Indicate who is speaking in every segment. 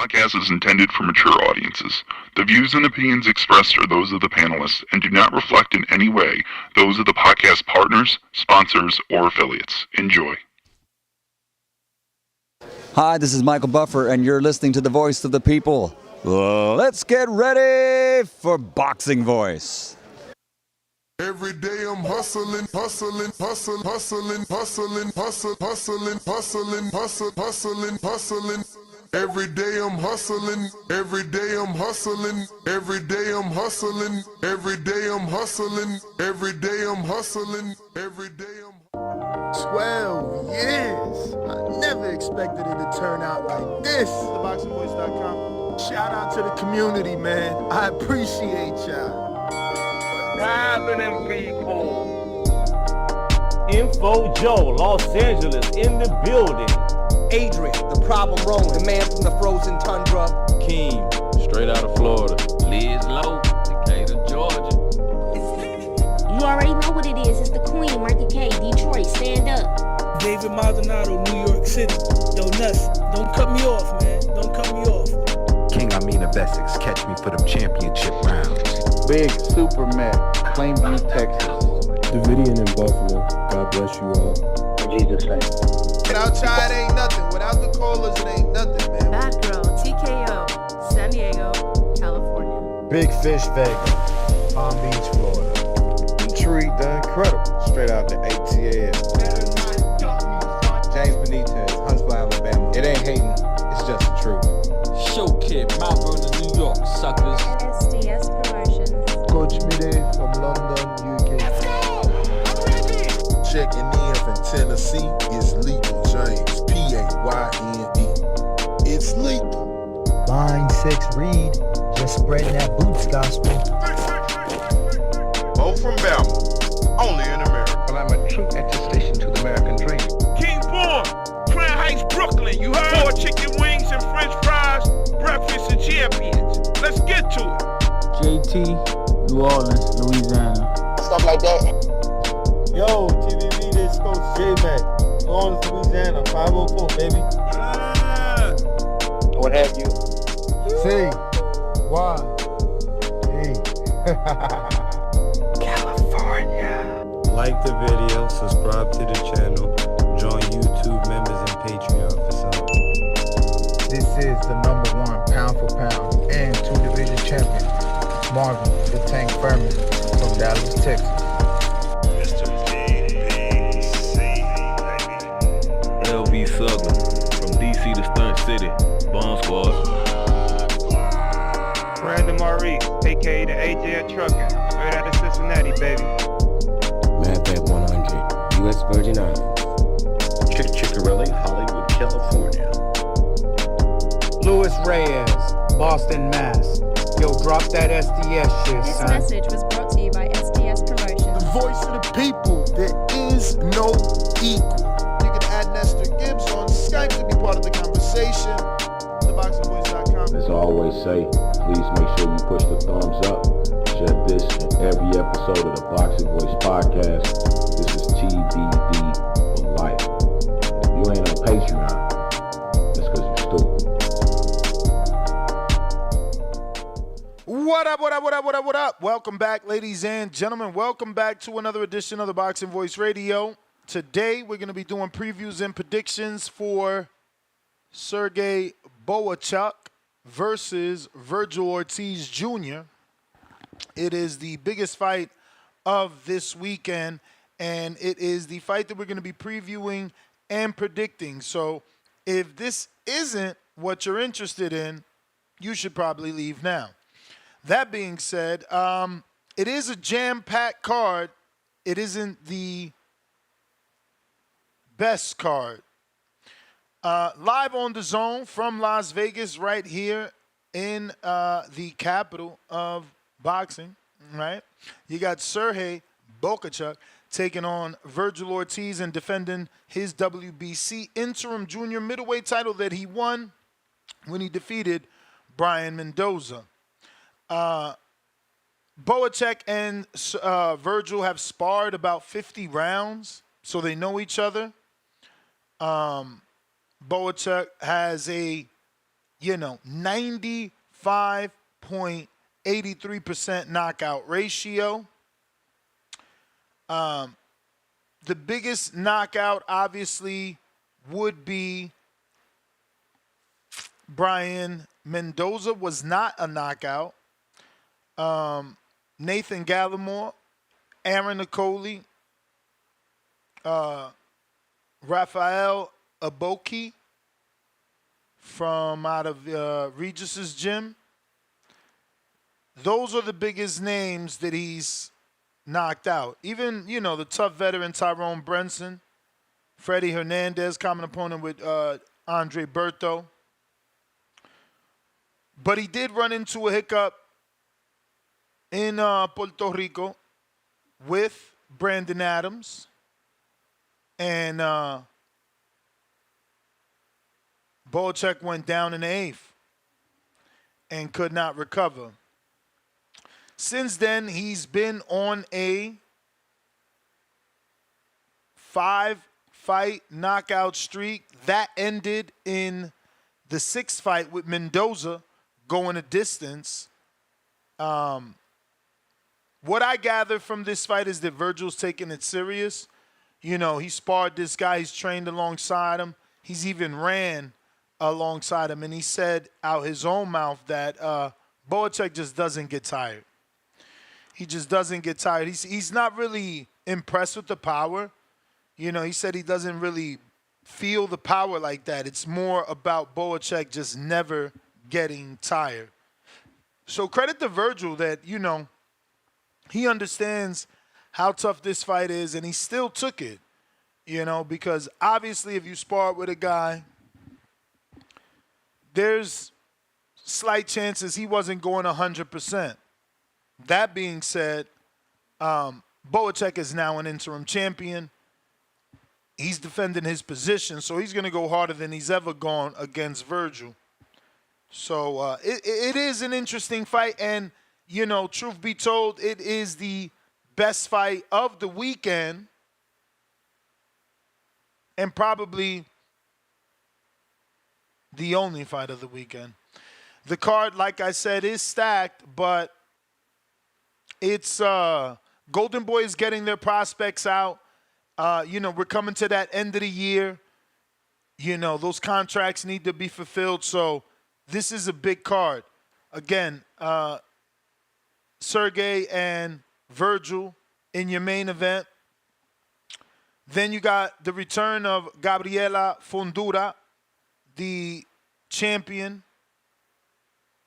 Speaker 1: podcast is intended for mature audiences. The views and opinions expressed are those of the panelists and do not reflect in any way those of the podcast partners, sponsors, or affiliates. Enjoy.
Speaker 2: Hi, this is Michael Buffer, and you're listening to the Voice of the People. Let's get ready for Boxing Voice.
Speaker 3: Every day I'm hustling. Every day I'm hustling. Every day I'm hustling. Every day I'm hustling. Every day I'm hustling. Every day I'm hustling. Every day I'm
Speaker 4: 12 years. I never expected it to turn out like this. TheBoxingVoice.com. Shout out to the community, man. I appreciate y'all.
Speaker 5: What's happening, people? Info Joe, Los Angeles, in the building.
Speaker 6: Adrian, the problem wrong, the man from the frozen tundra.
Speaker 7: Keem, straight out of Florida. Liz Lowe, Decatur, Georgia.
Speaker 8: You already know what it is. It's the Queen, Martha K, Detroit, stand up.
Speaker 9: David Maldonado, New York City. Yo, Nuss, don't cut me off, man. Don't cut me off.
Speaker 10: King Amin of Essex, catch me for them championship rounds.
Speaker 11: Big Super Mac, Plainview, Texas.
Speaker 12: Davidian in Buffalo. God bless you all.
Speaker 11: In Jesus' name.
Speaker 4: Without Chai, it ain't nothing. Without the callers, it ain't nothing, man.
Speaker 13: Bad Girl, TKO, San Diego, California.
Speaker 14: Big Fish, Vegas, Palm Beach, Florida. Detroit, the Incredible, straight out the ATL. James Benitez, Huntsville, Alabama. It ain't hating, it's just the truth.
Speaker 7: Show Kid, Mount Vernon, New York, suckers.
Speaker 13: SDS Promotions.
Speaker 4: Coach Mide from London, UK.
Speaker 3: Let's go! I'm ready!
Speaker 15: Checking in from Tennessee, it's Lethal James, P-A-Y-N-E. It's lethal.
Speaker 16: Line 6 Reed, just spreading that boots gospel.
Speaker 15: Bo from Bama, only in America.
Speaker 10: Well, I'm a true attestation to the American dream.
Speaker 5: King Born, Crown Heights, Brooklyn. You heard? 4 chicken wings and french fries, breakfast and champions. Let's get to it.
Speaker 12: JT, New Orleans, Louisiana.
Speaker 6: Stuff like that.
Speaker 9: Yo, TVV, this Coach J-Mac. New Orleans, Louisiana, 504, baby.
Speaker 11: What have you?
Speaker 14: C, Y, E.
Speaker 10: California.
Speaker 12: Like the video, subscribe to the channel, join YouTube members and Patreon for some.
Speaker 14: This is the #1 pound for pound and 2 division champion, Marvin the Tank Furman from Dallas, Texas.
Speaker 5: Mr. DBC, baby.
Speaker 7: LV Southern, from DC to Stunt City, Bone Squad.
Speaker 5: Brandon Maurice, a.k.a. the AJ Trucking, straight out of Cincinnati, baby.
Speaker 12: Madbat 100, U.S. Virgin Islands.
Speaker 10: Chick Chickarelli, Hollywood, California.
Speaker 16: Louis Reyes, Boston, Mass. Yo, drop that SDS shit,
Speaker 13: This
Speaker 16: son.
Speaker 13: message was brought to you by SDS Promotions.
Speaker 4: The voice of the people, there is no equal. You can add Nestor Gibbs on Skype to be part of the conversation. TheBoxingVoice.com.
Speaker 12: As I always say, please make sure you push the thumbs up. Share this in every episode of the Boxing Voice podcast. This is TBV for life. If you ain't on Patreon, that's because you're stupid.
Speaker 4: What up, what up, what up, what up, what up? Welcome back, ladies and gentlemen. Welcome back to another edition of the Boxing Voice Radio. Today, we're going to be doing previews and predictions for Serhii Bohachuk versus Virgil Ortiz Jr. It is the biggest fight of this weekend, and it is the fight that we're going to be previewing and predicting. So if this isn't what you're interested in, you should probably leave now. That being said, it is a jam-packed card. It isn't the best card. Live on the Zone from Las Vegas right here in the capital of boxing, right? You got Serhii Bohachuk taking on Virgil Ortiz and defending his WBC Interim Junior Middleweight title that he won when he defeated Brian Mendoza. Bohachuk and Virgil have sparred about 50 rounds, so they know each other. Bohachuk has a 95.83% knockout ratio. The biggest knockout, obviously, would be Brian Mendoza. Was not a knockout. Nathan Gallimore, Aaron Nicoli, Rafael Aboki from out of Regis's gym. Those are the biggest names that he's knocked out. Even, the tough veteran Tyrone Brunson, Freddie Hernandez, common opponent with Andre Berto. But he did run into a hiccup in Puerto Rico with Brandon Adams. And Bohachuk went down in the 8th and could not recover. Since then, he's been on a 5-fight knockout streak. That ended in the 6th fight with Mendoza going a distance. What I gather from this fight is that Virgil's taking it serious. He sparred this guy. He's trained alongside him. He's even ran alongside him. And he said out his own mouth that Bohachuk just doesn't get tired. He just doesn't get tired. He's not really impressed with the power. He said he doesn't really feel the power like that. It's more about Bohachuk just never getting tired. So credit to Virgil that, he understands how tough this fight is, and he still took it, because obviously if you spar with a guy, there's slight chances he wasn't going 100%. That being said, Bohachuk is now an interim champion. He's defending his position, so he's going to go harder than he's ever gone against Virgil. So it is an interesting fight, and, truth be told, it is the best fight of the weekend and probably the only fight of the weekend. The card, like I said, is stacked, but it's Golden Boy is getting their prospects out. We're coming to that end of the year. Those contracts need to be fulfilled, so this is a big card. Again, Sergey and Virgil in your main event. Then you got the return of Gabriela Fundura, the champion.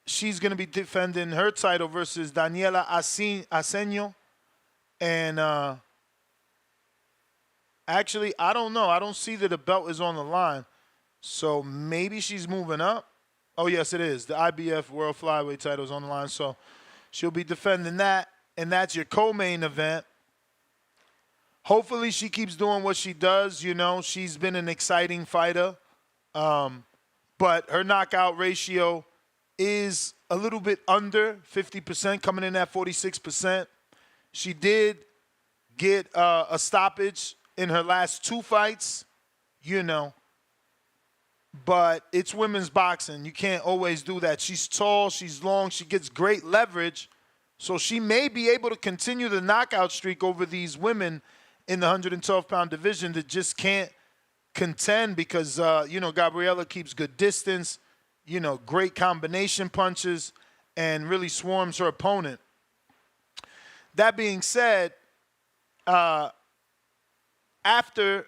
Speaker 4: She's going to be defending her title versus Daniela Asenio. And actually, I don't know. I don't see that the belt is on the line. So maybe she's moving up. Oh, yes, it is. The IBF World Flyweight title is on the line. So she'll be defending that. And that's your co-main event. Hopefully she keeps doing what she does. She's been an exciting fighter. But her knockout ratio is a little bit under 50%, coming in at 46%. She did get a stoppage in her last 2 fights, but it's women's boxing. You can't always do that. She's tall, she's long, she gets great leverage, so she may be able to continue the knockout streak over these women in the 112-pound division that just can't contend because, Gabriela keeps good distance, great combination punches, and really swarms her opponent. That being said, after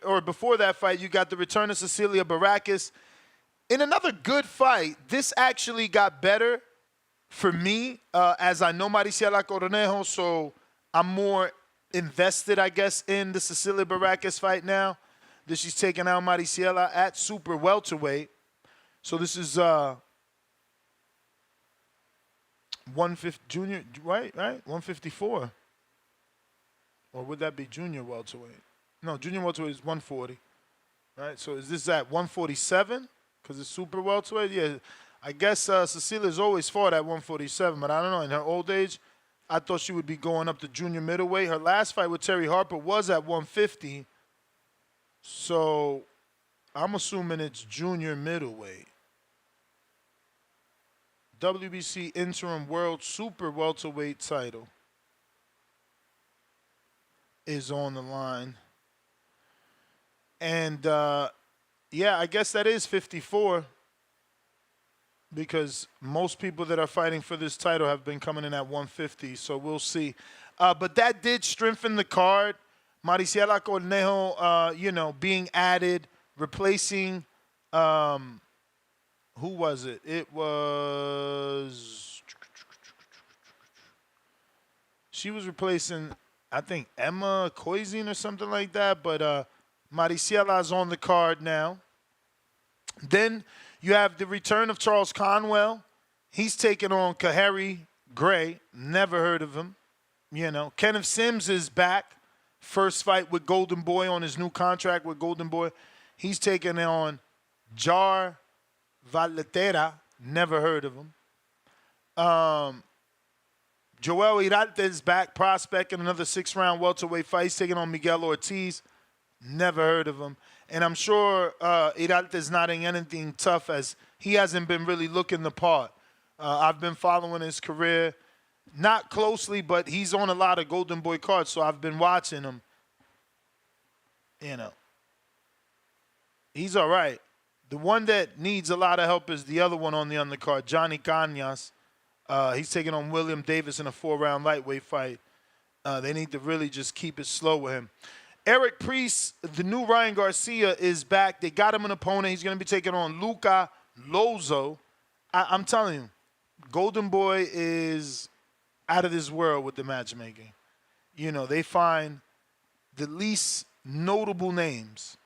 Speaker 4: or before that fight, you got the return of Cecilia Baracus. In another good fight, this actually got better for me, as I know Mariciela Cornejo, so I'm more invested, I guess, in the Cecilia Baracus fight now that she's taking out Mariciela at super welterweight. So this is 150 junior, right? 154. Or would that be junior welterweight? No, junior welterweight is 140. Right? So is this at 147? Because it's super welterweight? Yeah. I guess Cecilia's always fought at 147, but I don't know. In her old age, I thought she would be going up to junior middleweight. Her last fight with Terry Harper was at 150. So I'm assuming it's junior middleweight. WBC Interim World Super Welterweight title is on the line. And, yeah, I guess that is 54 because most people that are fighting for this title have been coming in at 150, so we'll see. But that did strengthen the card. Mariciela Cornejo, being added, replacing, who was it? It was, she was replacing, I think, Emma Koizin or something like that, but Mariciela's on the card now. Then you have the return of Charles Conwell. He's taking on Kahari Gray. Never heard of him. Kenneth Sims is back. First fight with Golden Boy on his new contract with Golden Boy. He's taking on Jar Valetera. Never heard of him. Joel Irarte is back, prospect in another 6-round welterweight fight. He's taking on Miguel Ortiz. Never heard of him. And I'm sure Irarte is not in anything tough as he hasn't been really looking the part. I've been following his career, not closely, but he's on a lot of Golden Boy cards, so I've been watching him. He's all right. The one that needs a lot of help is the other one on the undercard, Johnny Cañas. He's taking on William Davis in a 4-round lightweight fight. They need to really just keep it slow with him. Eric Priest, the new Ryan Garcia, is back. They got him an opponent. He's going to be taking on Luca Lozo. I'm telling you, Golden Boy is out of this world with the matchmaking. They find the least notable names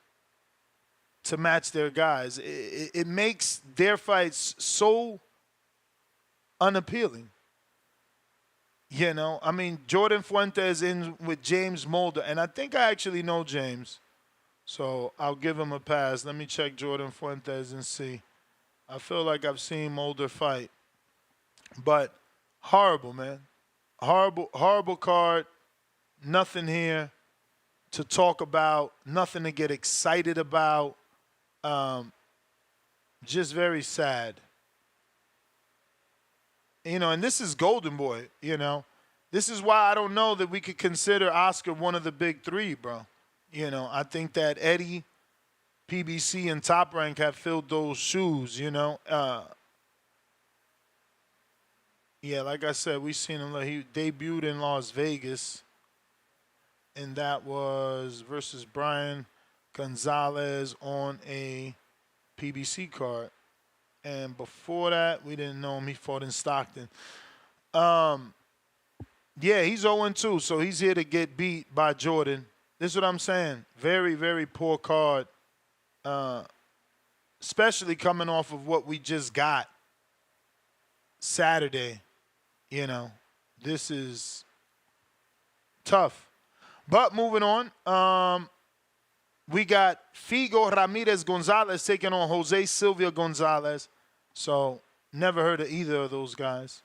Speaker 4: to match their guys. It makes their fights so unappealing. Jordan Fuentes in with James Mulder, and I think I actually know James, so I'll give him a pass. Let me check Jordan Fuentes and see. I feel like I've seen Mulder fight, but horrible, man. Horrible card. Nothing here to talk about, nothing to get excited about. Just very sad. And this is Golden Boy, This is why I don't know that we could consider Oscar one of the big three, bro. I think that Eddie, PBC, and Top Rank have filled those shoes, Yeah, like I said, we seen him. He debuted in Las Vegas, and that was versus Brian Gonzalez on a PBC card. And before that, we didn't know him. He fought in Stockton. Yeah, he's 0-2, so he's here to get beat by Jordan. This is what I'm saying. Very, very poor card, especially coming off of what we just got Saturday. This is tough. But moving on, we got Figo Ramirez Gonzalez taking on Jose Silvia Gonzalez. So never heard of either of those guys.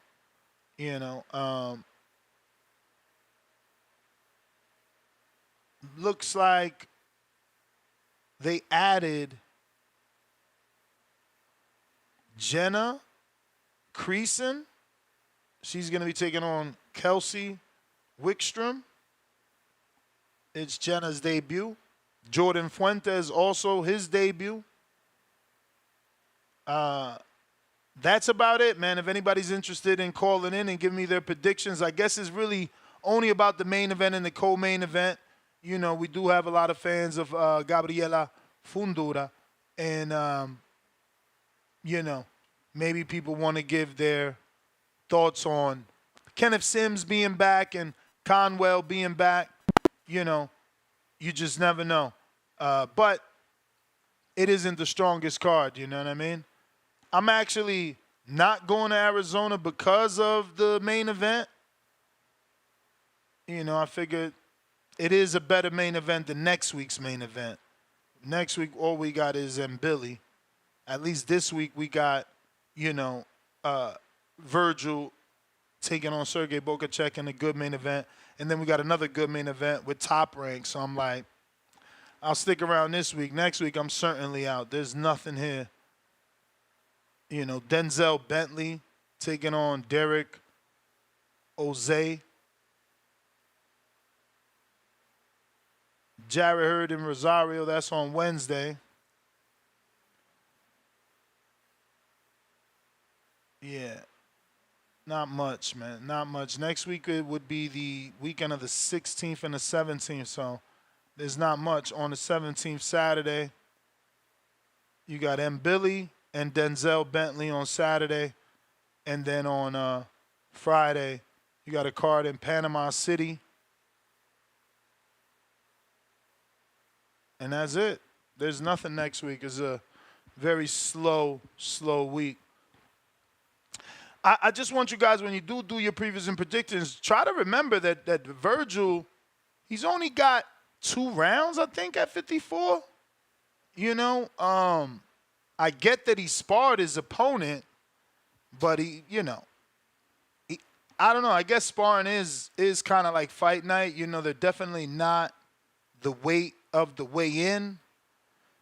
Speaker 4: Looks like they added Jenna Creason. She's going to be taking on Kelsey Wickstrom. It's Jenna's debut. Jordan Fuentes also his debut. That's about it, man. If anybody's interested in calling in and giving me their predictions, I guess it's really only about the main event and the co-main event. We do have a lot of fans of Gabriela Fundura. And, maybe people want to give their thoughts on Kenneth Sims being back and Conwell being back. You just never know. But it isn't the strongest card, you know what I mean? I'm actually not going to Arizona because of the main event. I figured it is a better main event than next week's main event. Next week, all we got is Billy. At least this week we got, Virgil taking on Serhii Bohachuk in a good main event. And then we got another good main event with Top Rank. So I'm like, I'll stick around this week. Next week, I'm certainly out. There's nothing here. Denzel Bentley taking on Derek Oze. Jared Hurd in Rosario, that's on Wednesday. Yeah. Not much, man. Not much. Next week it would be the weekend of the 16th and the 17th, so there's not much. On the 17th, Saturday, you got M. Billy and Denzel Bentley on Saturday. And then on Friday, you got a card in Panama City. And that's it. There's nothing next week. It's a very slow week. I just want you guys, when you do your previews and predictions, try to remember that Virgil, he's only got 2 rounds, I think, at 54. You know, I get that he sparred his opponent, but I don't know. I guess sparring is kind of like fight night. You know, they're definitely not the weight of the weigh-in.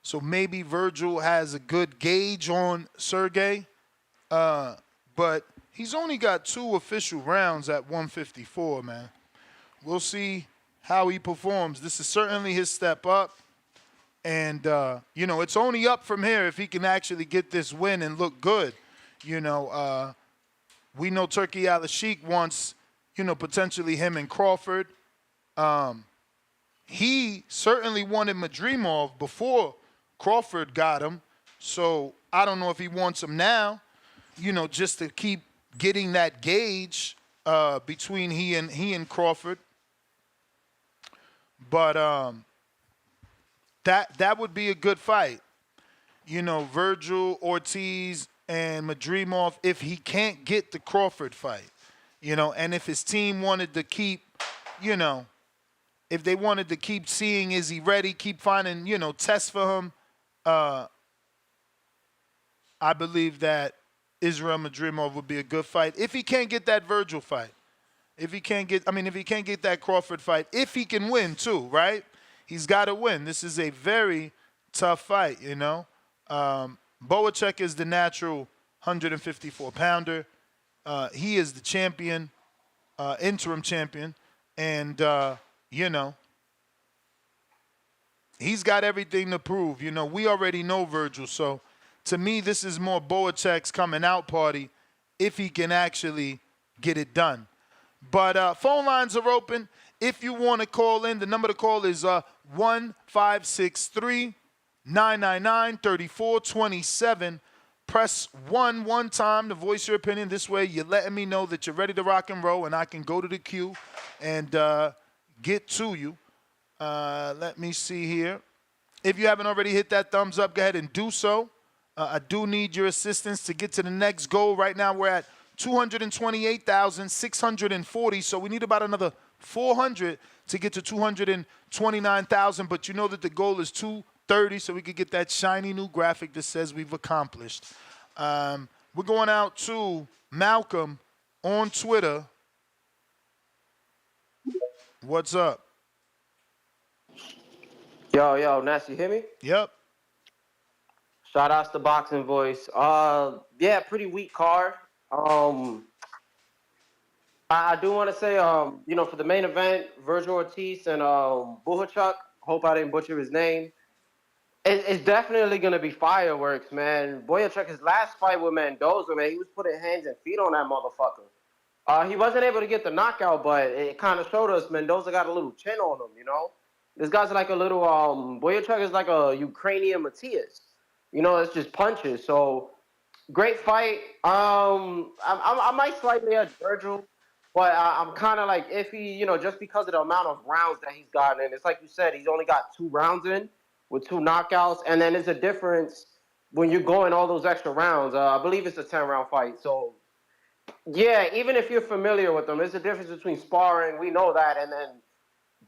Speaker 4: So maybe Virgil has a good gauge on Sergey. But he's only got 2 official rounds at 154, man. We'll see how he performs. This is certainly his step up. And, it's only up from here if he can actually get this win and look good. We know Turki Al-Sheikh wants, potentially him and Crawford. He certainly wanted Madrimov before Crawford got him. So I don't know if he wants him now. Just to keep getting that gauge between he and Crawford. But that would be a good fight. Vergil Ortiz and Madrimov, if he can't get the Crawford fight. And if his team wanted to keep, if they wanted to keep seeing, is he ready, keep finding, tests for him, I believe that Israel Madrimov would be a good fight if he can't get that Virgil fight. If he can't get that Crawford fight, if he can win too, right? He's got to win. This is a very tough fight, Bohachuk is the natural 154-pounder. He is the champion, interim champion, and he's got everything to prove. We already know Virgil, so to me, this is more Bohachuk's coming out party if he can actually get it done. But phone lines are open. If you want to call in, the number to call is 1-563-999-3427. Press 1 one time to voice your opinion. This way, you're letting me know that you're ready to rock and roll, and I can go to the queue and get to you. Let me see here. If you haven't already hit that thumbs up, go ahead and do so. I do need your assistance to get to the next goal. Right now, we're at 228,640, so we need about another 400 to get to 229,000, but you know that the goal is 230, so we could get that shiny new graphic that says we've accomplished. We're going out to Malcolm on Twitter. What's up?
Speaker 17: Yo, Ness, you hear me?
Speaker 4: Yep.
Speaker 17: Shout outs to Boxing Voice. Yeah, pretty weak card. I do want to say, for the main event, Vergil Ortiz and Bohachuk, hope I didn't butcher his name. It's definitely going to be fireworks, man. Bohachuk, his last fight with Mendoza, man, he was putting hands and feet on that motherfucker. He wasn't able to get the knockout, but it kind of showed us Mendoza got a little chin on him, This guy's like a little, Bohachuk is like a Ukrainian Matias. It's just punches. So, great fight. I might slightly edge Virgil, but I'm kind of like iffy, just because of the amount of rounds that he's gotten in. It's like you said, he's only got 2 rounds in with 2 knockouts, and then there's a difference when you're going all those extra rounds. I believe it's a 10-round fight. So, yeah, even if you're familiar with them, there's a difference between sparring, we know that, and then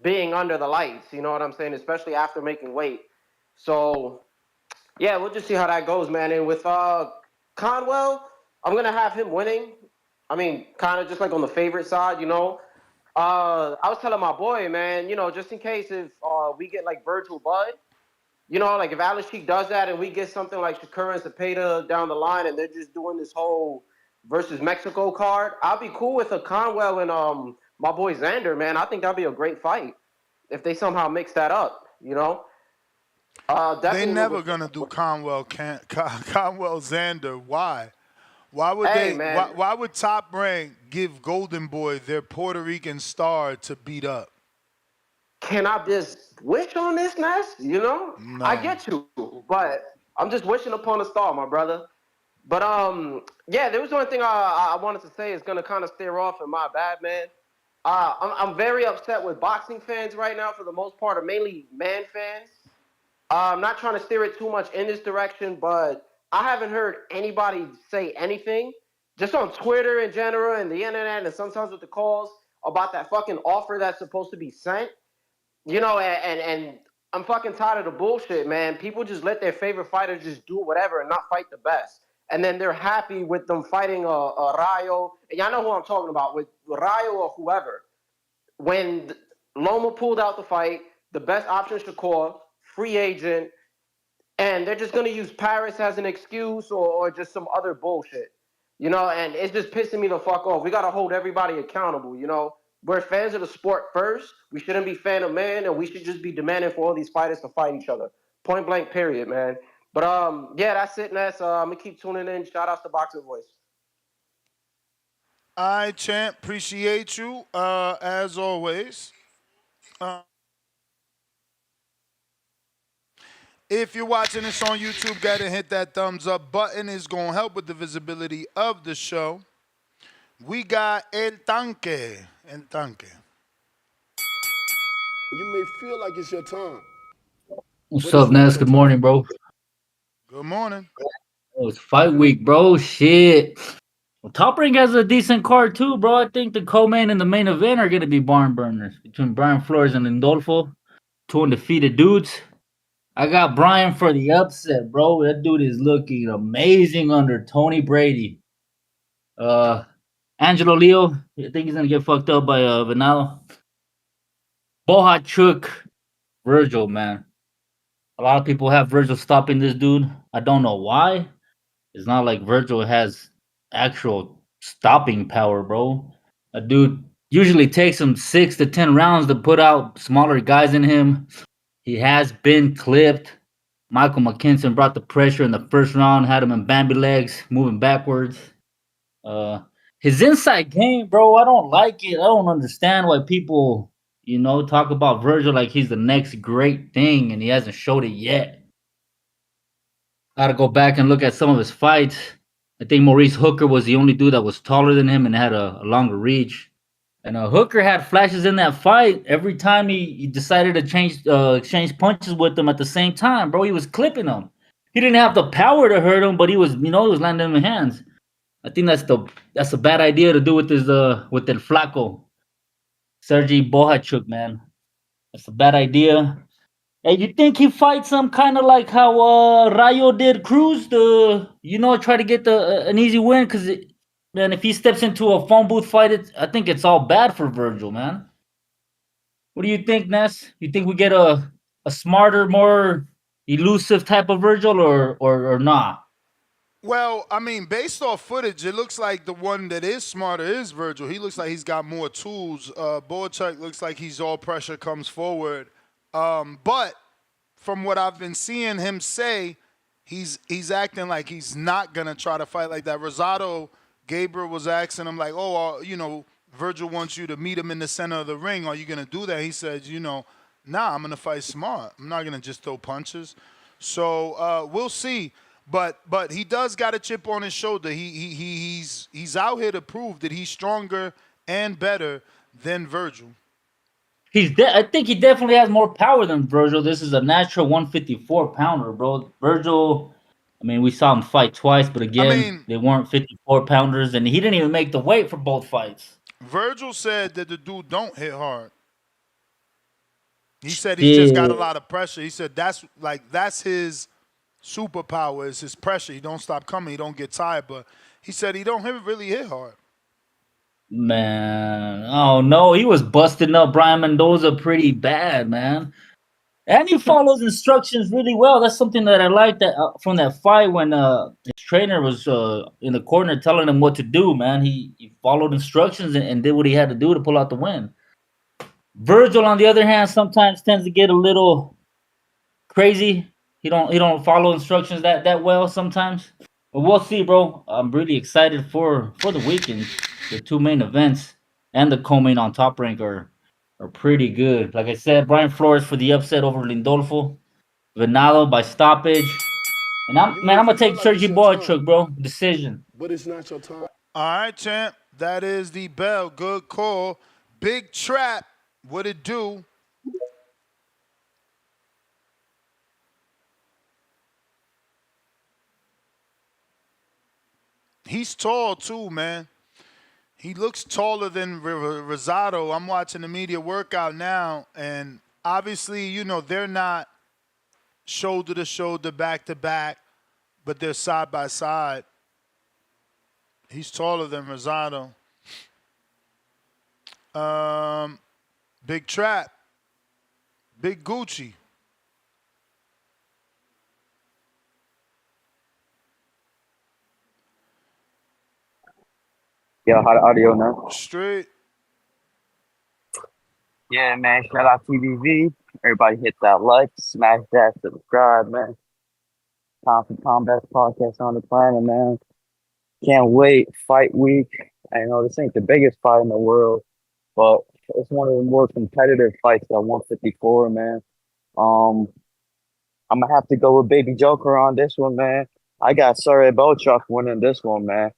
Speaker 17: being under the lights, you know what I'm saying, especially after making weight. So, yeah, we'll just see how that goes, man. And with Conwell, I'm going to have him winning. I mean, kind of just like on the favorite side, I was telling my boy, man, just in case if we get like Virgil Bud, like if Al-Sheikh does that and we get something like Shakur and Zepeda down the line and they're just doing this whole versus Mexico card. I'll be cool with a Conwell and my boy Xander, man. I think that'd be a great fight if they somehow mix that up, you know?
Speaker 4: They never gonna do Conwell Xander. Why? Why would Why would Top Rank give Golden Boy their Puerto Rican star to beat up?
Speaker 17: Can I just wish on this, Ness? You know?
Speaker 4: No.
Speaker 17: I get you, but I'm just wishing upon a star, my brother. But yeah, there was one thing I wanted to say is gonna kind of steer off, and my bad, man. I'm very upset with boxing fans right now for the most part, or mainly man fans. I'm not trying to steer it too much in this direction, but I haven't heard anybody say anything, just on Twitter in general and the internet and sometimes with the calls, about that fucking offer that's supposed to be sent. You know, and I'm fucking tired of the bullshit, man. People just let their favorite fighter just do whatever and not fight the best. And then they're happy with them fighting a Rayo. And y'all know who I'm talking about, with Rayo or whoever. When Loma pulled out the fight, the best option Shakur, free agent, and they're just going to use Paris as an excuse or just some other bullshit. You know, and it's just pissing me the fuck off. We got to hold everybody accountable, you know. We're fans of the sport first. We shouldn't be fan of man, and we should just be demanding for all these fighters to fight each other. Point blank, period, man. But yeah, that's it, Ness. I'm gonna keep tuning in. Shout outs to Boxing Voice.
Speaker 4: All right, champ. Appreciate you as always. If you're watching this on YouTube, go ahead and hit that thumbs up button. It's gonna help with the visibility of the show. We got El Tanque. El Tanque.
Speaker 15: You may feel like it's your time.
Speaker 18: What's up, Ness? Good morning, bro.
Speaker 4: Good morning.
Speaker 18: Oh, it's fight week, bro. Shit. Well, Top Rank has a decent card too, bro. I think the co-main and the main event are gonna be barn burners between Brian Flores and Lindolfo. Two undefeated dudes. I got Brian for the upset, bro. That dude is looking amazing under Tony Brady. Angelo Leo, I think he's gonna get fucked up by Venado. Bohachuk, Vergil, man. A lot of people have Virgil stopping this dude. I don't know why. It's not like Virgil has actual stopping power, bro. A dude usually takes him 6 to 10 rounds to put out smaller guys in him. He has been clipped. Michael McKinson brought the pressure in the first round, had him in Bambi legs, moving backwards. His inside game, bro, I don't like it. I don't understand why people, you know, talk about Virgil like he's the next great thing, and he hasn't showed it yet. Gotta go back and look at some of his fights. I think Maurice Hooker was the only dude that was taller than him and had a longer reach. And Hooker had flashes in that fight. Every time he decided to exchange punches with him at the same time, bro, he was clipping him. He didn't have the power to hurt him, but he was, you know, he was landing him in hands. I think that's a bad idea to do with El Flaco, Serhii Bohachuk, man. That's a bad idea. Hey, you think he fights some kind of like how Rayo did Cruz, try to get an easy win? Because, man, if he steps into a phone booth fight, I think it's all bad for Virgil, man. What do you think, Ness? You think we get a smarter, more elusive type of Virgil or not?
Speaker 4: Well, I mean, based off footage, it looks like the one that is smarter is Virgil. He looks like he's got more tools. Bohachuk looks like he's all pressure comes forward. But from what I've been seeing him say, he's acting like he's not going to try to fight like that. Rosado, Gabriel was asking him like, Virgil wants you to meet him in the center of the ring. Are you going to do that? He said, nah, I'm going to fight smart. I'm not going to just throw punches. So we'll see. But he does got a chip on his shoulder. He's out here to prove that he's stronger and better than Virgil.
Speaker 18: I think he definitely has more power than Virgil. This is a natural 154 pounder, bro. Virgil, I mean, we saw him fight twice, but again, they weren't 54 pounders, and he didn't even make the weight for both fights.
Speaker 4: Virgil said that the dude don't hit hard. He said he just got a lot of pressure. He said that's his superpower is his pressure. He don't stop coming. He don't get tired. But he said he don't really hit hard.
Speaker 18: Man, oh no, he was busting up Brian Mendoza pretty bad, man. And he follows instructions really well. That's something that I liked from that fight when his trainer was in the corner telling him what to do, man. He followed instructions and did what he had to do to pull out the win. Virgil, on the other hand, sometimes tends to get a little crazy. He don't follow instructions that well sometimes. But we'll see, bro. I'm really excited for the weekend. The two main events and the co-main on Top Rank are pretty good. Like I said, Brian Flores for the upset over Lindolfo. Venado by stoppage. And I'm gonna take Serhii Bohachuk, bro. Decision.
Speaker 15: But it's not your time.
Speaker 4: All right, champ. That is the bell. Good call. Big Trap. What it do? He's tall too, man. He looks taller than Rosado. I'm watching the media workout now, and obviously, you know, they're not shoulder to shoulder, back to back, but they're side by side. He's taller than Rosado. Big Trap. Big Gucci.
Speaker 19: Yo, how the audio now?
Speaker 4: Straight.
Speaker 19: Yeah, man. Shout out TVV. Everybody hit that like, smash that subscribe, man. Time for best podcast on the planet, man. Can't wait. Fight week. I know this ain't the biggest fight in the world, but it's one of the more competitive fights at 154, man. I'm gonna have to go with Baby Joker on this one, man. I got Serhii Bohachuk winning this one, man.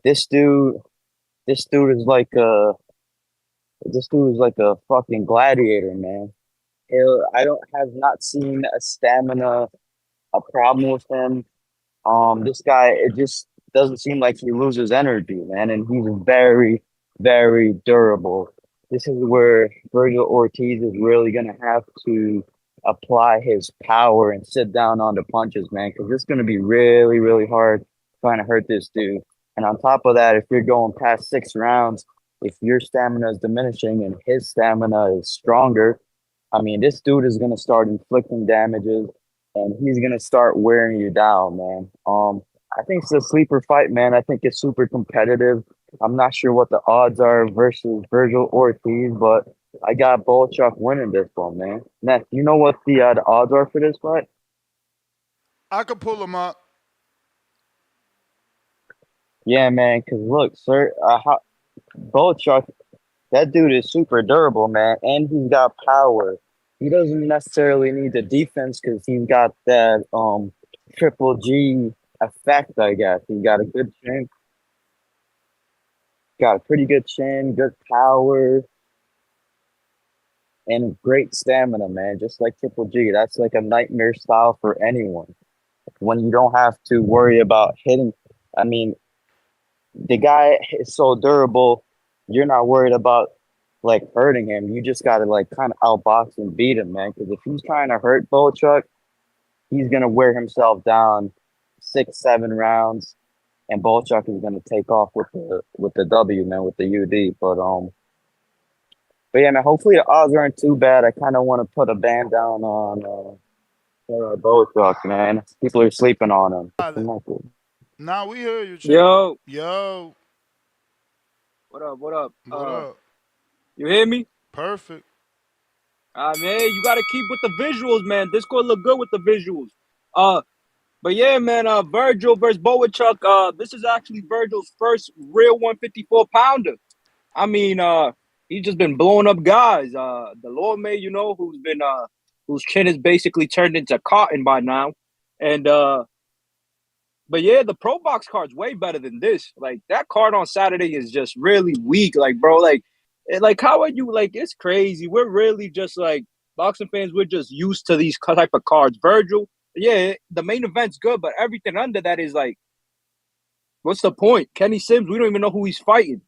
Speaker 19: This dude is like a fucking gladiator, man. I have not seen a problem with him. This guy, it just doesn't seem like he loses energy, man, and he's very, very durable. This is where Virgil Ortiz is really gonna have to apply his power and sit down on the punches, man, because it's gonna be really, really hard trying to hurt this dude. And on top of that, if you're going past 6 rounds, if your stamina is diminishing and his stamina is stronger, I mean, this dude is going to start inflicting damages and he's going to start wearing you down, man. I think it's a sleeper fight, man. I think it's super competitive. I'm not sure what the odds are versus Vergil Ortiz, but I got Bohachuk winning this one, man. Next, you know what the odds are for this fight?
Speaker 4: I could pull them up.
Speaker 19: Yeah, man, because look, sir, Bohachuk, that dude is super durable, man, and he's got power. He doesn't necessarily need the defense because he's got that triple G effect, I guess. He's got a good chin. Got a pretty good chin, good power, and great stamina, man, just like Triple G. That's like a nightmare style for anyone. When you don't have to worry about hitting, I mean, the guy is so durable, you're not worried about like hurting him. You just gotta like kind of outbox and beat him, man. Because if he's trying to hurt Bohachuk, he's gonna wear himself down 6-7 rounds, and Bohachuk is gonna take off with the W, man, with the UD. But yeah, man. Hopefully the odds aren't too bad. I kind of want to put a band down on Bohachuk, man. People are sleeping on him.
Speaker 4: Nah, we hear you, Chick.
Speaker 20: Yo. What up?
Speaker 4: What up?
Speaker 20: You hear me?
Speaker 4: Perfect.
Speaker 20: Man, you gotta keep with the visuals, man. Discord look good with the visuals. But yeah, man, Virgil versus Bohachuk. This is actually Virgil's first real 154 pounder. I mean, he's just been blowing up guys. The Lorme, you know, whose chin is basically turned into cotton by now. And but yeah, the Pro Box card's way better than this. Like, that card on Saturday is just really weak. Like, bro, like how are you? Like, it's crazy. We're really just like boxing fans. We're just used to these type of cards. Virgil, yeah, the main event's good, but everything under that is like, what's the point? Kenny Sims, we don't even know who he's fighting.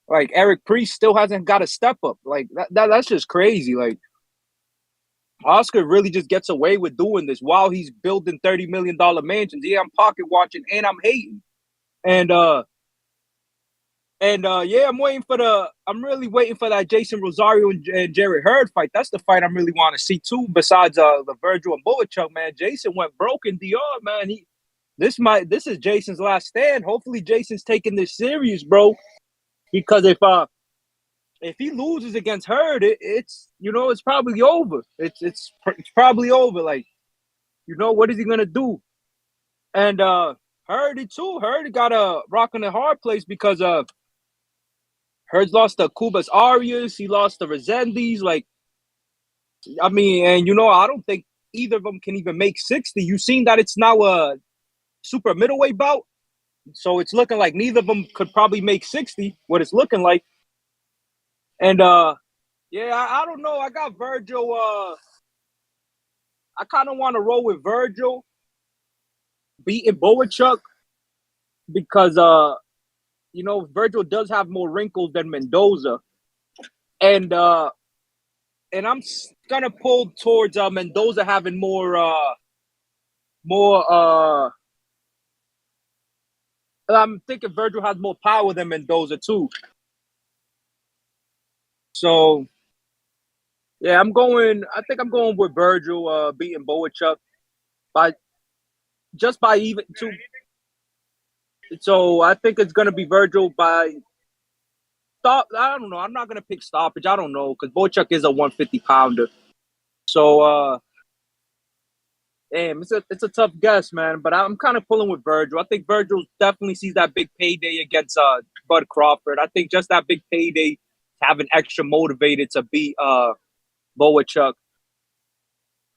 Speaker 20: Like, Eric Priest still hasn't got a step up. Like, that's just crazy. Like, Oscar really just gets away with doing this while he's building $30 million mansions. Yeah, I'm pocket watching and I'm hating. And And yeah, I'm really waiting for that Jason Rosario and Jared Hurd fight. That's the fight I'm really want to see too. Besides the Vergil and Bohachuk, man, Jason went broke in DR, man. This is Jason's last stand. Hopefully, Jason's taking this serious, bro. Because if he loses against Hurd, it's probably over. It's probably over. Like, what is he gonna do? And Hurd too. Hurd got a rock in a hard place because Hurd's lost to Cubas Arias. He lost to Resendiz. Like, I mean, and I don't think either of them can even make 60. You've seen that it's now a super middleweight bout. So it's looking like neither of them could probably make 60, what it's looking like. And, yeah, I don't know. I got Vergil. I kind of want to roll with Vergil beating Bohachuk because, Vergil does have more wrinkles than Mendoza. And I'm going to pull towards Mendoza having more I'm thinking Vergil has more power than Mendoza too. So, yeah, I think I'm going with Vergil beating Bohachuk by even two. So I think it's going to be Vergil by stop. I don't know. I'm not going to pick stoppage. I don't know because Bohachuk is a 150-pounder. So, damn, it's a tough guess, man. But I'm kind of pulling with Vergil. I think Vergil definitely sees that big payday against Bud Crawford. I think just that big payday having extra motivated to beat Bohachuk.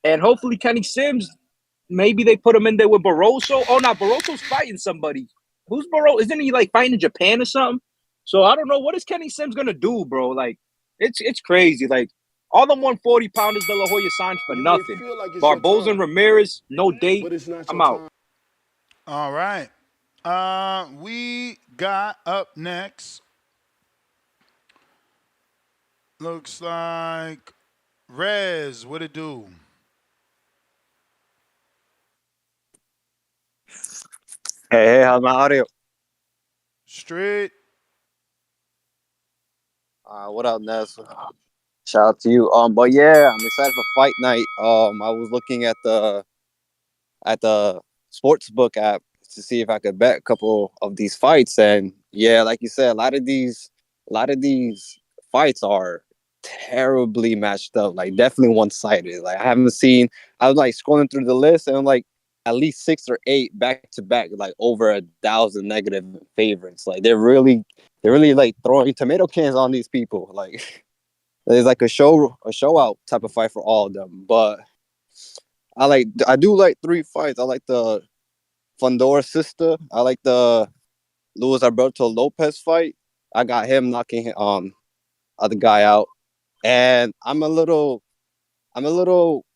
Speaker 20: And hopefully Kenny Sims, maybe they put him in there with Barroso. Oh, no, Barroso's fighting somebody. Who's Barroso? Isn't he, like, fighting in Japan or something? So I don't know. What is Kenny Sims going to do, bro? Like, it's crazy. Like, all them 140-pounders De La Hoya signed for nothing. Barboza and Ramirez, no date. I'm out.
Speaker 4: All right. We got up next. Looks like Rez. What it do?
Speaker 21: Hey, how's my audio?
Speaker 4: Straight.
Speaker 21: What up, Ness? Shout out to you. But yeah, I'm excited for fight night. I was looking at the sportsbook app to see if I could bet a couple of these fights, and yeah, like you said, a lot of these fights are terribly matched up. Like, definitely one-sided. Like, I was like scrolling through the list, and like at least 6 or 8 back to back, like over 1,000 negative favorites. Like, they're really like throwing tomato cans on these people. Like, there's like a show out type of fight for all of them. But I do like 3 fights. I like the Fondora sister. I like the Luis Alberto Lopez fight. I got him knocking other guy out. And I'm a little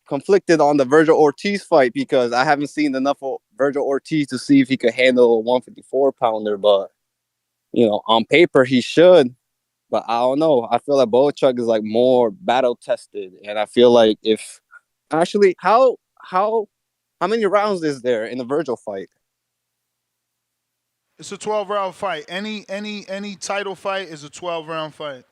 Speaker 21: conflicted on the Virgil Ortiz fight because I haven't seen enough of Virgil Ortiz to see if he could handle a 154-pounder. But on paper he should. But I don't know. I feel like Bohachuk is like more battle tested, and I feel like if actually how many rounds is there in the Virgil fight?
Speaker 4: It's a 12-round fight. Any title fight is a 12-round fight.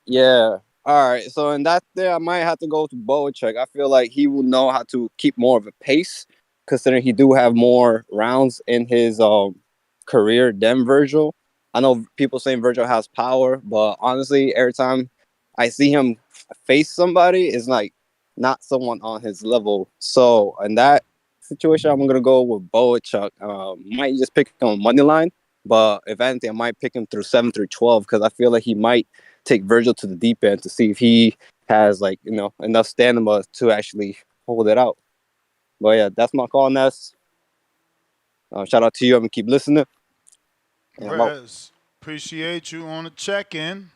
Speaker 21: Yeah. All right. So in that there, I might have to go to Bohachuk. I feel like he will know how to keep more of a pace, considering he do have more rounds in his career than Virgil. I know people saying Virgil has power, but honestly, every time I see him face somebody, it's like not someone on his level. So in that situation, I'm gonna go with Bohachuk. Might just pick him on money line, but if anything, I might pick him through 7 through 12 because I feel like he might take Virgil to the deep end to see if he has enough stamina to actually hold it out. But yeah, that's my call, Ness. Shout out to you. I'm gonna keep listening.
Speaker 4: Rez, appreciate you on the check-in.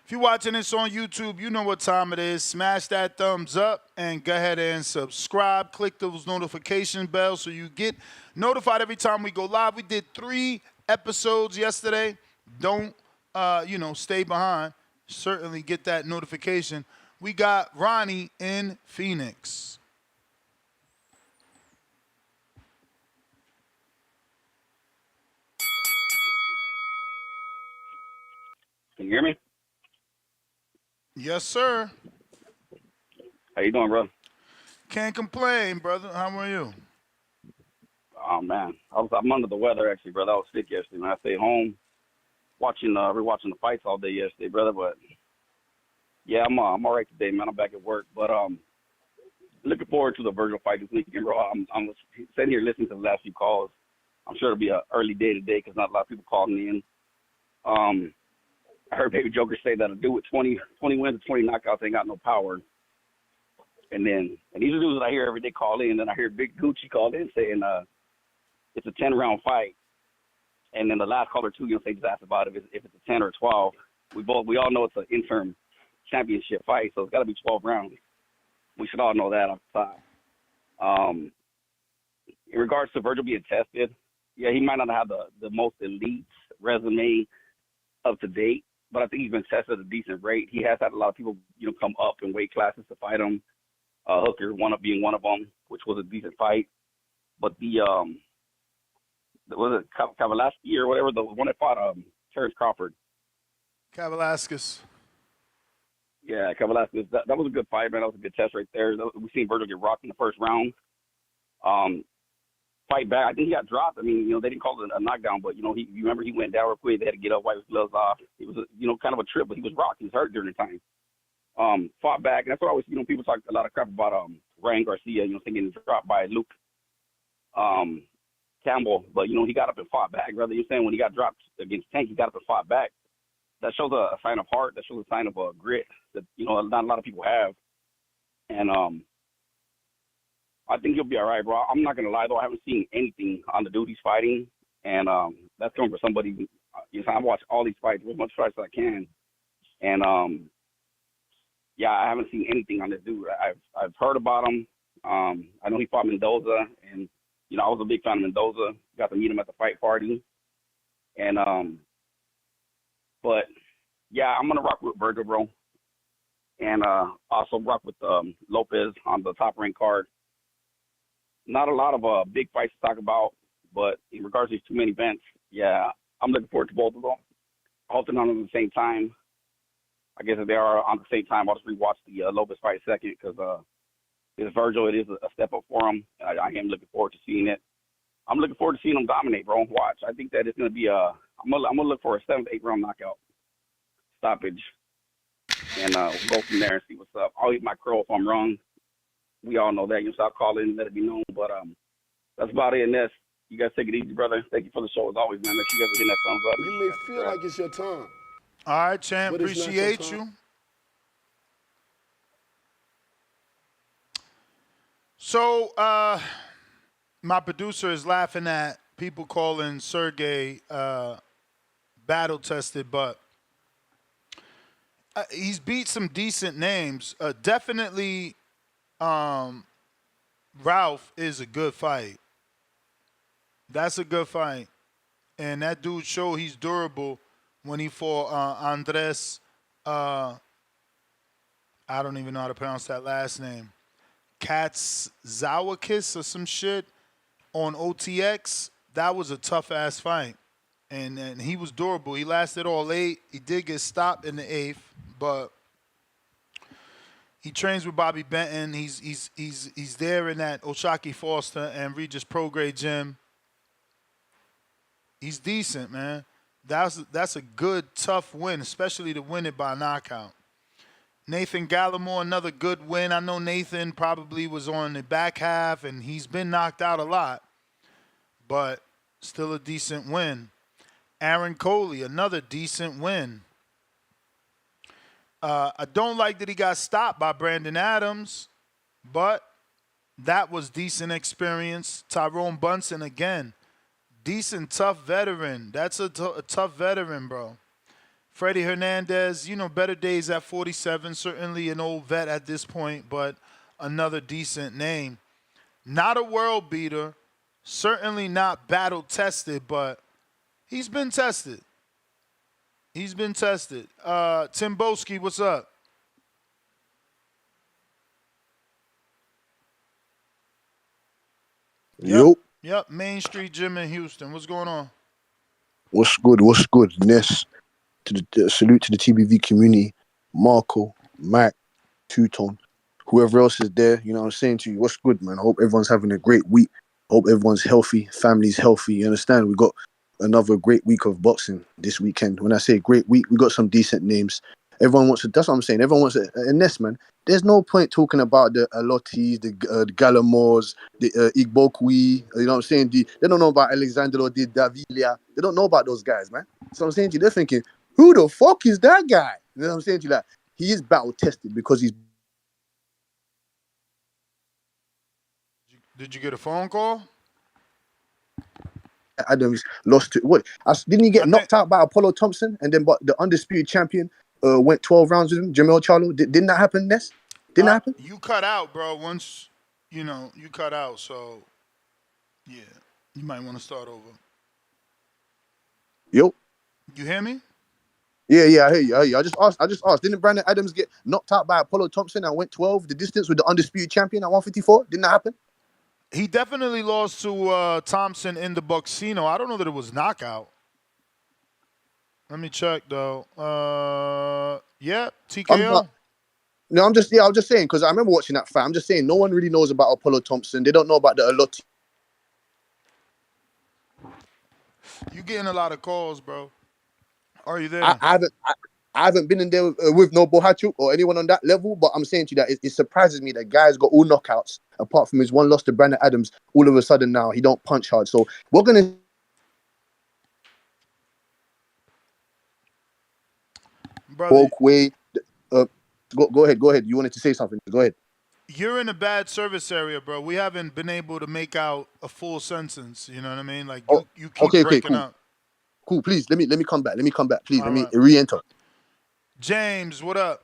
Speaker 4: If you're watching this on YouTube, you know what time it is. Smash that thumbs up and go ahead and subscribe. Click those notification bells so you get notified every time we go live. We did 3 episodes yesterday. Don't, stay behind. Certainly get that notification. We got Ronnie in Phoenix.
Speaker 1: Can you hear me?
Speaker 4: Yes, sir.
Speaker 1: How you doing, bro?
Speaker 4: Can't complain, brother. How are you?
Speaker 1: Oh man, I'm under the weather actually, brother. I was sick yesterday, man. I stayed home rewatching the fights all day yesterday, brother. But yeah, I'm all right today, man. I'm back at work, but looking forward to the Virgil fight this weekend, bro. I'm sitting here listening to the last few calls. I'm sure it'll be an early day today because not a lot of people calling in. I heard Baby Joker say that a dude with 20 wins and 20 knockouts ain't got no power. And these are dudes that I hear every day call in. And then I hear Big Gucci call in saying it's a 10-round fight. And then the last caller too, they just asked about if it's a 10 or 12. We all know it's an interim championship fight, so it's got to be 12 rounds. We should all know that off the top. In regards to Virgil being tested, yeah, he might not have the most elite resume up to date, but I think he's been tested at a decent rate. He has had a lot of people, come up in weight classes to fight him. Hooker being one of them, which was a decent fight. But was it Kavalaski or whatever, the one that fought Terrence Crawford?
Speaker 4: Kavalaskis.
Speaker 1: Yeah, Kavalaskis. That was a good fight, man. That was a good test right there. We seen Virgil get rocked in the first round. Fight back. I think he got dropped. I mean, they didn't call it a knockdown, but you remember he went down real quick. They had to get up, wipe his gloves off. It was kind of a trip, but he was rocked. He was hurt during the time. Fought back, and that's what I was. People talk a lot of crap about Ryan Garcia. Thinking dropped by Luke Campbell, but he got up and fought back. Rather, you're saying when he got dropped against Tank, he got up and fought back. That shows a sign of heart. That shows a sign of grit that not a lot of people have. And I think he'll be all right, bro. I'm not gonna lie though, I haven't seen anything on the dude he's fighting, and that's coming for somebody. I watch all these fights, as much fights as I can, and yeah, I haven't seen anything on this dude. I've heard about him. I know he fought Mendoza, and I was a big fan of Mendoza. Got to meet him at the fight party, and but yeah, I'm gonna rock with Virgil, bro, and also rock with Lopez on the top ranked card. Not a lot of big fights to talk about, but in regards to these two main events, yeah, I'm looking forward to both of them. Halting on them at the same time. I guess if they are on the same time, I'll just rewatch the Lopez fight second because it's Virgil. It is a step up for him. I am looking forward to seeing it. I'm looking forward to seeing him dominate, bro. Watch. I think that it's going to be I'm gonna look for a 7th, 8th round knockout stoppage, and we'll go from there and see what's up. I'll eat my crow if I'm wrong. We all know that. You stop calling and let it be known. But that's about it. And you guys take it easy, brother. Thank you for the show as always, man. Make sure you guys are hitting that thumbs up.
Speaker 15: You may feel like it's your time.
Speaker 4: All right, champ. Appreciate you. So my producer is laughing at people calling Sergey battle tested, but he's beat some decent names. Definitely. Ralph is a good fight. That's a good fight. And that dude showed he's durable when he fought Andres, I don't even know how to pronounce that last name, Katzawakis or some shit on OTX. That was a tough-ass fight. And he was durable. He lasted all 8. He did get stopped in the 8th, but he trains with Bobby Benton. He's there in that Oshaki Foster and Regis Prograde gym. He's decent, man. That's a good, tough win, especially to win it by knockout. Nathan Gallimore, another good win. I know Nathan probably was on the back half, and he's been knocked out a lot, but still a decent win. Aaron Coley, another decent win. I don't like that he got stopped by Brandon Adams, but that was decent experience. Tyrone Bunsen, again, decent, tough veteran. That's a tough veteran, bro. Freddie Hernandez, better days at 47, certainly an old vet at this point, but another decent name. Not a world beater, certainly not battle-tested, but he's been tested. He's been tested. Tim Boski, what's up? Yep. Main Street Gym in Houston. What's going on?
Speaker 22: What's good? What's good, Ness?
Speaker 2: salute to the TBV community, Marco, Mac, Two-Tone, whoever else is there. You know what I'm saying to you? What's good, man? I hope everyone's having a great week. Hope everyone's healthy, family's healthy. You understand? We got another great week of boxing this weekend. When I say great week, we got some decent names. Everyone wants to. That's what I'm saying. Everyone wants a nest, man. There's no point talking about the Ortiz, the Gallimores, the Igbokwe. You know what I'm saying? They don't know about Alexander or the Davilia. They don't know about those guys, man. So I'm saying to you, they're thinking, who the fuck is that guy? You know what I'm saying to you? Like, he is battle tested because he's.
Speaker 4: Did you get a phone call?
Speaker 2: Adams lost to what? Didn't he get knocked out by Apollo Thompson, and then but the undisputed champion went 12 rounds with him, Jamel Charlo? Didn't that happen, Ness? Didn't that happen?
Speaker 4: You cut out, bro. Once you cut out, so yeah, you might want to start over.
Speaker 2: Yo,
Speaker 4: you hear me?
Speaker 2: Yeah, I hear you. I just asked. Didn't Brandon Adams get knocked out by Apollo Thompson and went 12 the distance with the undisputed champion at 154? Didn't that happen?
Speaker 4: He definitely lost to Thompson in the Bucksino. I don't know that it was knockout. Let me check though. Yeah, TKO.
Speaker 2: I'm just saying because I remember watching that fight. I'm just saying no one really knows about Apollo Thompson. They don't know about the Alotti.
Speaker 4: You getting a lot of calls, bro. Are you there?
Speaker 2: I haven't been in there with no Bohachuk or anyone on that level, but I'm saying to you that it surprises me that guy's got all knockouts apart from his one loss to Brandon Adams. All of a sudden now he don't punch hard. So we're gonna.
Speaker 4: Brother,
Speaker 2: go ahead. You wanted to say something? Go ahead.
Speaker 4: You're in a bad service area, bro. We haven't been able to make out a full sentence. You know what I mean? Like you keep breaking
Speaker 2: cool.
Speaker 4: up.
Speaker 2: Cool. Please let me come back. Please
Speaker 4: All
Speaker 2: let me
Speaker 4: right.
Speaker 2: re-enter.
Speaker 4: James, what up?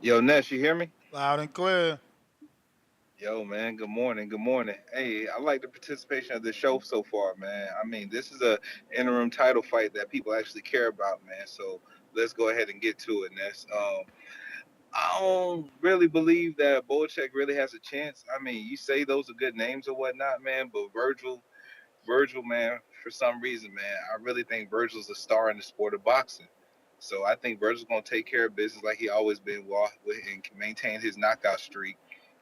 Speaker 22: Yo, Ness, you hear me?
Speaker 4: Loud and clear.
Speaker 22: Yo, man, good morning. Hey, I like the participation of the show so far, man. I mean, this is a interim title fight that people actually care about, man. So let's go ahead and get to it, Ness. I don't really believe that Bohachuk really has a chance. I mean, you say those are good names or whatnot, man, but Virgil, man, for some reason, man, I really think Virgil's a star in the sport of boxing. So I think Virgil's going to take care of business like he always been and can maintain his knockout streak.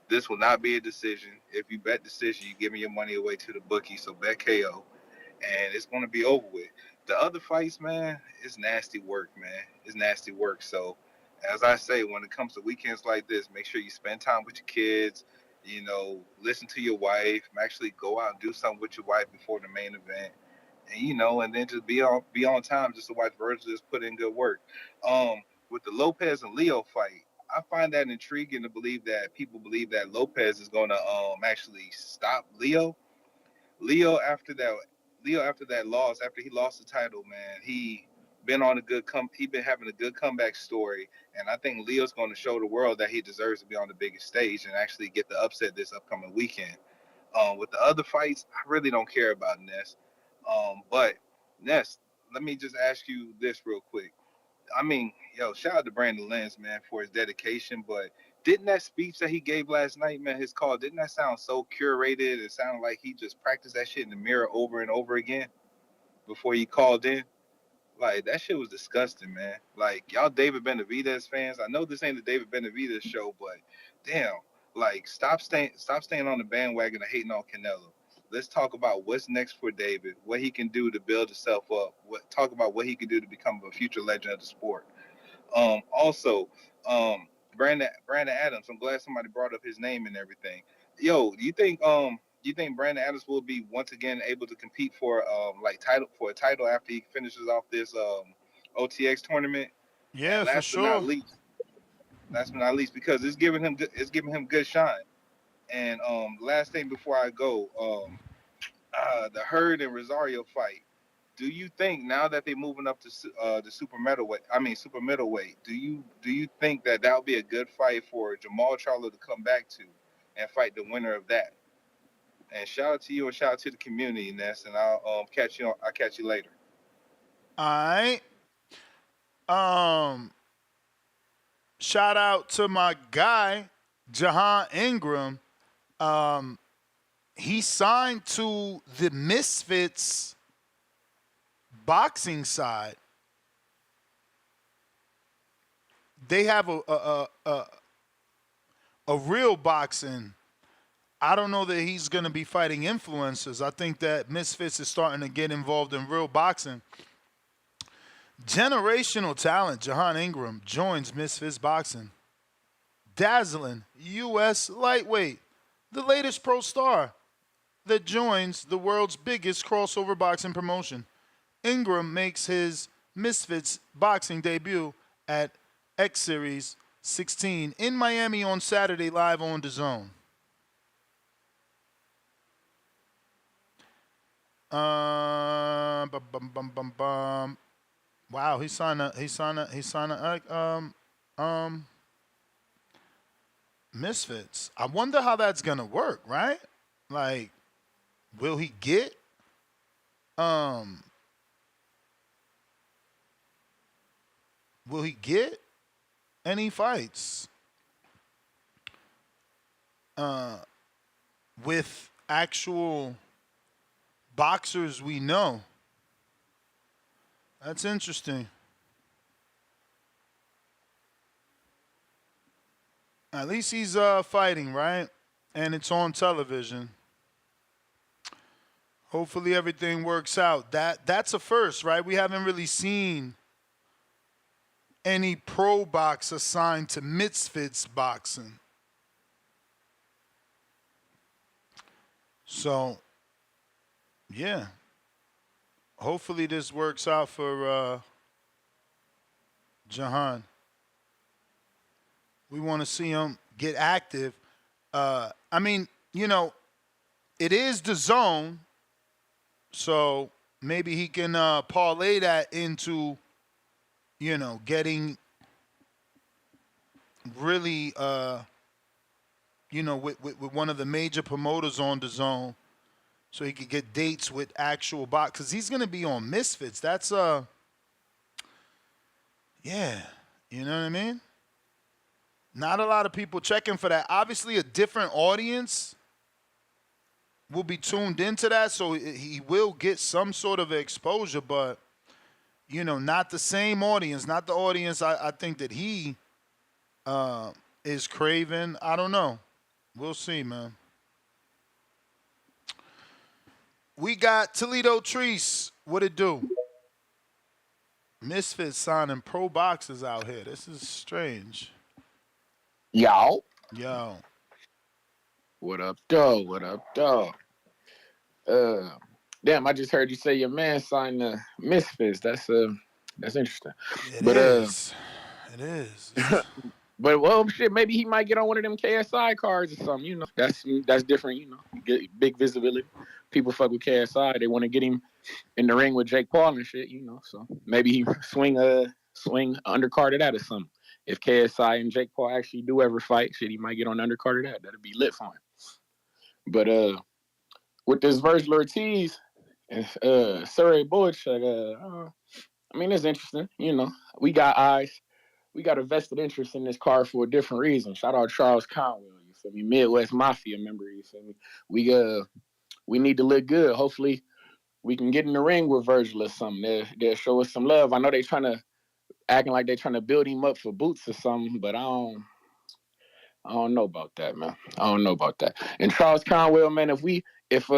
Speaker 22: This will not be a decision. If you bet decision, you give me your money away to the bookie, so bet KO. And it's going to be over with. The other fights, man, it's nasty work, man. It's nasty work. So, as I say, when it comes to weekends like this, make sure you spend time with your kids, listen to your wife, actually go out and do something with your wife before the main event. And, and then just be on time just to watch Virgil just put in good work. With the Lopez and Leo fight, I find that intriguing to believe that people believe that Lopez is going to actually stop Leo. Leo after that loss, after he lost the title, man, he been having a good comeback story, and I think Leo's going to show the world that he deserves to be on the biggest stage and actually get the upset this upcoming weekend. With the other fights, I really don't care about Ness. But Ness, let me just ask you this real quick. I mean, shout out to Brandon Lenz, man, for his dedication. But didn't that speech that he gave last night, man, his call, didn't that sound so curated? It sounded like he just practiced that shit in the mirror over and over again before he called in. Like, that shit was disgusting, man. Like, y'all David Benavidez fans, I know this ain't the David Benavidez show, but damn, like, stop staying on the bandwagon of hating on Canelo. Let's talk about what's next for David, what he can do to build himself up. Talk about what he can do to become a future legend of the sport. Also, Brandon Adams. I'm glad somebody brought up his name and everything. Yo, do you think Brandon Adams will be once again able to compete for a title after he finishes off this OTX tournament?
Speaker 4: Yeah,
Speaker 22: and
Speaker 4: for sure.
Speaker 22: Last but not least, because it's giving him good shine. And last thing before I go, the Hurd and Rosario fight. Do you think now that they're moving up to the super middleweight, do you think that would be a good fight for Jamal Charlo to come back to and fight the winner of that? And shout out to you and shout out to the community, Ness. And I'll catch you later.
Speaker 4: All right. Shout out to my guy Jahan Ingram. He signed to the Misfits boxing side. They have a real boxing. I don't know that he's going to be fighting influencers. I think that Misfits is starting to get involved in real boxing. Generational talent, Jahan Ingram, joins Misfits Boxing. Dazzling U.S. lightweight, the latest pro star that joins the world's biggest crossover boxing promotion. Ingram makes his Misfits boxing debut at X Series 16 in Miami on Saturday, live on DAZN. Wow, he signed a Misfits. I wonder how that's gonna work, right? Like, will he get any fights with actual boxers we know? That's interesting. At least he's fighting, right? And it's on television. Hopefully everything works out. That's a first, right? We haven't really seen any pro box assigned to Misfits boxing. So, yeah. Hopefully this works out for Jahan. We want to see him get active. I mean, you know, it is DAZN, so maybe he can parlay that into, you know, getting really, you know, with one of the major promoters on DAZN, so he could get dates with actual box. Because he's going to be on Misfits. That's, yeah, you know what I mean? Not a lot of people checking for that. Obviously, a different audience will be tuned into that, so he will get some sort of exposure, but, you know, not the same audience, not the audience I think that he is craving. I don't know. We'll see, man. We got Toledo Treese. What it do? Misfits signing pro boxers out here. This is strange.
Speaker 3: Yo.
Speaker 4: Yo.
Speaker 3: What up, though? What up, though? Damn, I just heard you say your man signed the Misfits. That's interesting.
Speaker 4: It is.
Speaker 3: But well, shit, maybe he might get on one of them KSI cards or something. You know, that's different. You know, get big visibility. People fuck with KSI. They want to get him in the ring with Jake Paul and shit. You know, so maybe he swing undercard of that or something. If KSI and Jake Paul actually do ever fight, shit, he might get on the undercard of that. That'd be lit for him. But with this Vergil Ortiz and Serhii Bohachuk, I mean, it's interesting. You know, we got eyes. We got a vested interest in this card for a different reason. Shout out Charles Conwell, you feel me? Midwest Mafia member, you feel me? We need to look good. Hopefully, we can get in the ring with Virgil or something. They'll show us some love. I know they acting like they're trying to build him up for boots or something, but I don't know about that, man. I don't know about that. And Charles Conwell, man, if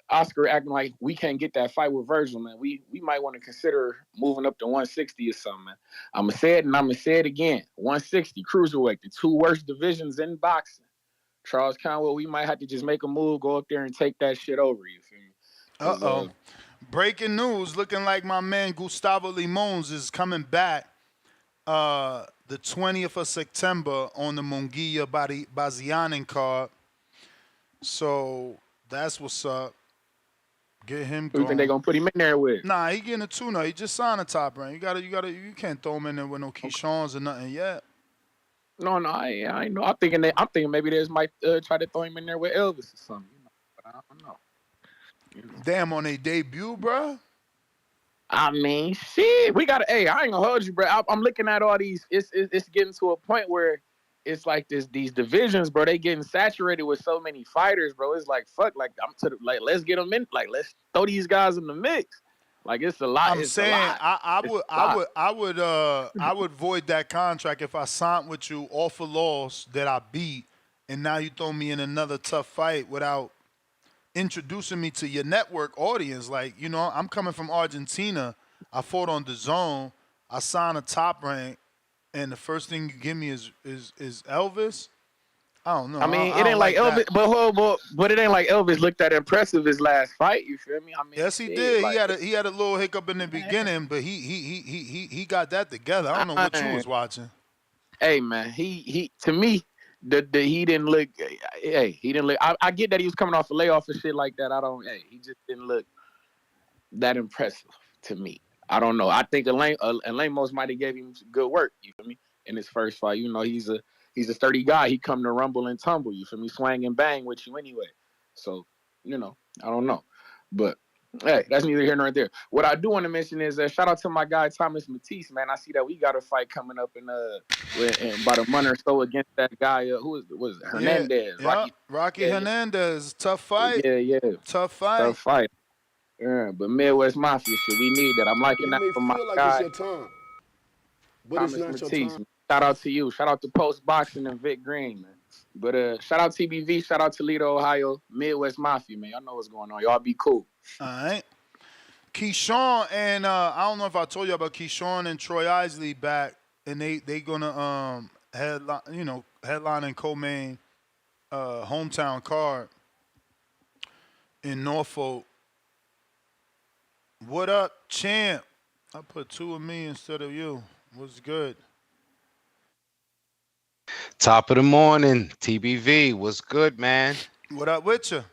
Speaker 3: Oscar acting like we can't get that fight with Virgil, man, we might want to consider moving up to 160 or something, man. I'm going to say it and I'm going to say it again. 160, cruiserweight, the two worst divisions in boxing. Charles Conwell, we might have to just make a move, go up there and take that shit over, you feel me?
Speaker 4: Uh-oh. Breaking news, looking like my man Gustavo Limons is coming back the 20th of September on the Munguia Bazianen card. So that's what's up. Get him going.
Speaker 3: Who you think they gonna put him in there with?
Speaker 4: Nah, he getting a tuna. He just signed a top rank. You can't throw him in there with no Keyshawn's or nothing yet.
Speaker 3: No, I know. I'm thinking maybe they might try to throw him in there with Elvis or something. You know, but I don't know. You know.
Speaker 4: Damn, on their debut, bro.
Speaker 3: I mean, shit. We gotta. Hey, I ain't gonna hold you, bro. I'm looking at all these. It's getting to a point where it's like these divisions, bro. They getting saturated with so many fighters, bro. It's like fuck, like let's get them in, like let's throw these guys in the mix. Like it's a lot.
Speaker 4: I'm saying I would void that contract if I signed with you off a loss that I beat, and now you throw me in another tough fight without introducing me to your network audience. Like, you know, I'm coming from Argentina. I fought on the zone. I signed a top rank, and the first thing you give me is Elvis. I don't know.
Speaker 3: I mean, it ain't like Elvis, but it ain't like Elvis looked that impressive his last fight. You feel me? I mean,
Speaker 4: yes, he did. Like, he had a little hiccup in the beginning, but he got that together. I don't know what you was watching.
Speaker 3: Hey man, he to me, he didn't look. Hey, he didn't look. I get that he was coming off a layoff and shit like that. He just didn't look that impressive to me. I don't know. I think Elaine Most might have gave him some good work. You feel me? In his first fight, you know, he's a sturdy guy. He come to rumble and tumble. You feel me? Swang and bang with you anyway. So, you know, I don't know. But, hey, that's neither here nor there. What I do want to mention is shout out to my guy, Thomas Matisse, man. I see that we got a fight coming up in about a month or so against that guy. Who was it? Hernandez.
Speaker 4: Yeah, Rocky Hernandez. Tough fight.
Speaker 3: Yeah.
Speaker 4: Tough fight.
Speaker 3: Yeah, but Midwest Mafia shit, we need that. I'm liking that for my guy.
Speaker 15: It's your time, but
Speaker 3: Thomas
Speaker 15: it's not
Speaker 3: Matisse,
Speaker 15: your time.
Speaker 3: Shout out to you. Shout out to Post Boxing and Vic Green, man. But shout out TBV. Shout out Toledo, Ohio. Midwest Mafia, man. Y'all know what's going on. Y'all be cool.
Speaker 4: All right. Keyshawn and I don't know if I told you about Keyshawn and Troy Isley back, and they gonna headline and co-main hometown card in Norfolk. What up, champ? I put 2 of me instead of you. What's good?
Speaker 6: Top of the morning, TBV. What's good, man?
Speaker 4: What up with you?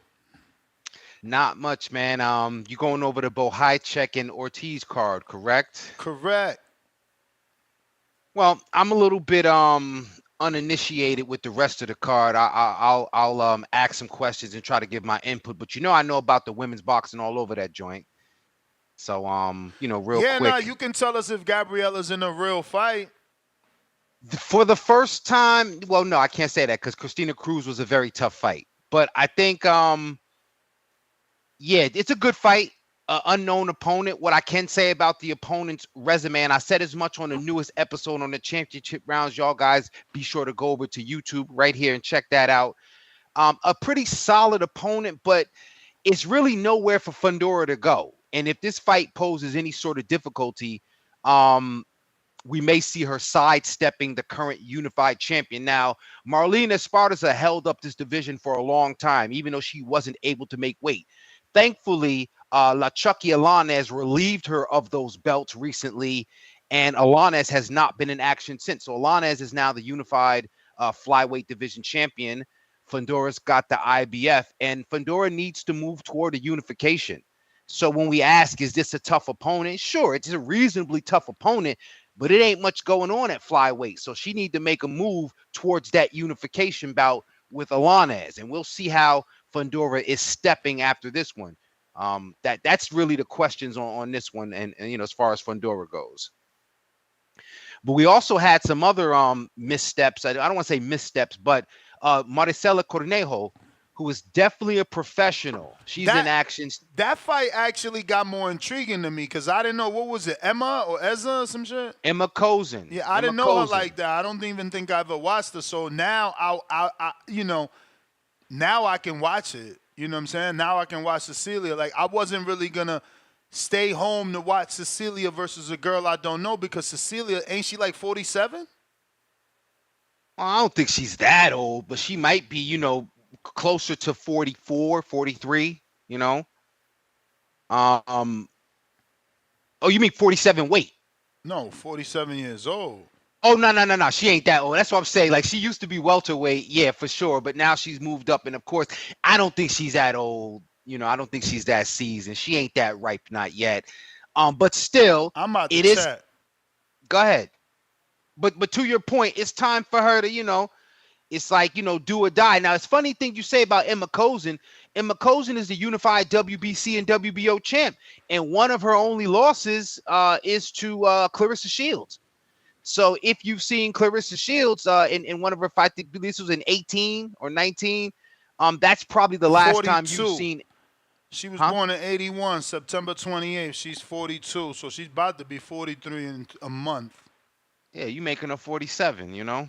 Speaker 6: Not much, man. You going over the Bohachuk and Ortiz card, correct?
Speaker 4: Correct.
Speaker 6: Well, I'm a little bit uninitiated with the rest of the card. I'll ask some questions and try to give my input. But I know about the women's boxing all over that joint. So real quick.
Speaker 4: Yeah, no, you can tell us if Gabriella's in a real fight.
Speaker 6: For the first time, well, no, I can't say that because Christina Cruz was a very tough fight. But I think, it's a good fight. Unknown opponent. What I can say about the opponent's resume, and I said as much on the newest episode on the championship rounds. Y'all guys, be sure to go over to YouTube right here and check that out. A pretty solid opponent, but it's really nowhere for Fundora to go. And if this fight poses any sort of difficulty, we may see her sidestepping the current unified champion. Now, Marlene Esparza held up this division for a long time, even though she wasn't able to make weight. Thankfully, La Chucky Alanes relieved her of those belts recently, and Alanes has not been in action since. So Alanes is now the unified flyweight division champion. Fundora's got the IBF, and Fundora needs to move toward a unification. So when we ask, is this a tough opponent? Sure, it's a reasonably tough opponent, but it ain't much going on at flyweight. So she need to make a move towards that unification bout with Alanes, and we'll see how Fundora is stepping after this one. That's really the questions on this one, and as far as Fundora goes. But we also had some other missteps. I don't want to say missteps, but Maricela Cornejo, who is definitely a professional. She's in action.
Speaker 4: That fight actually got more intriguing to me because I didn't know, what was it, Emma or Ezra or some shit?
Speaker 6: Emma Cozen.
Speaker 4: Yeah, I didn't know her like that. I don't even think I ever watched her. So now now I can watch it. You know what I'm saying? Now I can watch Cecilia. Like, I wasn't really gonna stay home to watch Cecilia versus a girl I don't know, because Cecilia, ain't she like 47?
Speaker 6: Well, I don't think she's that old, but she might be, closer to 44, 43, Oh, you mean 47 weight?
Speaker 4: No, 47 years old.
Speaker 6: Oh, no. She ain't that old. That's what I'm saying. Like, she used to be welterweight, yeah, for sure. But now she's moved up. And, of course, I don't think she's that old. I don't think she's that seasoned. She ain't that ripe, not yet. But still, it is. Go ahead. But to your point, it's time for her to, it's like, do or die. Now, it's funny thing you say about Emma Cozen. Emma Cozen is the unified WBC and WBO champ. And one of her only losses is to Clarissa Shields. So if you've seen Clarissa Shields in one of her fights, I believe this was in 18 or 19, that's probably the last time you've seen.
Speaker 4: She was born in 81, September 28th. She's 42, so she's about to be 43 in a month.
Speaker 6: Yeah, you making her 47, you know?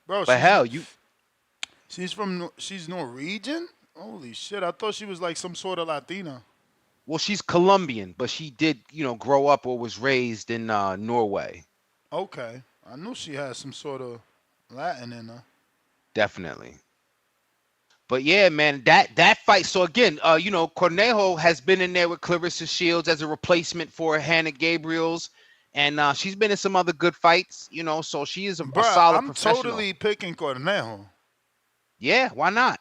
Speaker 4: Bro,
Speaker 6: but hell,
Speaker 4: she's Norwegian? Holy shit, I thought she was like some sort of Latina.
Speaker 6: Well, she's Colombian, but she did, grow up or was raised in Norway.
Speaker 4: Okay. I knew she had some sort of Latin in her.
Speaker 6: Definitely. But yeah, man, that fight. So again, Cornejo has been in there with Clarissa Shields as a replacement for Hannah Gabriels, and she's been in some other good fights, so she is a solid professional.
Speaker 4: I'm totally picking Cornejo.
Speaker 6: Yeah, why not?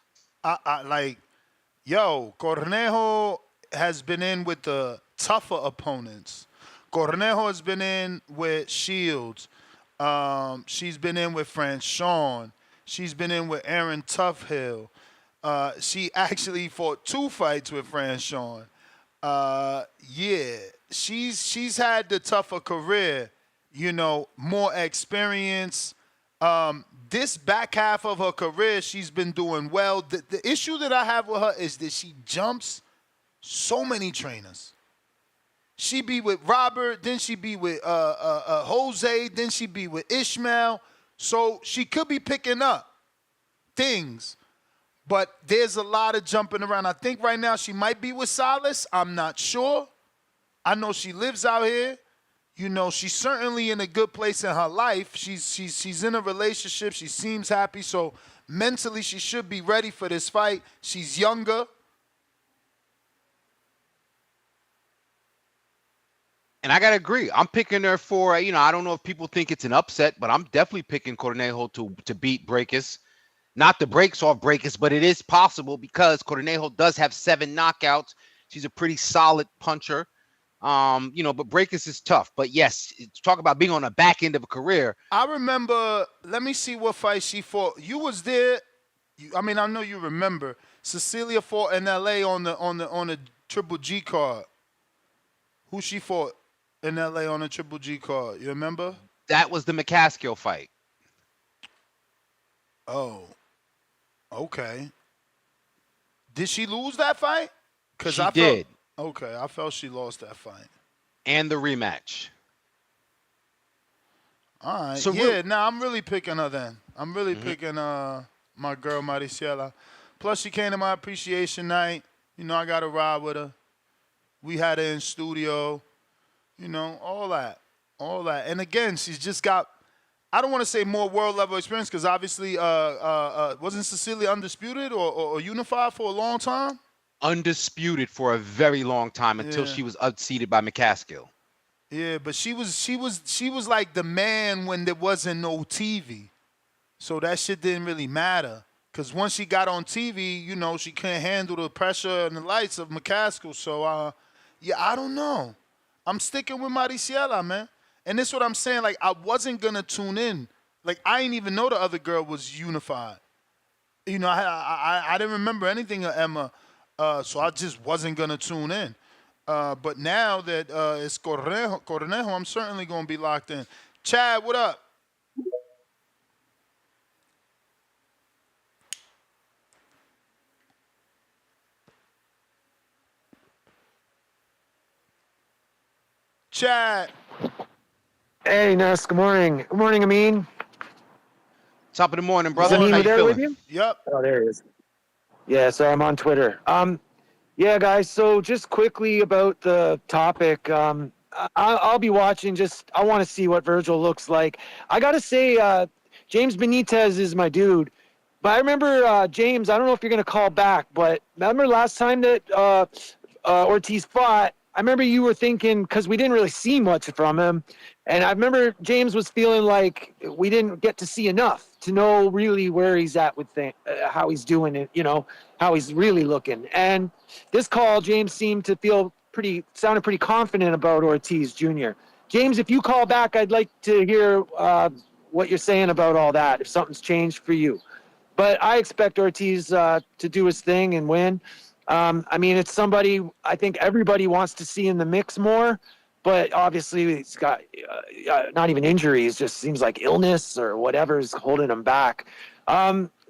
Speaker 4: Cornejo has been in with the tougher opponents. Cornejo has been in with Shields. She's been in with Franchon. She's been in with Aaron Toughhill. She actually fought 2 fights with Franchon. She's had the tougher career, more experience. This back half of her career, she's been doing well. The issue that I have with her is that she jumps so many trainers. She be with Robert, then she be with Jose, then she be with Ishmael. So she could be picking up things. But there's a lot of jumping around. I think right now she might be with Salas. I'm not sure. I know she lives out here. She's certainly in a good place in her life. She's in a relationship. She seems happy. So mentally she should be ready for this fight. She's younger.
Speaker 6: And I gotta agree. I'm picking her for, I don't know if people think it's an upset, but I'm definitely picking Cornejo to beat Breakus. Not the breaks off Breakus, but it is possible because Cornejo does have 7 knockouts. She's a pretty solid puncher. But Breakus is tough. But yes, talk about being on the back end of a career.
Speaker 4: I remember, let me see what fight she fought. You was there. I know you remember. Cecilia fought in LA on the Triple G card. Who she fought in LA on the Triple G card? You remember?
Speaker 6: That was the McCaskill fight.
Speaker 4: Oh. Okay. Did she lose that fight?
Speaker 6: She did.
Speaker 4: Okay, I felt she lost that fight.
Speaker 6: And the rematch.
Speaker 4: All right.
Speaker 6: So
Speaker 4: I'm really picking her then. I'm really picking my girl Mariciela. Plus, she came to my appreciation night. I got to ride with her. We had her in studio. All that. And again, she's just got, I don't want to say more world level experience because obviously wasn't Cecilia undisputed or unified for a long time?
Speaker 6: Undisputed for a very long time until she was unseated by McCaskill.
Speaker 4: Yeah, but she was like the man when there wasn't no TV. So that shit didn't really matter. Because once she got on TV, she couldn't handle the pressure and the lights of McCaskill. So, I don't know. I'm sticking with Mariciela, man. And this is what I'm saying. Like, I wasn't going to tune in. Like, I didn't even know the other girl was unified. I didn't remember anything of Emma, so I just wasn't going to tune in. But now that it's Cornejo, I'm certainly going to be locked in. Chad, what up? Chad.
Speaker 8: Hey, Ness. Good morning. Good morning, Amin.
Speaker 6: Top of the morning, brother.
Speaker 8: Is Amin
Speaker 6: How you
Speaker 8: there
Speaker 6: feeling?
Speaker 8: with you?
Speaker 4: Yep.
Speaker 8: Oh, there he is. Yeah, so I'm on Twitter. Yeah, guys. So just quickly about the topic. I'll be watching. I want to see what Virgil looks like. I gotta say, James Benitez is my dude. But I remember James. I don't know if you're gonna call back, but remember last time that Ortiz fought. I remember you were thinking, because we didn't really see much from him, and I remember James was feeling like we didn't get to see enough to know really where he's at with how he's doing it, how he's really looking. And this call, James seemed to sounded pretty confident about Ortiz Jr. James, if you call back, I'd like to hear what you're saying about all that, if something's changed for you. But I expect Ortiz to do his thing and win. It's somebody I think everybody wants to see in the mix more. but obviously he's got not even injuries, just seems like illness or whatever's holding him back.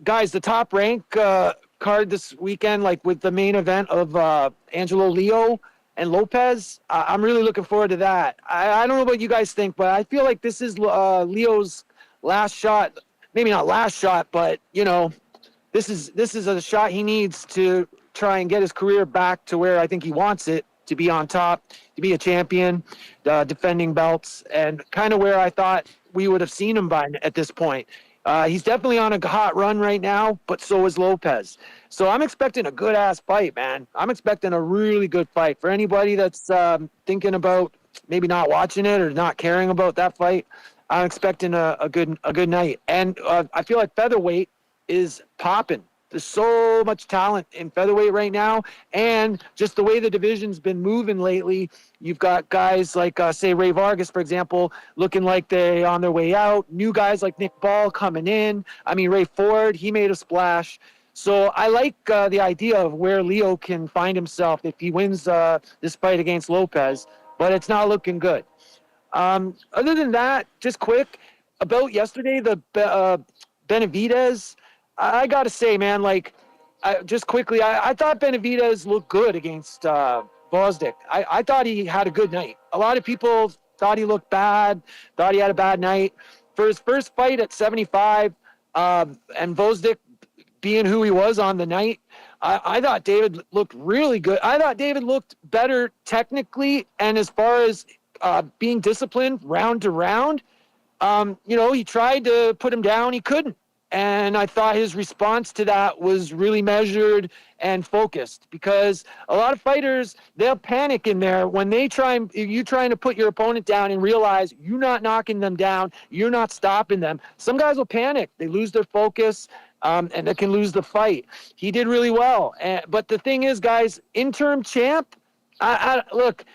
Speaker 8: Guys, the top rank card this weekend, like with the main event of Angelo Leo and Lopez, I'm really looking forward to that. I don't know what you guys think, but I feel like this is Leo's last shot. Maybe not last shot, but this is a shot he needs to try and get his career back to where I think he wants it, to be on top, to be a champion, defending belts, and kind of where I thought we would have seen him by at this point. He's definitely on a hot run right now, but so is Lopez. So I'm expecting a good-ass fight, man. I'm expecting a really good fight. For anybody that's thinking about maybe not watching it or not caring about that fight, I'm expecting a good night. And I feel like featherweight is popping. There's so much talent in featherweight right now, and just the way the division's been moving lately, you've got guys like, say, Ray Vargas, for example, looking like they're on their way out. New guys like Nick Ball coming in. I mean, Ray Ford, he made a splash. So I like the idea of where Leo can find himself if he wins this fight against Lopez, but it's not looking good. Other than that, just quick, about yesterday, the Benavidez, I got to say, man, just quickly, I thought Benavidez looked good against Bosdick. I thought he had a good night. A lot of people thought he looked bad, thought he had a bad night. For his first fight at 75, and Bosdick being who he was on the night, I thought David looked really good. I thought David looked better technically, and as far as being disciplined round to round, he tried to put him down. He couldn't. And I thought his response to that was really measured and focused, because a lot of fighters, they'll panic in there when you trying to put your opponent down and realize you're not knocking them down, you're not stopping them. Some guys will panic. They lose their focus, and they can lose the fight. He did really well. But the thing is, guys, interim champ, look,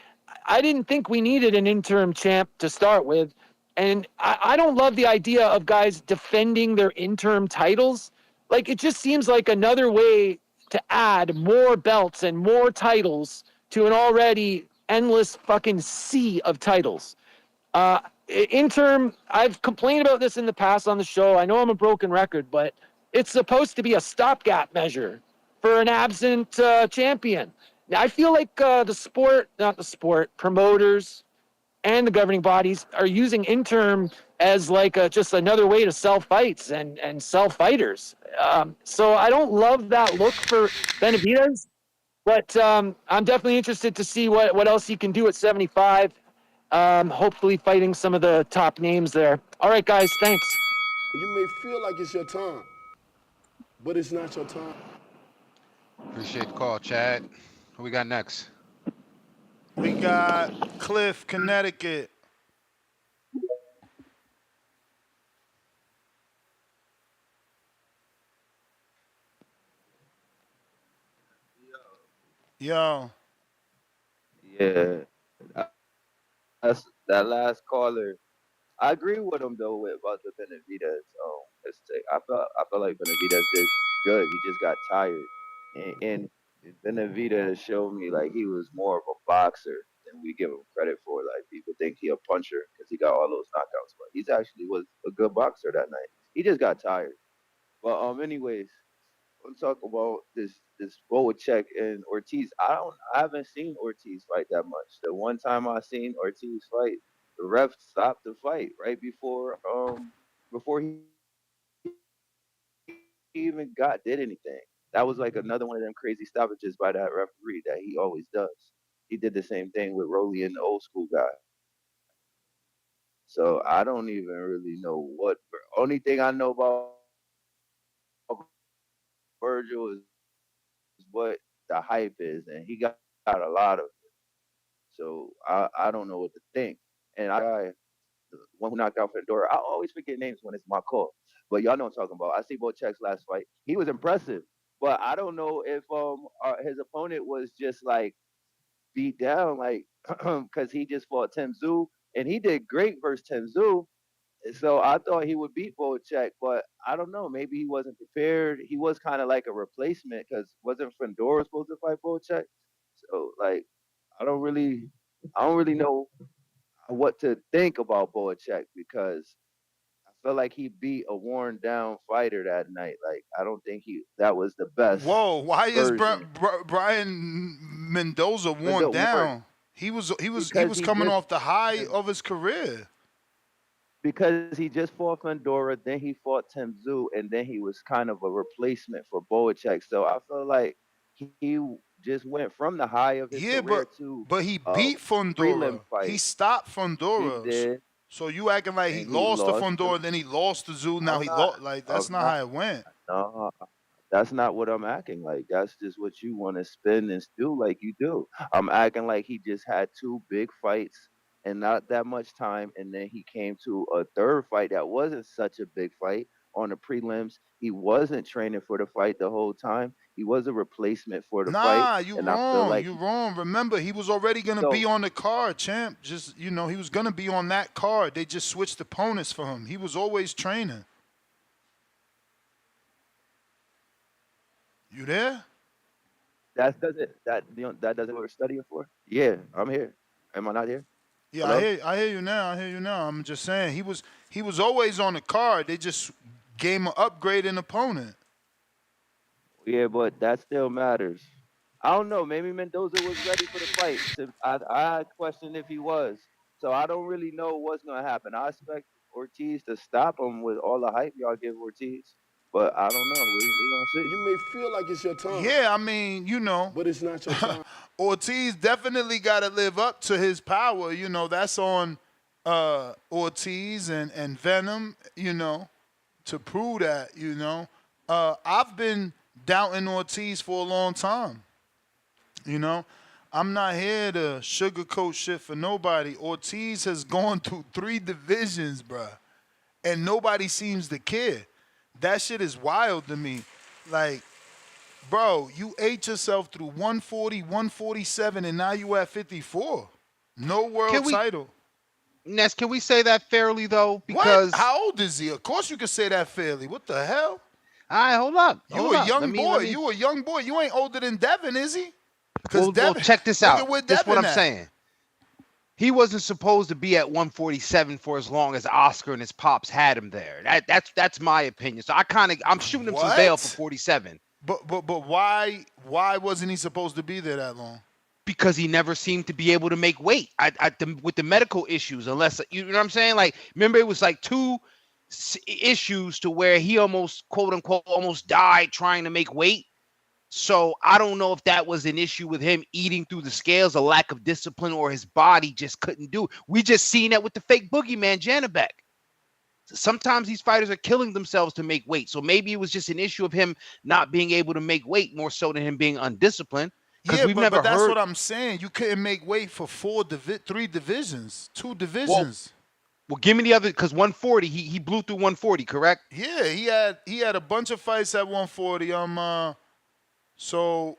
Speaker 8: I didn't think we needed an interim champ to start with. And I don't love the idea of guys defending their interim titles. Like, it just seems like another way to add more belts and more titles to an already endless fucking sea of titles. Interim, I've complained about this in the past on the show. I know I'm a broken record, but it's supposed to be a stopgap measure for an absent champion. Now, I feel like promoters and the governing bodies are using interim as just another way to sell fights and sell fighters. So I don't love that look for Benavidez, but I'm definitely interested to see what else he can do at 75. Hopefully fighting some of the top names there. All right, guys, thanks.
Speaker 15: You may feel like it's your time, but it's not your time.
Speaker 6: Appreciate the call, Chad. Who we got next?
Speaker 4: We got Cliff, Connecticut. Yo.
Speaker 9: Yeah, that's that last caller. I agree with him though about the Benavidez mistake. I felt like Benavidez did good. He just got tired, and Benavidez showed me like he was more of a boxer than we give him credit for. Like, people think he a puncher because he got all those knockouts, but he's actually was a good boxer that night. He just got tired. But anyways, let's talk about this Bohachuk and Ortiz. I haven't seen Ortiz fight that much. The one time I seen Ortiz fight, the ref stopped the fight right before he even did anything. That was like another one of them crazy stoppages by that referee that he always does. He did the same thing with Rolly and the old school guy. So I don't even really know what. Only thing I know about Virgil is what the hype is, and he got a lot of it. So I don't know what to think. And the one who knocked out Fedora, I always forget names when it's my call. But y'all know what I'm talking about. I see Bohachuk's last fight. He was impressive. But I don't know if his opponent was just like beat down, like because he just fought Tim Tszyu, and he did great versus Tim Tszyu. So I thought he would beat Bohachuk, but I don't know. Maybe he wasn't prepared. He was kind of like a replacement because wasn't Fedora supposed to fight Bohachuk? So like, I don't really I don't really know what to think about Bohachuk because I feel like he beat a worn down fighter that night. Like I don't think that was the best.
Speaker 4: Whoa, why is
Speaker 9: version.
Speaker 4: Brian Mendoza worn down? He was coming off the high of his career.
Speaker 9: Because he just fought Fundora, then he fought Tim Tszyu, and then he was kind of a replacement for Bohachuk. So I feel like he just went from the high of his career to
Speaker 4: but he beat Fundora.
Speaker 9: fight.
Speaker 4: He stopped Fundora.
Speaker 9: He did.
Speaker 4: So you acting like he lost to Fundora, then he lost to Tszyu. Now he lost. Like that's not how it went.
Speaker 9: No, that's not what I'm acting like. That's just what you want to spin and do like you do. I'm acting like he just had two big fights and not that much time, and then he came to a third fight that wasn't such a big fight on the prelims. He wasn't training for the fight the whole time. He was a replacement for the fight.
Speaker 4: Nah, you wrong. You wrong. Remember, he was already gonna be on the card, champ. Just he was gonna be on that card. They just switched opponents for him. He was always training. You there?
Speaker 9: That doesn't what we're studying for? Yeah, I'm here. Am I not here?
Speaker 4: Yeah, I hear you now. I'm just saying he was always on the card. They just gave him an upgrading opponent.
Speaker 9: Yeah, but that still matters. I don't know. Maybe Mendoza was ready for the fight. I questioned if he was. So I don't really know what's gonna happen. I expect Ortiz to stop him with all the hype y'all give Ortiz. But I don't know. We're gonna see.
Speaker 15: You may feel like it's your time.
Speaker 4: Yeah, I mean,
Speaker 15: but it's not your time.
Speaker 4: Ortiz definitely got to live up to his power. That's on Ortiz and Venom. To prove that. I've been doubting Ortiz for a long time. I'm not here to sugarcoat shit for nobody. Ortiz has gone through 3 divisions, bruh, and nobody seems to care. That shit is wild to me. Like, bro, you ate yourself through 140, 147, and now you at 54. No world title.
Speaker 6: Ness, can we say that fairly, though? Because
Speaker 4: what? How old is he? Of course you can say that fairly. What the hell?
Speaker 6: All right, hold up.
Speaker 4: You a young boy. You a young boy. You ain't older than Devin, is he?
Speaker 6: Well, check this out. This is what I'm saying. He wasn't supposed to be at 147 for as long as Oscar and his pops had him there. That's my opinion. So I'm shooting him some bail for 47.
Speaker 4: But why wasn't he supposed to be there that long?
Speaker 6: Because he never seemed to be able to make weight with the medical issues, unless you know what I'm saying. Like, remember, it was like 2 issues to where he almost, quote unquote, almost died trying to make weight. So I don't know if that was an issue with him eating through the scales, a lack of discipline, or his body just couldn't do it. We just seen that with the fake boogeyman Janabek. Sometimes these fighters are killing themselves to make weight. So maybe it was just an issue of him not being able to make weight more so than him being undisciplined.
Speaker 4: Yeah, but that's what I'm saying. You couldn't make weight for 3 divisions, 2 divisions.
Speaker 6: Well, give me the other, because 140, he blew through 140, correct?
Speaker 4: Yeah, he had a bunch of fights at 140. So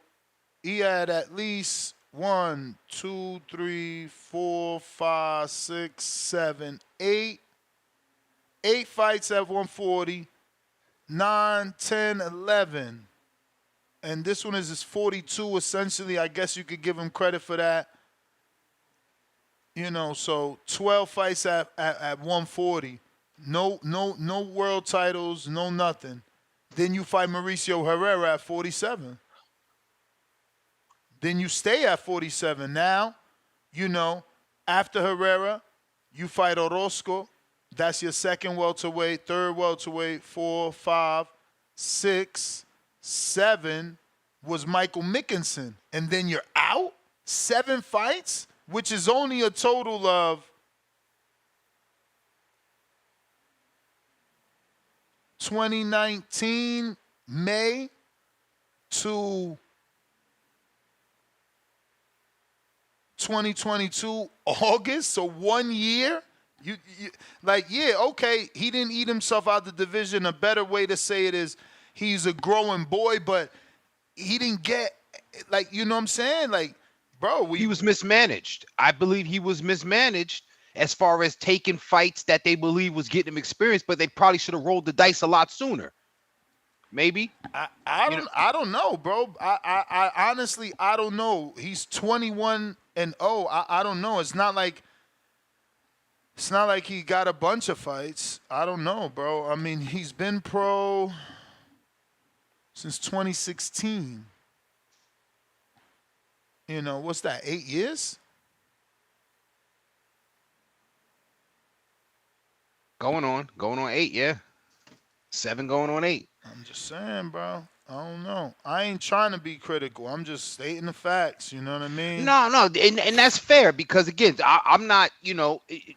Speaker 4: he had at least 1, 2, 3, 4, 5, 6, 7, 8 fights at 140, 9, 10, 11. And this one is his 42, essentially. I guess you could give him credit for that. So 12 fights at 140. No world titles, no nothing. Then you fight Mauricio Herrera at 47. Then you stay at 47. Now, after Herrera, you fight Orozco. That's your second welterweight, third welterweight, 4, 5, 6, 7 was Michael Mickinson. And then you're out 7 fights, which is only a total of 2019 May to 2022 August, so 1 year. You okay, he didn't eat himself out the division. A better way to say it is he's a growing boy, but he didn't get, you know what I'm saying? Like, bro,
Speaker 6: he was mismanaged. I believe he was mismanaged as far as taking fights that they believe was getting him experience, but they probably should have rolled the dice a lot sooner. Maybe.
Speaker 4: I don't know, bro. I honestly, I don't know. He's 21 I don't know. It's not like he got a bunch of fights. I don't know, bro. I mean, he's been pro since 2016. You know, what's that, 8 years?
Speaker 6: Going on 8, yeah. 7 going on 8.
Speaker 4: I'm just saying, bro. I don't know. I ain't trying to be critical. I'm just stating the facts. You know what I mean?
Speaker 6: No, and that's fair because again, I'm not,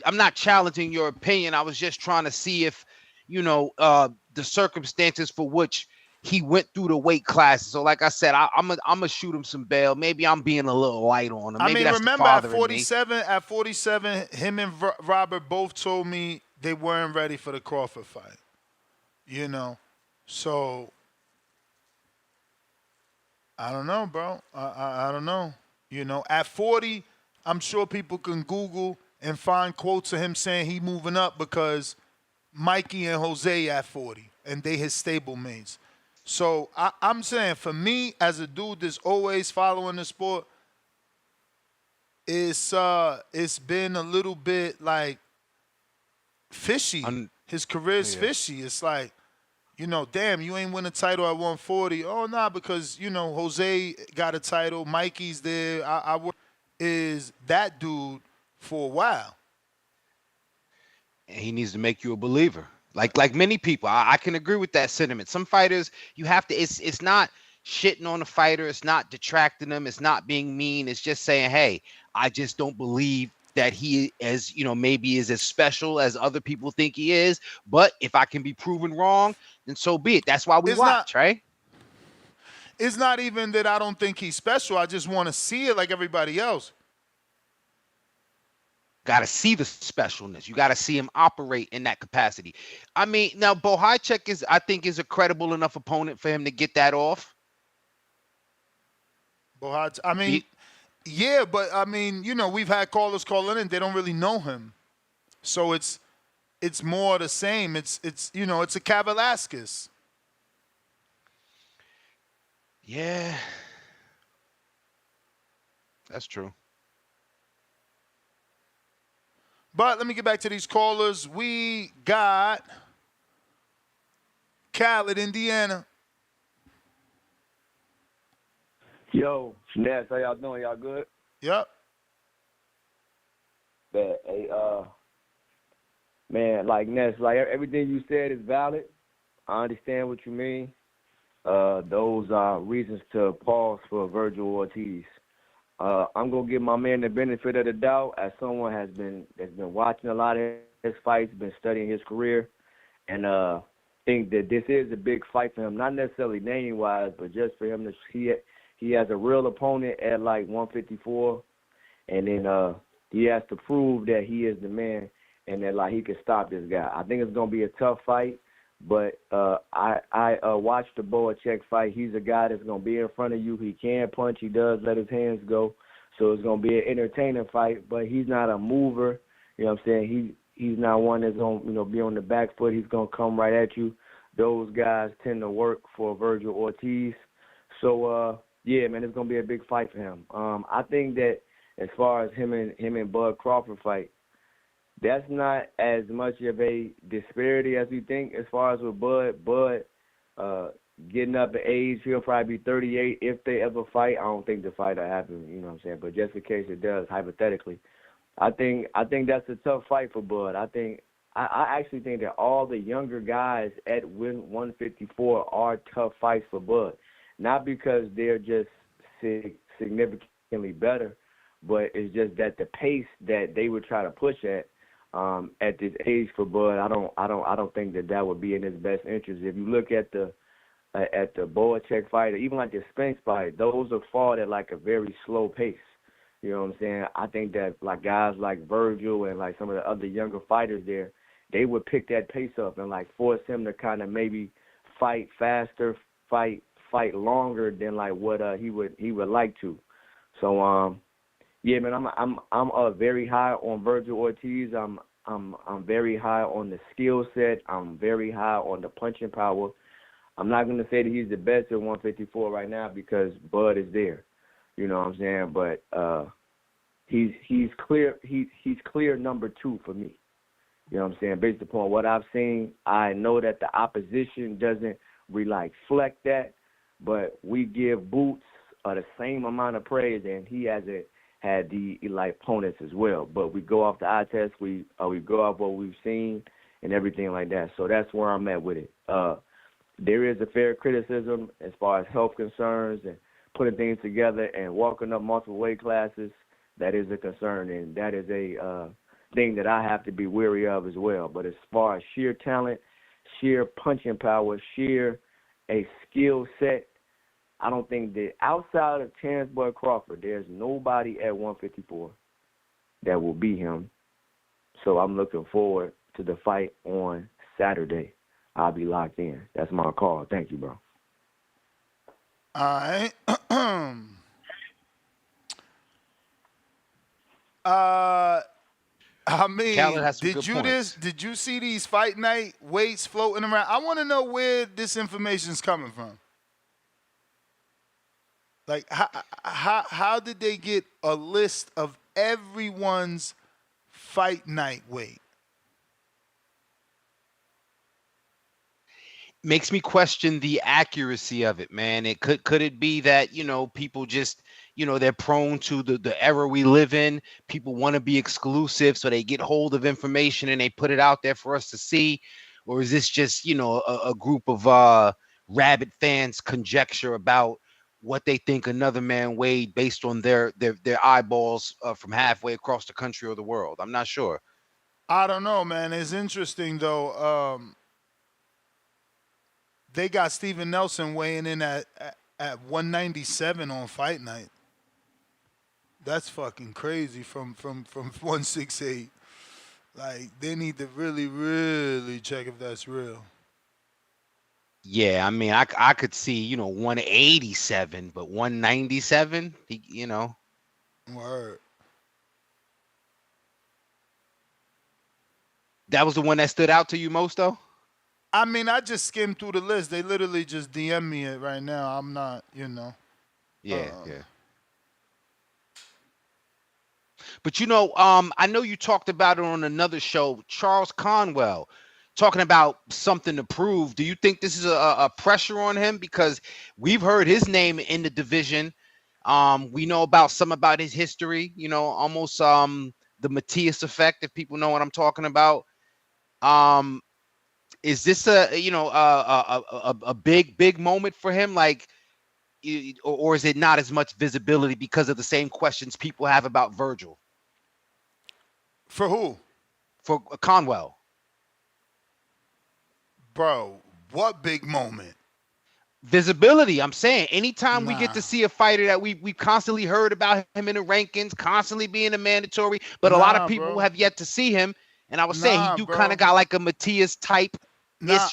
Speaker 6: I'm not challenging your opinion. I was just trying to see if, the circumstances for which he went through the weight classes. So, like I said, I'm gonna shoot him some bail. Maybe I'm being a little light on him. Maybe
Speaker 4: I mean,
Speaker 6: that's
Speaker 4: remember
Speaker 6: the
Speaker 4: at
Speaker 6: father in me.
Speaker 4: 47, him and Robert both told me they weren't ready for the Crawford fight. So I don't know, bro. I don't know. At 40, I'm sure people can Google and find quotes of him saying he moving up because Mikey and Jose at 40, and they his stablemates. So I'm saying for me, as a dude that's always following the sport, it's been a little bit like fishy. His career's fishy. It's like, damn, you ain't win a title at 140. Oh, nah, because, Jose got a title. Mikey's there. Is that dude for a while.
Speaker 6: And he needs to make you a believer. Like many people, I can agree with that sentiment. Some fighters, you have to, it's not shitting on the fighter. It's not detracting them. It's not being mean. It's just saying, hey, I just don't believe that he is, maybe is as special as other people think he is. But if I can be proven wrong, then so be it. That's why we watch, right?
Speaker 4: It's not even that I don't think he's special. I just want to see it like everybody else.
Speaker 6: Got to see the specialness. You got to see him operate in that capacity. I mean, now Bohachuk I think is a credible enough opponent for him to get that off.
Speaker 4: Bohachuk, I mean, yeah, but I mean, we've had callers call in and they don't really know him. So it's more the same. It's a Kavalaskis.
Speaker 6: Yeah. That's true.
Speaker 4: But let me get back to these callers. We got Khaled, Indiana.
Speaker 11: Yo, Ness, how y'all doing? Y'all good?
Speaker 4: Yep.
Speaker 11: But hey, man, like Ness, like everything you said is valid. I understand what you mean. Those are reasons to pause for Virgil Ortiz. I'm gonna give my man the benefit of the doubt as someone that's been watching a lot of his fights, been studying his career, and think that this is a big fight for him. Not necessarily name wise, but just for him to he has a real opponent at like 154, and then he has to prove that he is the man and that like he can stop this guy. I think it's gonna be a tough fight, but I watched the Bohachuk fight. He's a guy that's gonna be in front of you. He can punch. He does let his hands go, so it's gonna be an entertaining fight. But he's not a mover. You know what I'm saying? He's not one that's gonna be on the back foot. He's gonna come right at you. Those guys tend to work for Virgil Ortiz. So yeah, man, it's gonna be a big fight for him. I think that as far as him and Bud Crawford fight, that's not as much of a disparity as we think as far as with Bud. Bud getting up in age, he'll probably be 38 if they ever fight. I don't think the fight will happen, you know what I'm saying? But just in case it does, hypothetically, I think that's a tough fight for Bud. I actually think that all the younger guys at 154 are tough fights for Bud. Not because they're just significantly better, but it's just that the pace that they would try to push at this age for Bud, I don't think that would be in his best interest. If you look at the Bohachuk fight, or even like the Spence fight, those are fought at like a very slow pace. You know what I'm saying? I think that like guys like Vergil and like some of the other younger fighters there, they would pick that pace up and like force him to kind of maybe fight faster, fight longer than like what he would like to. So yeah, man, I'm very high on Virgil Ortiz. I'm very high on the skill set. I'm very high on the punching power. I'm not gonna say that he's the best at 154 right now because Bud is there. You know what I'm saying? But he's clear he's clear number 2 for me. You know what I'm saying? Based upon what I've seen, I know that the opposition doesn't reflect that, but we give Boots the same amount of praise, and he hasn't had the elite opponents as well. But we go off the eye test, we go off what we've seen and everything like that. So that's where I'm at with it. There is a fair criticism as far as health concerns and putting things together and walking up multiple weight classes. That is a concern, and that is a thing that I have to be wary of as well. But as far as sheer talent, sheer punching power, sheer a skill set, I don't think that outside of Terrence Bud Crawford, there's nobody at 154 that will beat him. So I'm looking forward to the fight on Saturday. I'll be locked in. That's my call. Thank you, bro.
Speaker 4: All right. I mean, did you see these fight night weights floating around? I want to know where this information's coming from. Like, how did they get a list of everyone's fight night weight?
Speaker 6: Makes me question the accuracy of it, man. It could it be that, people just, they're prone to the era we live in. People want to be exclusive, so they get hold of information and they put it out there for us to see. Or is this just, a group of rabid fans conjecture about what they think another man weighed based on their eyeballs from halfway across the country or the world? I'm not sure.
Speaker 4: I don't know, man. It's interesting, though. They got Steven Nelson weighing in at 197 on fight night. That's fucking crazy from 168. Like, they need to really, really check if that's real.
Speaker 6: Yeah, I mean, I could see, 187, but 197,
Speaker 4: Word.
Speaker 6: That was the one that stood out to you most, though?
Speaker 4: I mean, I just skimmed through the list. They literally just DM me it right now. I'm not,
Speaker 6: Yeah. But I know you talked about it on another show, Charles Conwell, talking about something to prove. Do you think this is a pressure on him? Because we've heard his name in the division. We know about his history, almost the Matias effect, if people know what I'm talking about. Is this a big moment for him? Like, or is it not as much visibility because of the same questions people have about Virgil?
Speaker 4: For who?
Speaker 6: For Conwell.
Speaker 4: Bro, what big moment?
Speaker 6: Visibility, I'm saying. Anytime we get to see a fighter that we constantly heard about him in the rankings, constantly being a mandatory, but a lot of people have yet to see him. And I was saying he kind of got like a Matias type.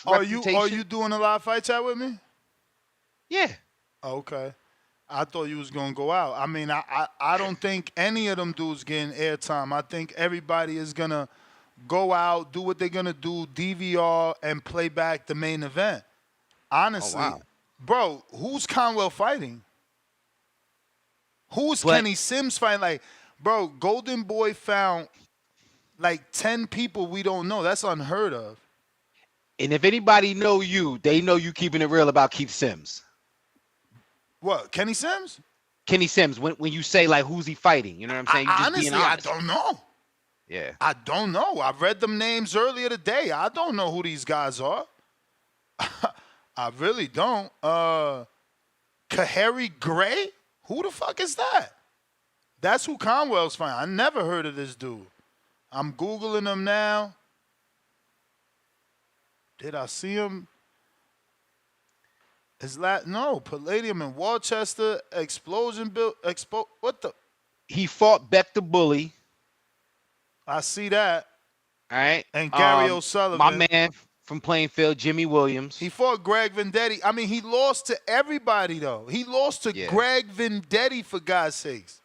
Speaker 4: Are you doing a live fight chat with me?
Speaker 6: Yeah.
Speaker 4: Okay. I thought you was gonna go out. I mean, I don't think any of them dudes getting airtime. I think everybody is gonna go out, do what they're gonna do, DVR, and play back the main event. Honestly, bro, who's Conwell fighting? Who's Kenny Sims fighting? Like, bro, Golden Boy found like 10 people we don't know. That's unheard of.
Speaker 6: And if anybody know you, they know you keeping it real about Keith Sims.
Speaker 4: What, Kenny Sims?
Speaker 6: Kenny Sims, when you say, like, who's he fighting? You know what I'm saying? You just
Speaker 4: honestly,
Speaker 6: being honest.
Speaker 4: I don't know.
Speaker 6: Yeah.
Speaker 4: I don't know. I read them names earlier today. I don't know who these guys are. I really don't. Kahari Gray? Who the fuck is that? That's who Conwell's fighting. I never heard of this dude. I'm Googling him now. Did I see him? No, Palladium in Worcester, Explosion Bill, what the?
Speaker 6: He fought Beck the Bully.
Speaker 4: I see that.
Speaker 6: All right.
Speaker 4: And Gary O'Sullivan.
Speaker 6: My man from Plainfield, Jimmy Williams.
Speaker 4: He fought Greg Vendetti. I mean, he lost to everybody, though. He lost to Greg Vendetti, for God's sakes.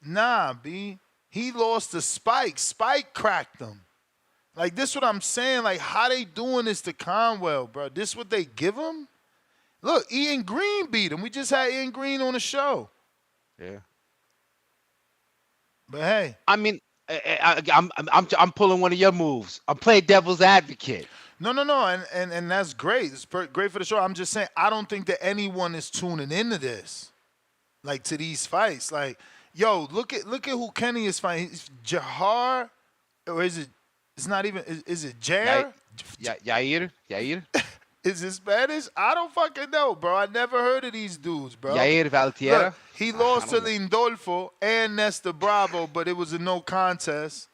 Speaker 4: Nah, B. He lost to Spike. Spike cracked him. Like, this what I'm saying. Like, how they doing this to Conwell, bro? This what they give him? Look, Ian Green beat him. We just had Ian Green on the show.
Speaker 6: Yeah.
Speaker 4: But hey,
Speaker 6: I mean, I'm pulling one of your moves. I'm playing devil's advocate.
Speaker 4: no, and that's great. It's great for the show. I'm just saying, I don't think that anyone is tuning into this, like to these fights. Like, yo, look at who Kenny is fighting. It's Jahar, or is it? It's not even. Is it Jair?
Speaker 6: Yair.
Speaker 4: Is it Spanish? I don't fucking know, bro. I never heard of these dudes, bro.
Speaker 6: Yair Valtierra.
Speaker 4: Look, he lost to Lindolfo and Nesta Bravo, but it was a no contest.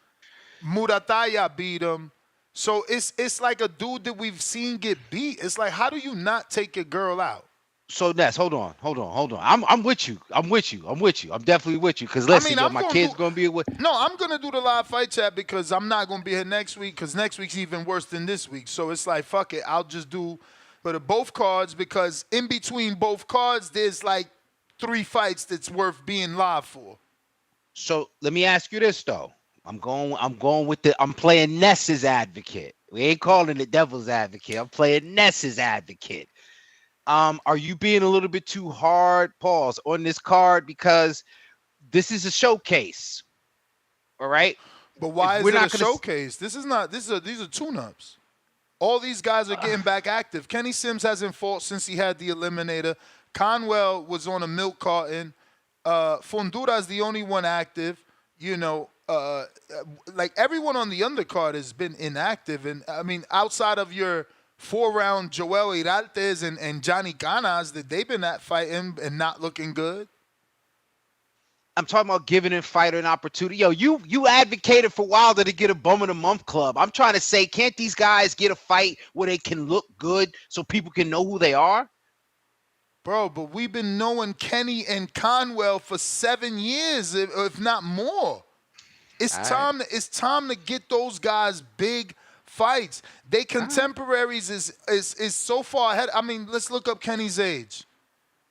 Speaker 4: Murataya beat him. So it's like a dude that we've seen get beat. It's like, how do you not take your girl out?
Speaker 6: So Ness, hold on. I'm with you. I'm definitely with you. Because listen, my kid's gonna be with.
Speaker 4: No, I'm gonna do the live fight chat because I'm not gonna be here next week. Because next week's even worse than this week. So it's like, fuck it. I'll just do for the both cards because in between both cards, there's like 3 fights that's worth being live for.
Speaker 6: So let me ask you this though. I'm playing Ness's advocate. We ain't calling it devil's advocate. I'm playing Ness's advocate. Are you being a little bit too hard, pause, on this card because this is a showcase? All right.
Speaker 4: But why is it a showcase? These are tune-ups. All these guys are getting back active. Kenny Sims hasn't fought since he had the eliminator. Conwell was on a milk carton. Fondura is the only one active. You know, like everyone on the undercard has been inactive. And I mean, outside of your 4-round Joel Iraltes and Johnny Ganas, that they've been at fighting and not looking good.
Speaker 6: I'm talking about giving a fighter an opportunity. Yo, you advocated for Wilder to get a bum of the month club. I'm trying to say, can't these guys get a fight where they can look good so people can know who they are?
Speaker 4: Bro, but we've been knowing Kenny and Conwell for 7 years, if not more. It's time to get those guys big fights. They contemporaries is so far ahead. I mean, let's look up Kenny's age.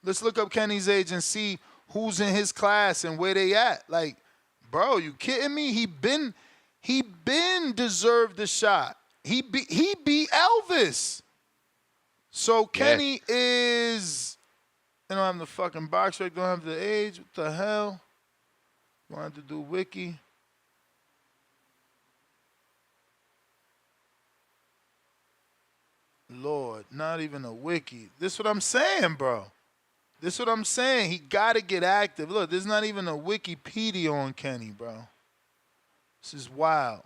Speaker 4: Let's look up Kenny's age and see who's in his class and where they at. Like, bro, you kidding me? He been deserved the shot. He beat Elvis. So Kenny is, they don't have the fucking box rec, don't have the age. What the hell? Wanted to do wiki. Lord, not even a wiki. This is what I'm saying, bro. This is what I'm saying. He got to get active. Look, there's not even a Wikipedia on Kenny, bro. This is wild.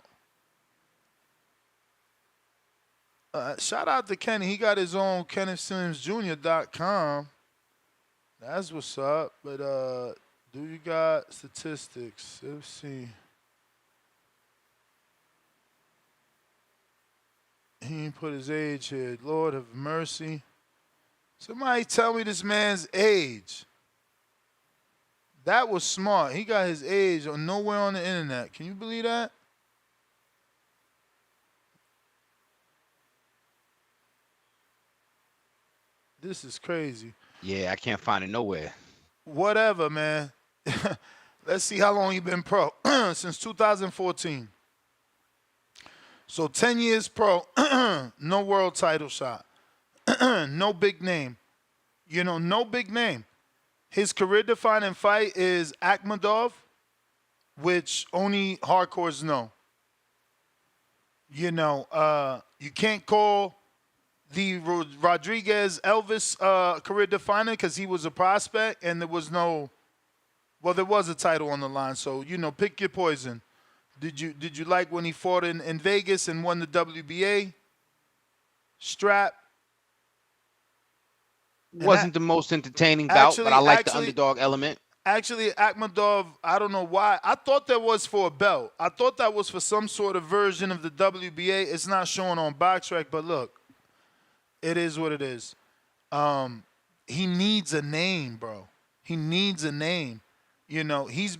Speaker 4: Shout out to Kenny. He got his own KennethSimsJr.com. That's what's up. But do you got statistics? Let's see. He ain't put his age here. Lord have mercy. Somebody tell me this man's age. That was smart. He got his age on nowhere on the internet. Can you believe that? This is crazy.
Speaker 6: Yeah, I can't find it nowhere.
Speaker 4: Whatever, man. Let's see how long he been pro. Since 2014. So 10 years pro, no world title shot. No big name. You know, no big name. His career-defining fight is Akhmadov, which only hardcores know. You know, you can't call the Rodriguez Elvis career-defining because he was a prospect and there was no, well, there was a title on the line. So, you know, pick your poison. Did you like when he fought in Vegas and won the WBA strap?
Speaker 6: Wasn't the most entertaining bout, but I like the underdog element.
Speaker 4: Actually, Akhmadov, I don't know why. I thought that was for a belt. I thought that was for some sort of version of the WBA. It's not showing on BoxRec, but look, it is what it is. He needs a name, bro. He needs a name. You know, he's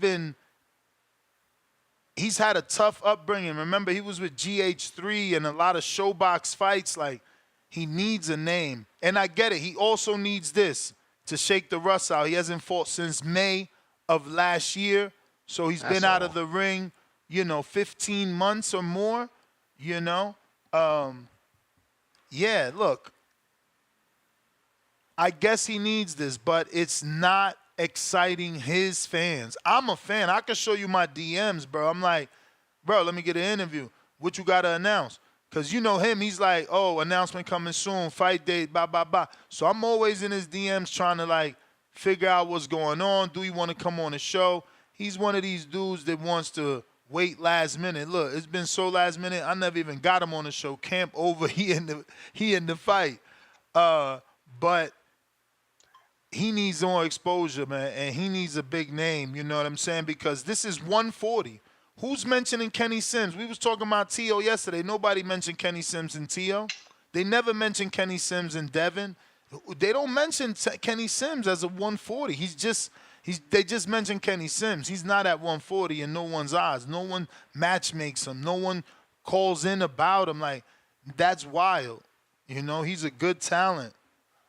Speaker 4: had a tough upbringing. Remember, he was with GH3 and a lot of showbox fights. Like, he needs a name. And I get it. He also needs this to shake the rust out. He hasn't fought since May of last year. So he's been out of the ring, you know, 15 months or more, you know. Yeah, look. I guess he needs this, but it's not exciting his fans. I'm a fan. I can show you my DMs, bro. I'm like, bro, let me get an interview. What you got to announce? Because you know him. He's like, oh, announcement coming soon, fight date, blah, blah, blah. So I'm always in his DMs trying to, like, figure out what's going on. Do he want to come on the show? He's one of these dudes that wants to wait last minute. Look, it's been so last minute. I never even got him on the show. Camp over. He in the fight. But he needs more exposure, man, and he needs a big name, you know what I'm saying? Because this is 140. Who's mentioning Kenny Sims? We was talking about Tio yesterday. Nobody mentioned Kenny Sims and Tio. They never mentioned Kenny Sims and Devin. They don't mention Kenny Sims as a 140. They just mentioned Kenny Sims. He's not at 140 in no one's eyes. No one matchmakes him. No one calls in about him. Like, that's wild. You know, he's a good talent.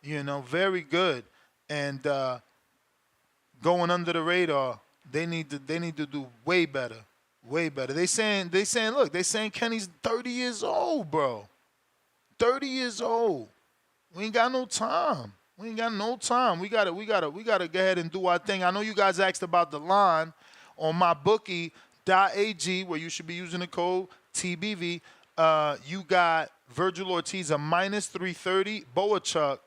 Speaker 4: You know, very good. And going under the radar, they need to do way better. Way better. They saying Kenny's 30 years old, bro. 30 years old. We ain't got no time. We gotta go ahead and do our thing. I know you guys asked about the line on mybookie.ag where you should be using the code TBV. You got Vergil Ortiz a minus 330, Bohachuk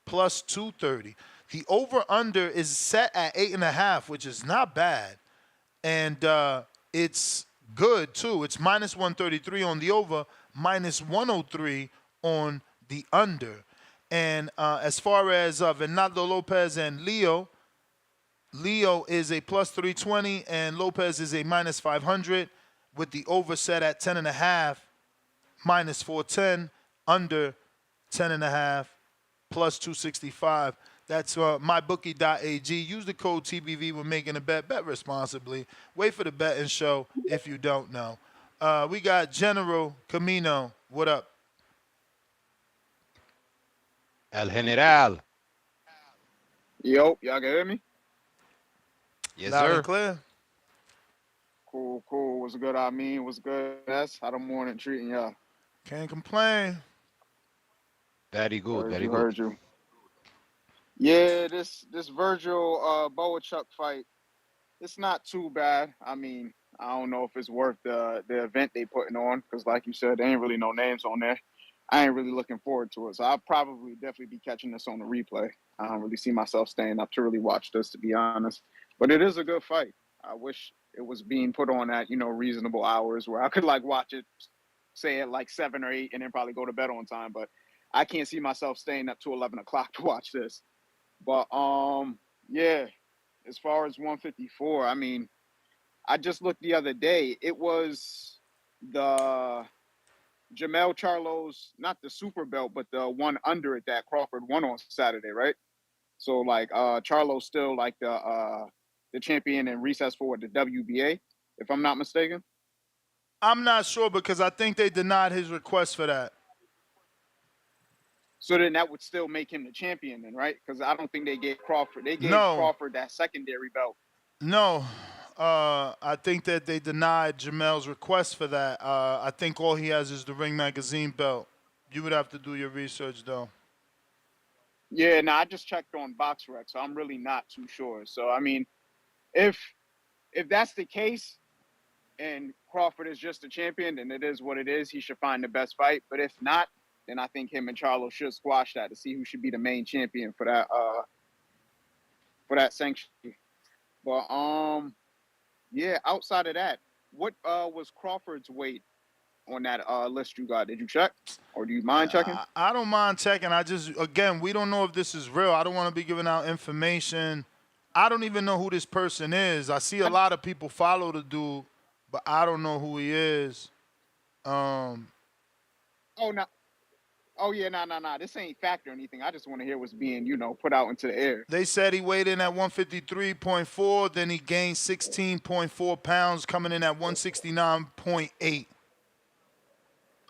Speaker 4: plus 230. The over-under is set at 8.5, which is not bad. And it's good, too. It's minus 133 on the over, minus 103 on the under. And as far as Venado Lopez and Leo is a plus 320 and Lopez is a minus 500 with the over set at 10.5, minus 410, under 10.5, plus 265. That's mybookie.ag. Use the code TBV when making a bet. Bet responsibly. Wait for the betting show if you don't know. We got General Camino. What up?
Speaker 6: El General.
Speaker 3: Yo, y'all can hear me?
Speaker 6: Yes,
Speaker 4: Loud
Speaker 6: sir.
Speaker 4: and clear.
Speaker 3: Cool. What's good? What's good? That's how the morning treating y'all.
Speaker 4: Can't complain.
Speaker 6: Very good.
Speaker 3: Heard you. Yeah, this Virgil Bohachuk fight, it's not too bad. I mean, I don't know if it's worth the event they putting on because, like you said, there ain't really no names on there. I ain't really looking forward to it, so I'll probably definitely be catching this on the replay. I don't really see myself staying up to really watch this, to be honest. But it is a good fight. I wish it was being put on at reasonable hours where I could watch it, say at 7 or 8, and then probably go to bed on time. But I can't see myself staying up to 11 o'clock to watch this. But yeah, as far as 154, I mean, I just looked the other day. It was the Jamel Charlo's, not the super belt, but the one under it that Crawford won on Saturday, right? So Charlo's still the champion in recess for the WBA, if I'm not mistaken.
Speaker 4: I'm not sure because I think they denied his request for that.
Speaker 3: So then that would still make him the champion then, right? Because I don't think they gave Crawford. They gave
Speaker 4: No.
Speaker 3: Crawford that secondary belt.
Speaker 4: No. I think that they denied Jamel's request for that. I think all he has is the Ring Magazine belt. You would have to do your research, though.
Speaker 3: Yeah, I just checked on BoxRec, so I'm really not too sure. So, I mean, if that's the case and Crawford is just a champion, then it is what it is. He should find the best fight. But if not, then I think him and Charlo should squash that to see who should be the main champion for that sanction. But yeah, outside of that, what was Crawford's weight on that list you got? Did you check, or do you mind checking?
Speaker 4: I don't mind checking. Again, we don't know if this is real. I don't want to be giving out information. I don't even know who this person is. I see a lot of people follow the dude, but I don't know who he is.
Speaker 3: Oh, yeah, nah. This ain't fact or anything. I just want to hear what's being, put out into the air.
Speaker 4: They said he weighed in at 153.4, then he gained 16.4 pounds, coming in at 169.8,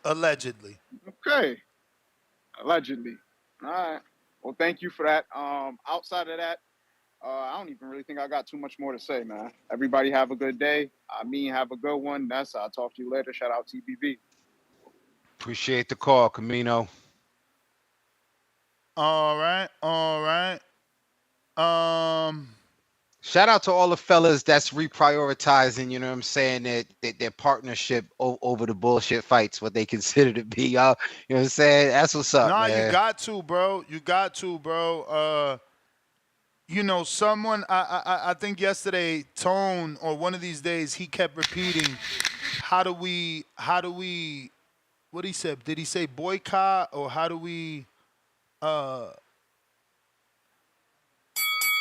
Speaker 4: allegedly.
Speaker 3: Okay. Allegedly. All right. Well, thank you for that. Outside of that, I don't even really think I got too much more to say, man. Everybody have a good day. Have a good one. I'll talk to you later. Shout out TBV.
Speaker 6: Appreciate the call, Camino.
Speaker 4: All right.
Speaker 6: Shout out to all the fellas that's reprioritizing, you know what I'm saying, their partnership over the bullshit fights, what they consider to be, y'all. You know what I'm saying? That's what's up,
Speaker 4: Nah,
Speaker 6: man.
Speaker 4: you got to, bro. You got to, bro. You know, someone I think yesterday, Tone, or one of these days, he kept repeating, how do we what he said? Did he say boycott, or how do we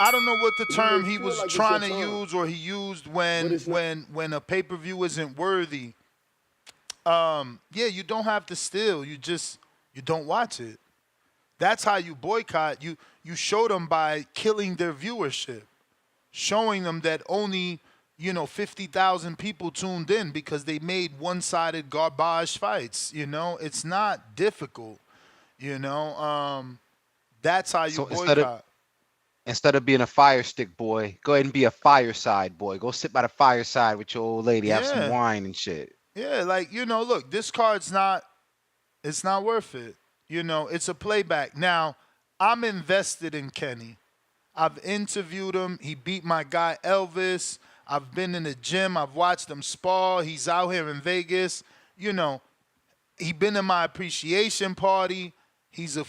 Speaker 4: I don't know what the term he was trying to use, or he used when a pay-per-view isn't worthy. Yeah, you don't have to steal. You don't watch it. That's how you boycott. You show them by killing their viewership, showing them that only 50,000 people tuned in because they made one-sided garbage fights. It's not difficult. That's how you boycott.
Speaker 6: Instead of being a fire stick boy, go ahead and be a fireside boy. Go sit by the fireside with your old lady, have some wine and shit.
Speaker 4: Yeah, like, look, this card's it's not worth it. It's a playback. Now, I'm invested in Kenny. I've interviewed him. He beat my guy Elvis. I've been in the gym. I've watched him spar. He's out here in Vegas. He been in my appreciation party. He's a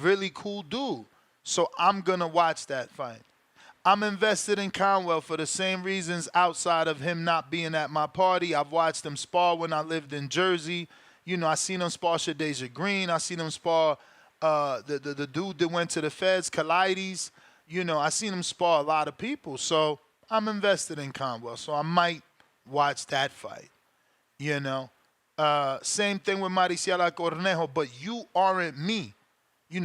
Speaker 4: really cool dude. So I'm going to watch that fight. I'm invested in Conwell for the same reasons outside of him not being at my party. I've watched him spar when I lived in Jersey. I seen him spar Shadeja Green. I seen him spar the dude that went to the Feds, Kalides. I seen him spar a lot of people. So I'm invested in Conwell. So I might watch that fight. Same thing with Mariciela Cornejo, but you aren't me.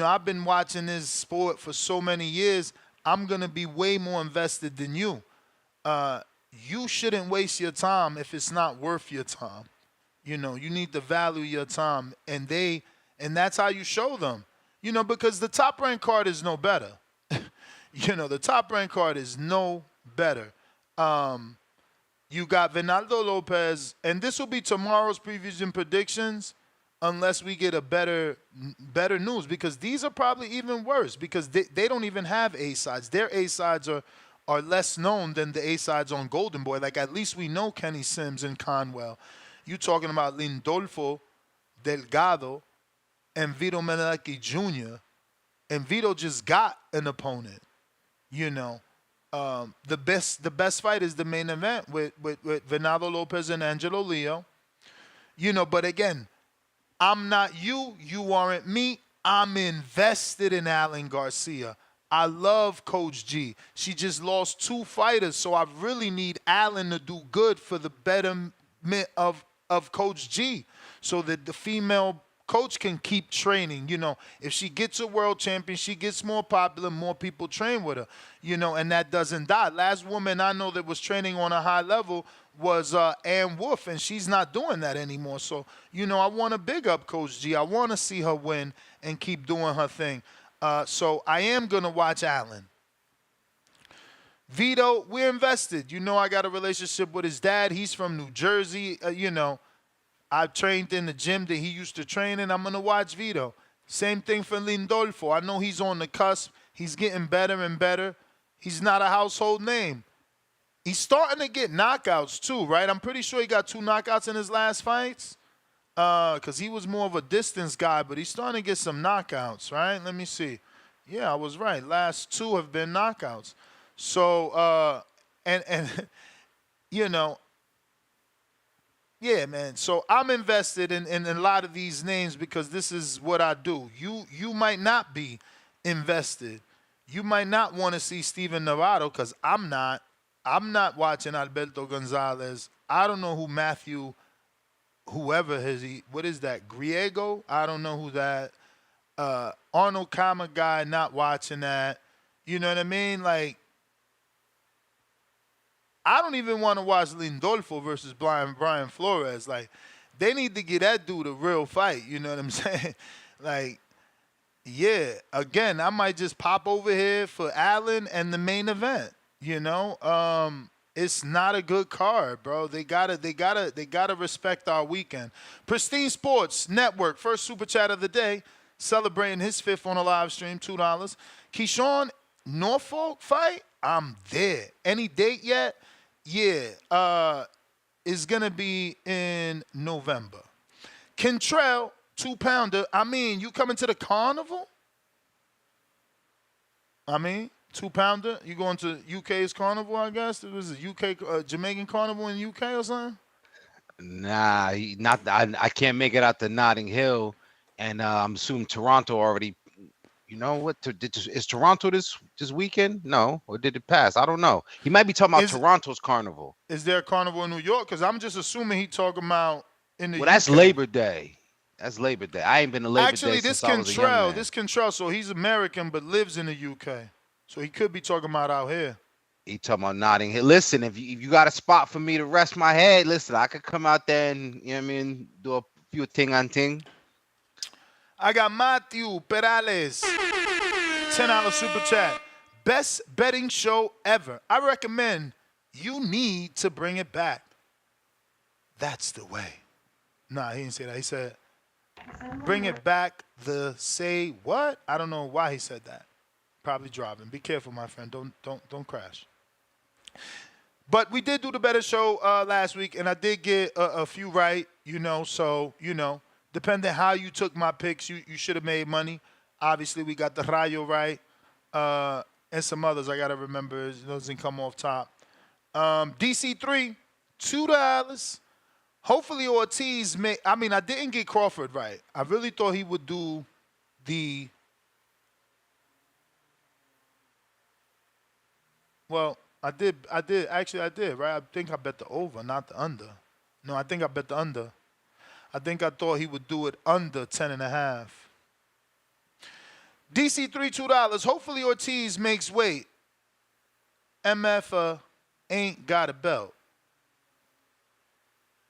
Speaker 4: I've been watching this sport for so many years. I'm going to be way more invested than you. You shouldn't waste your time if it's not worth your time. You need to value your time. And that's how you show them. Because the top-ranked card is no better. The top-ranked card is no better. You got Vinaldo Lopez, and this will be tomorrow's previews and predictions, unless we get a better news, because these are probably even worse because they don't even have A-sides. Their A-sides are less known than the A-sides on Golden Boy. Like, at least we know Kenny Sims and Conwell. You talking about Lindolfo, Delgado, and Vito Meneleke Jr., and Vito just got an opponent. The best fight is the main event with Venado Lopez and Angelo Leo. But again, I'm not you. You aren't me. I'm invested in Alan Garcia. I love Coach G. She just lost 2 fighters, so I really need Alan to do good for the betterment of Coach G, so that the female coach can keep training. If she gets a world champion, she gets more popular, more people train with her, and that doesn't die. Last woman I know that was training on a high level was Ann Wolf, and she's not doing that anymore. So, I want to big up Coach G. I want to see her win and keep doing her thing. So I am going to watch Allen. Vito, we're invested. I got a relationship with his dad. He's from New Jersey. I trained in the gym that he used to train in. I'm going to watch Vito. Same thing for Lindolfo. I know he's on the cusp. He's getting better and better. He's not a household name. He's starting to get knockouts too, right? I'm pretty sure he got 2 knockouts in his last fights because he was more of a distance guy, but he's starting to get some knockouts, right? Let me see. Yeah, I was right. Last 2 have been knockouts. So, yeah, man. So I'm invested in a lot of these names because this is what I do. You might not be invested. You might not want to see Steven Navarro because I'm not. I'm not watching Alberto Gonzalez. I don't know who Matthew, whoever what is that, Griego? I don't know who that. Arnold Kama guy, not watching that. You know what I mean? Like, I don't even want to watch Lindolfo versus Brian Flores. Like, they need to get that dude a real fight. You know what I'm saying? Like, yeah. Again, I might just pop over here for Allen and the main event. It's not a good card, bro. They gotta respect our weekend. Pristine Sports Network, first super chat of the day, celebrating his 5th on a live stream, $2. Keyshawn Norfolk fight, I'm there. Any date yet? Yeah. It's going to be in November. Kentrell, 2-pounder. I mean, you coming to the carnival? 2-pounder. You going to UK's carnival, I guess? It was a UK, Jamaican carnival in UK or something?
Speaker 6: Nah, I can't make it out to Notting Hill, and I'm assuming Toronto already. You know what? Is Toronto this weekend? No, or did it pass? I don't know. He might be talking about Toronto's carnival.
Speaker 4: Is there a carnival in New York? Because I'm just assuming he talking about in the.
Speaker 6: Well, that's
Speaker 4: UK.
Speaker 6: Labor Day. That's Labor Day. I ain't been to Labor
Speaker 4: Actually,
Speaker 6: Day since I was a young man.
Speaker 4: This Kentrell, so he's American but lives in the UK, so he could be talking about out here.
Speaker 6: He talking about Notting Hill. Listen, if you got a spot for me to rest my head, listen, I could come out there and do a few ting.
Speaker 4: I got Matthew Perales, $10 super chat. Best betting show ever. I recommend you need to bring it back. That's the way. Nah, he didn't say that. He said, bring it back the say what? I don't know why he said that. Probably driving. Be careful, my friend. Don't crash. But we did do the better show last week, and I did get a few right, so, depending how you took my picks, you should have made money. Obviously, we got the Rayo right, and some others I got to remember. It doesn't come off top. DC3, $2. Hopefully Ortiz I didn't get Crawford right. I really thought he would do the... Well, I did, right? I think I bet the over, not the under. No, I think I bet the under. I think I thought he would do it under 10.5. DC3, $2. Hopefully Ortiz makes weight. MF ain't got a belt.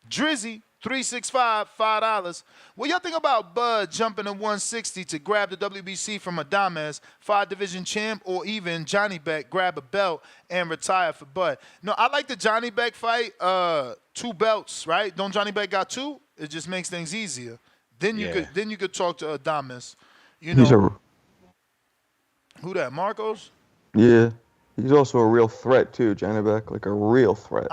Speaker 4: Drizzy, 365, $5. What y'all think about Bud jumping to 160 to grab the WBC from Adames, 5-division champ, or even Johnny Beck grab a belt and retire for Bud? No, I like the Johnny Beck fight. 2 belts, right? Don't Johnny Beck got 2? It just makes things easier. Then you could talk to Adames. Who that? Marcos?
Speaker 7: Yeah, he's also a real threat too, Johnny Beck, like a real threat.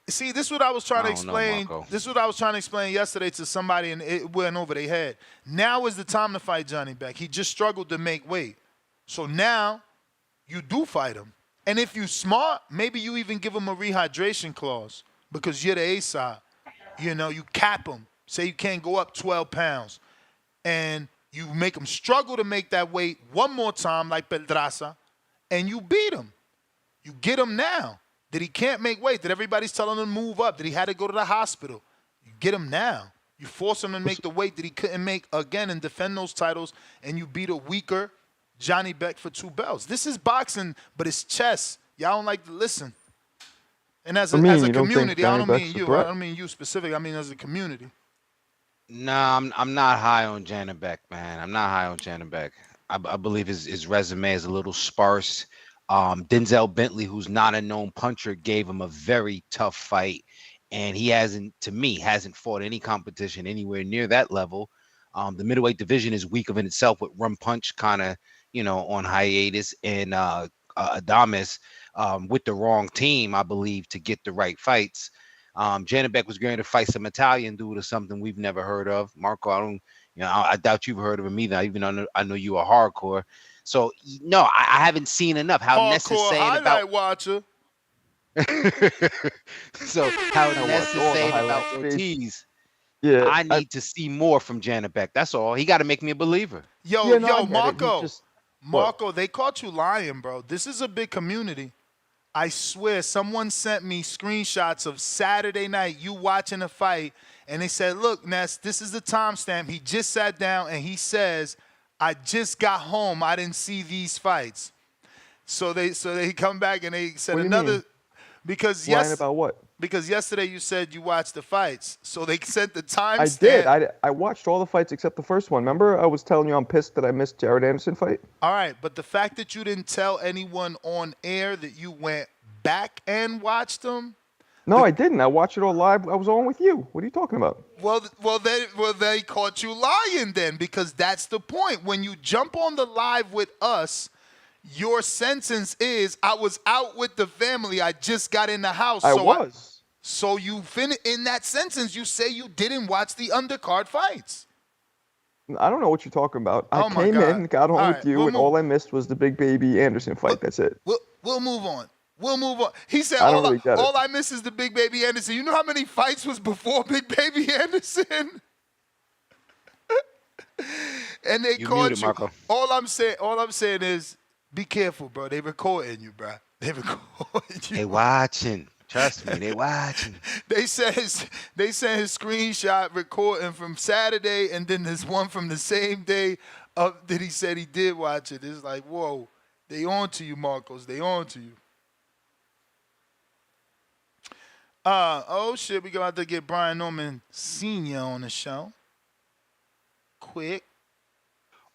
Speaker 4: See, this is what I was trying to explain. This is what I was trying to explain yesterday to somebody, and it went over their head. Now is the time to fight Johnny Beck. He just struggled to make weight. So now you do fight him. And if you smart, maybe you even give him a rehydration clause because you're the A side. You cap him. Say you can't go up 12 pounds. And you make him struggle to make that weight one more time like Pedraza, and you beat him. You get him now. That he can't make weight, that everybody's telling him to move up, that he had to go to the hospital. You get him now. You force him to make the weight that he couldn't make again and defend those titles, and you beat a weaker Johnny Beck for 2 belts. This is boxing, but it's chess. Y'all don't like to listen. And as a community, I don't mean you. I don't mean you specifically. I mean as a community.
Speaker 6: Nah, I'm not high on Johnny Beck, man. I'm not high on Johnny Beck. I believe his resume is a little sparse. Denzel Bentley, who's not a known puncher, gave him a very tough fight, and he hasn't fought any competition anywhere near that level. The middleweight division is weak of in itself with Rum Punch kind of, on hiatus, and Adames with the wrong team, I believe, to get the right fights. Johnny Beck was going to fight some Italian dude or something we've never heard of. Marco, I doubt you've heard of him either, even though I know you are hardcore. So, no, I haven't seen enough. How Ness is saying about
Speaker 4: watcher.
Speaker 6: So, how Ness is saying about Ortiz, I need to see more from Johnny Beck. That's all. He got to make me a believer.
Speaker 4: Marco, they caught you lying, bro. This is a big community. I swear, someone sent me screenshots of Saturday night, you watching a fight, and they said, look, Ness, this is the timestamp. He just sat down, and he says, I just got home. I didn't see these fights. So they come back and they said another because
Speaker 7: lying about what?
Speaker 4: Because yesterday you said you watched the fights. So they sent the time.
Speaker 7: I did. I watched all the fights except the first one. Remember, I was telling you I'm pissed that I missed Jared Anderson fight.
Speaker 4: All right, but the fact that you didn't tell anyone on air that you went back and watched them.
Speaker 7: No, I didn't. I watched it all live. I was on with you. What are you talking about?
Speaker 4: Well, they caught you lying then, because that's the point. When you jump on the live with us, Your sentence is, I was out with the family. I just got in the house.
Speaker 7: I was.
Speaker 4: So you in that sentence, you say you didn't watch the undercard fights.
Speaker 7: I don't know what you're talking about.
Speaker 4: Oh
Speaker 7: I
Speaker 4: my
Speaker 7: came
Speaker 4: God.
Speaker 7: in, got on
Speaker 4: All
Speaker 7: with
Speaker 4: right,
Speaker 7: you,
Speaker 4: we'll
Speaker 7: and
Speaker 4: move.
Speaker 7: all I missed was the Big Baby Anderson fight. That's it.
Speaker 4: We'll move on. We'll move on. He said,
Speaker 7: I don't really get it.
Speaker 4: all I miss is the Big Baby Anderson. You know how many fights was before Big Baby Anderson? And they
Speaker 6: You
Speaker 4: caught
Speaker 6: muted,
Speaker 4: you.
Speaker 6: Marco.
Speaker 4: All I'm saying is, be careful, bro. They recording you, bro. They recording you.
Speaker 6: They watching. Trust me, they watching.
Speaker 4: They sent his screenshot recording from Saturday, and then there's one from the same day that he said he did watch it. It's like, whoa, they on to you, Marcos. They on to you. Oh shit, we got to get Brian Norman Sr. on the show. Quick.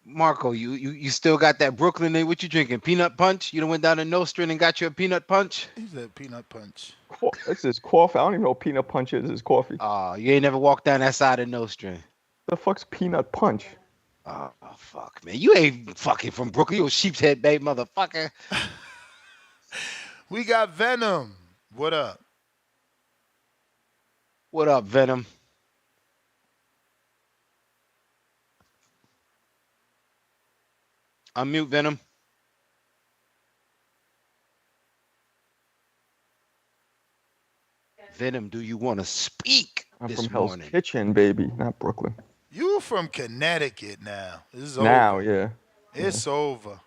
Speaker 6: Marco, you still got that Brooklyn thing? What you drinking? Peanut punch? You done went down to Nostrin and got you a peanut punch?
Speaker 4: He said peanut punch.
Speaker 7: This is coffee. I don't even know what peanut punch is. It's coffee.
Speaker 6: Oh, you ain't never walked down that side of Nostrin.
Speaker 7: The fuck's peanut punch?
Speaker 6: Oh, fuck, man. You ain't fucking from Brooklyn. You a sheep's head, babe, motherfucker.
Speaker 4: We got Venom. What up?
Speaker 6: What up, Venom? Unmute Venom. Venom, do you want to speak
Speaker 7: I'm
Speaker 6: this
Speaker 7: from Hell's
Speaker 6: morning?
Speaker 7: Kitchen, baby, not Brooklyn.
Speaker 4: You from Connecticut now. This is
Speaker 7: Now,
Speaker 4: over.
Speaker 7: yeah.
Speaker 4: It's over.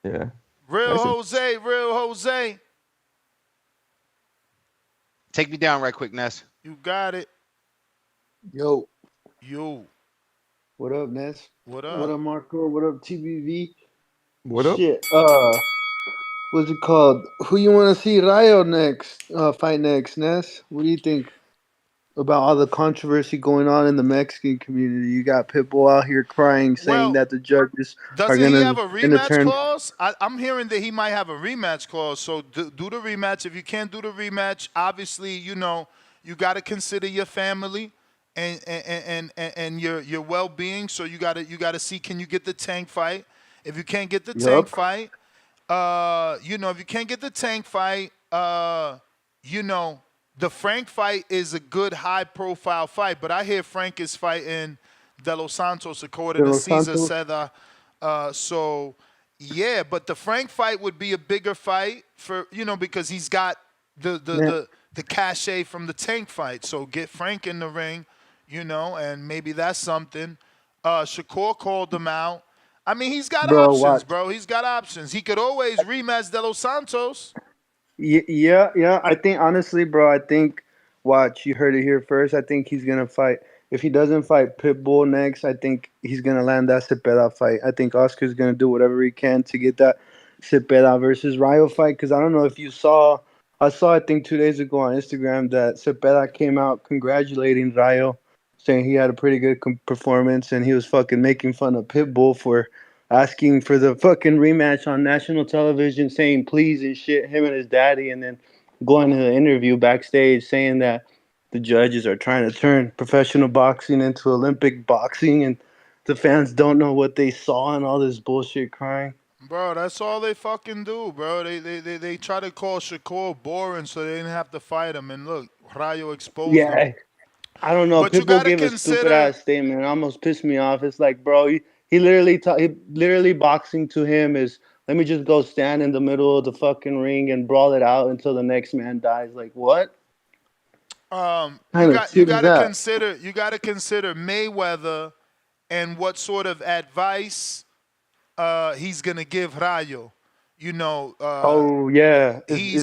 Speaker 7: Yeah.
Speaker 4: Real
Speaker 7: Nice and-
Speaker 4: Jose.
Speaker 6: Take me down right quick, Ness.
Speaker 4: You got it.
Speaker 5: Yo. What up, Ness?
Speaker 4: What up?
Speaker 5: What up, Marco? What up, TBV?
Speaker 7: What up?
Speaker 5: Shit. What's it called? Who you want to see Rayo next? Fight next, Ness? What do you think about all the controversy going on in the Mexican community? You got Pitbull out here crying, saying that the judges are
Speaker 4: Doesn't
Speaker 5: going
Speaker 4: he
Speaker 5: to
Speaker 4: have a rematch clause? I'm hearing that he might have a rematch clause. So do the rematch. If you can't do the rematch, obviously, you got to consider your family and your well-being. So you got to see, can you get the Tank fight? If you can't get the Tank fight, if you can't get the Tank fight, the Frank fight is a good high-profile fight. But I hear Frank is fighting De Los Santos, according to Cesar Seda. So, yeah, but the Frank fight would be a bigger fight for, because he's got the cachet from the Tank fight. So get Frank in the ring, and maybe that's something. Shakur called him out. I mean, he's got options, bro. He's got options. He could always rematch De Los Santos.
Speaker 5: Yeah. I think, honestly, bro, watch, you heard it here first. I think he's going to fight. If he doesn't fight Pitbull next, I think he's going to land that Cepeda fight. I think Oscar's going to do whatever he can to get that Cepeda versus Rayo fight. Because I don't know if you saw, I think 2 days ago on Instagram that Cepeda came out congratulating Rayo, saying he had a pretty good performance, and he was fucking making fun of Pitbull for asking for the fucking rematch on national television, saying please and shit, him and his daddy, and then going to the interview backstage saying that the judges are trying to turn professional boxing into Olympic boxing, and the fans don't know what they saw and all this bullshit crying.
Speaker 4: Bro, that's all they fucking do, bro. They try to call Shakur boring so they didn't have to fight him, and look, Rayo exposed him.
Speaker 5: I don't know.
Speaker 4: But you
Speaker 5: Pitbull
Speaker 4: gotta
Speaker 5: gave a stupid ass statement. It almost pissed me off. It's like, bro, he literally boxing to him is, let me just go stand in the middle of the fucking ring and brawl it out until the next man dies. Like, what?
Speaker 4: You gotta consider Mayweather and what sort of advice he's gonna give Rayo.
Speaker 5: Is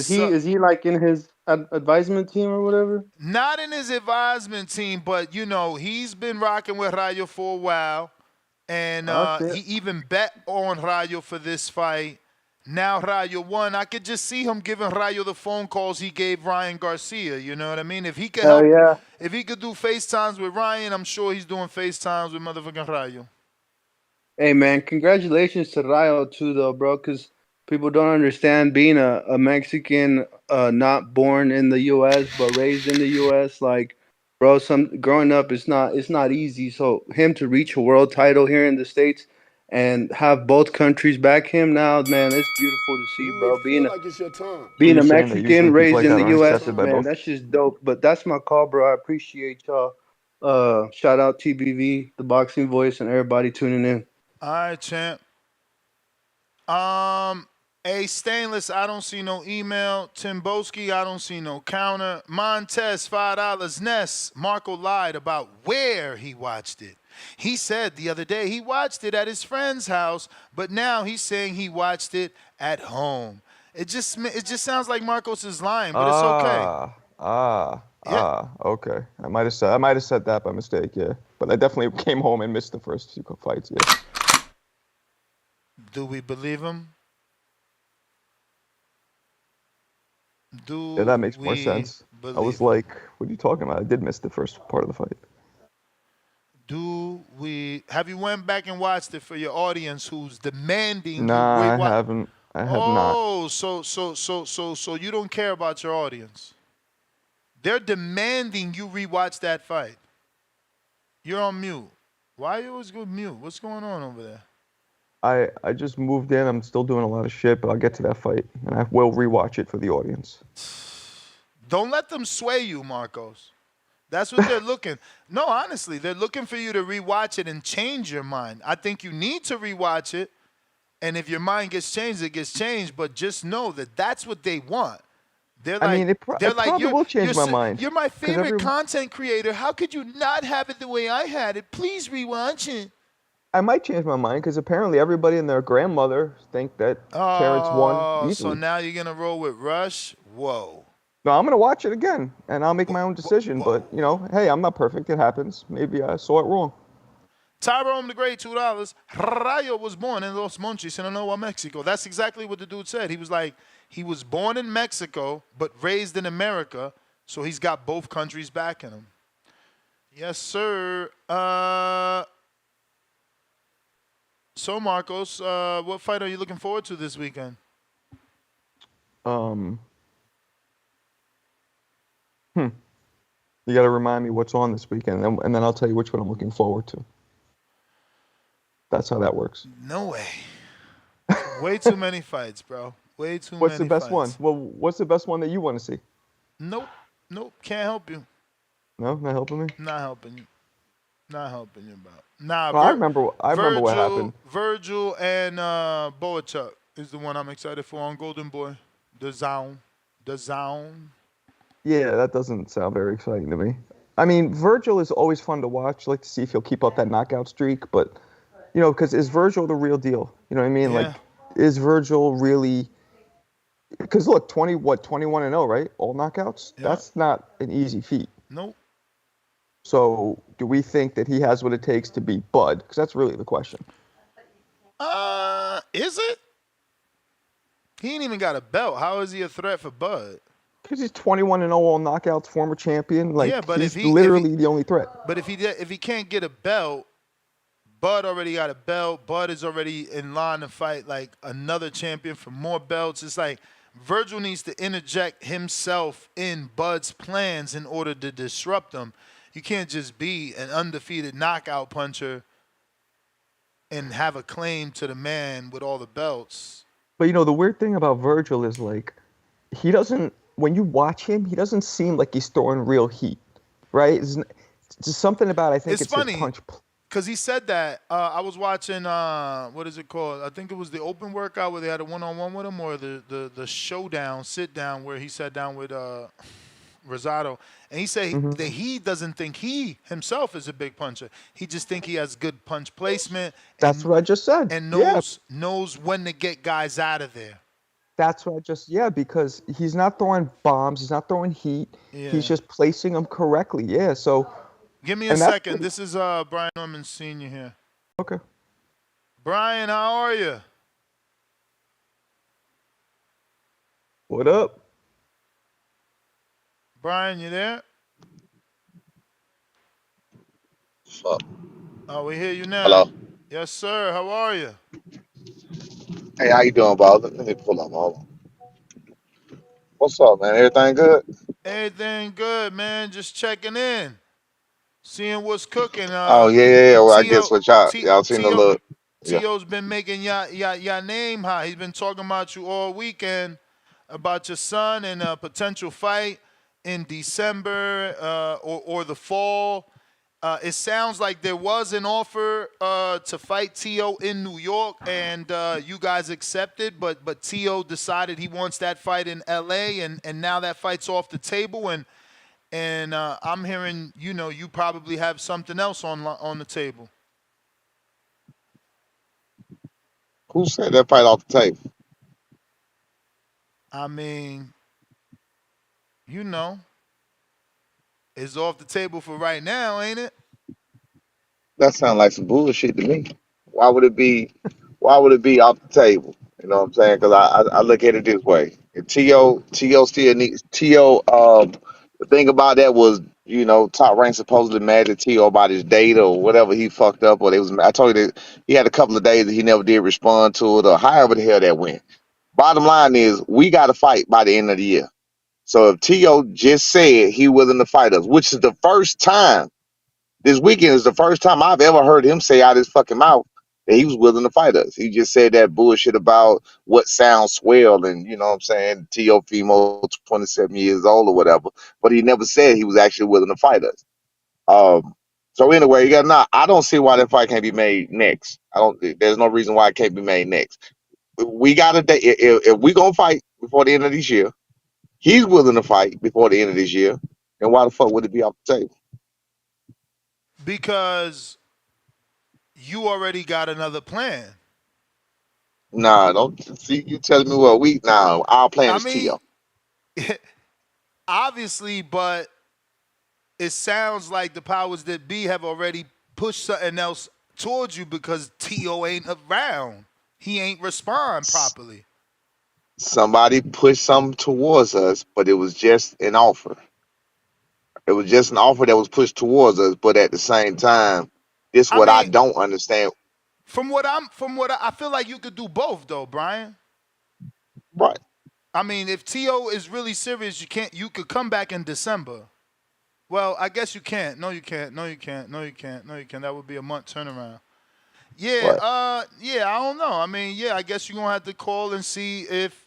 Speaker 5: he like in his advisement team or whatever?
Speaker 4: Not in his advisement team, but he's been rocking with Rayo for a while, and he even bet on Rayo for this fight. Now Rayo won. I could just see him giving Rayo the phone calls he gave Ryan Garcia. You know what I mean? If he could if he could do FaceTimes with Ryan, I'm sure he's doing FaceTimes with motherfucking Rayo.
Speaker 5: Hey man, congratulations to Rayo too, though, bro. Because people don't understand being a Mexican, not born in the U.S. but raised in the U.S. Like, bro, growing up it's not easy. So him to reach a world title here in the States and have both countries back him now, man, it's beautiful to see, bro.
Speaker 15: Feel like it's your time.
Speaker 7: So
Speaker 5: Being
Speaker 7: you're
Speaker 5: a
Speaker 7: saying that usually
Speaker 5: Mexican
Speaker 7: people
Speaker 5: raised
Speaker 7: like
Speaker 5: in
Speaker 7: that
Speaker 5: the
Speaker 7: aren't
Speaker 5: U.S.,
Speaker 7: accepted by
Speaker 5: man,
Speaker 7: both?
Speaker 5: that's just dope. But that's my call, bro. I appreciate y'all. Shout out TBV, the Boxing Voice, and everybody tuning in.
Speaker 4: All right, champ. A Stainless, I don't see no email. Timboski, I don't see no counter. Montez, $5. Ness, Marco lied about where he watched it. He said the other day he watched it at his friend's house, but now he's saying he watched it at home. It just sounds like Marcos is lying, but it's okay.
Speaker 7: Okay. I might have said that by mistake, yeah. But I definitely came home and missed the first two fights, yeah.
Speaker 4: Do we believe him?
Speaker 7: Yeah, that makes more sense. I was like, what are you talking about? I did miss the first part of the fight.
Speaker 4: Have you went back and watched it for your audience who's demanding?
Speaker 7: Nah, I haven't. I have not.
Speaker 4: Oh, so you don't care about your audience. They're demanding you rewatch that fight. You're on mute. Why you always go mute? What's going on over there?
Speaker 7: I just moved in. I'm still doing a lot of shit, but I'll get to that fight, and I will rewatch it for the audience.
Speaker 4: Don't let them sway you, Marcos. That's what they're looking. No, honestly, they're looking for you to rewatch it and change your mind. I think you need to rewatch it, and if your mind gets changed, it gets changed. But just know that that's what they want. They're like,
Speaker 7: I mean, it probably will change my mind.
Speaker 4: You're my favorite content creator. How could you not have it the way I had it? Please rewatch it.
Speaker 7: I might change my mind because apparently everybody and their grandmother think that Terrence won easily.
Speaker 4: So now you're gonna roll with Rush? Whoa.
Speaker 7: No, I'm gonna watch it again and I'll make my own decision. But you know, hey, I'm not perfect. It happens. Maybe I saw it wrong.
Speaker 4: Tyrone the Great, $2. Rayo was born in Los Montes, Sinaloa, Mexico. That's exactly what the dude said. He was like, he was born in Mexico but raised in America, so he's got both countries backing him. Yes, sir. So, Marcos, what fight are you looking forward to this weekend?
Speaker 7: You got to remind me what's on this weekend, and then I'll tell you which one I'm looking forward to. That's how that works.
Speaker 4: No way. Way too many fights, bro. Way too many
Speaker 7: What's the best
Speaker 4: fights.
Speaker 7: one? Well, what's the best one that you want to see?
Speaker 4: Nope. Can't help you.
Speaker 7: No, not helping me.
Speaker 4: Not helping you. Not helping you, bro. Nah,
Speaker 7: well, I remember what happened.
Speaker 4: Vergil and Bohachuk is the one I'm excited for on Golden Boy. The Zone.
Speaker 7: Yeah, that doesn't sound very exciting to me. I mean, Virgil is always fun to watch. Like to see if he'll keep up that knockout streak. But, you know, because is Virgil the real deal? You know what I mean?
Speaker 4: Yeah.
Speaker 7: Like, is Virgil really... Because, look, 21-0, right? All knockouts?
Speaker 4: Yeah.
Speaker 7: That's not an easy feat.
Speaker 4: Nope.
Speaker 7: So, do we think that he has what it takes to beat Bud? Because that's really the question.
Speaker 4: Is it? He ain't even got a belt. How is he a threat for Bud?
Speaker 7: Because he's 21-0 all knockouts, former champion. Like,
Speaker 4: yeah, but
Speaker 7: he's
Speaker 4: if
Speaker 7: literally the only threat.
Speaker 4: But if he can't get a belt, Bud already got a belt. Bud is already in line to fight like another champion for more belts. It's like Virgil needs to interject himself in Bud's plans in order to disrupt them. You can't just be an undefeated knockout puncher and have a claim to the man with all the belts.
Speaker 7: But, you know, the weird thing about Virgil is, like, he doesn't, when you watch him, he doesn't seem like he's throwing real heat, right? It's just something about, I think it's
Speaker 4: funny,
Speaker 7: his punch.
Speaker 4: Because he said that. I was watching, what is it called? I think it was the open workout where they had a one-on-one with him, or the showdown, sit-down, where he sat down with Rosado. And he said that he doesn't think he himself is a big puncher. He just think he has good punch placement.
Speaker 7: That's what I just said.
Speaker 4: And knows when to get guys out of there.
Speaker 7: That's what I just, because he's not throwing bombs. He's not throwing heat.
Speaker 4: Yeah.
Speaker 7: He's just placing them correctly. Yeah, so.
Speaker 4: Give me a second. This is Brian Norman Sr. here.
Speaker 7: Okay.
Speaker 4: Brian, how are you?
Speaker 7: What up?
Speaker 4: Brian, you there?
Speaker 10: What's up?
Speaker 4: Oh, we hear you now.
Speaker 10: Hello.
Speaker 4: Yes, sir. How are you?
Speaker 10: Hey, how you doing, Bob? Let me pull up. Hold on. What's up, man? Everything good?
Speaker 4: Everything good, man. Just checking in. Seeing what's cooking.
Speaker 10: Oh, yeah. Well, I guess what y'all seen the look. Yeah.
Speaker 4: Tio's been making your name high. He's been talking about you all weekend, about your son and a potential fight in December or the fall. It sounds like there was an offer to fight Tio in New York, and you guys accepted, but Tio decided he wants that fight in L.A., and now that fight's off the table, and I'm hearing, you probably have something else on the table.
Speaker 10: Who said that fight off the table?
Speaker 4: I mean, it's off the table for right now, ain't it?
Speaker 10: That sounds like some bullshit to me. Why would it be? Why would it be off the table? You know what I'm saying? Because I look at it this way. If T.O. still needs T.O. The thing about that was, Top Rank supposedly mad at T.O. about his date or whatever he fucked up, or they was. I told you that he had a couple of days that he never did respond to it, or however the hell that went. Bottom line is, we got to fight by the end of the year. So if T.O. just said he willing to fight us, which is the first time. This weekend is the first time I've ever heard him say out his fucking mouth that he was willing to fight us. He just said that bullshit about what sounds swell and, you know what I'm saying, Teofimo, 27 years old or whatever. But he never said he was actually willing to fight us. So anyway, I don't see why that fight can't be made next. There's no reason why it can't be made next. We got to, if we gonna fight before the end of this year, he's willing to fight before the end of this year, then why the fuck would it be off the table?
Speaker 4: Because you already got another plan.
Speaker 10: Nah, don't see you telling me what we now. Our plan is Tio.
Speaker 4: Obviously, but it sounds like the powers that be have already pushed something else towards you because Tio ain't around. He ain't respond properly.
Speaker 10: Somebody pushed something towards us, but it was just an offer. It was just an offer that was pushed towards us, but at the same time, I don't understand.
Speaker 4: From what I feel like you could do both though, Brian.
Speaker 10: Right.
Speaker 4: I mean, if Tio is really serious, you could come back in December. Well, I guess you can't. No, you can't. That would be a month turnaround. Yeah,
Speaker 10: right.
Speaker 4: I don't know. I mean, I guess you're gonna have to call and see if,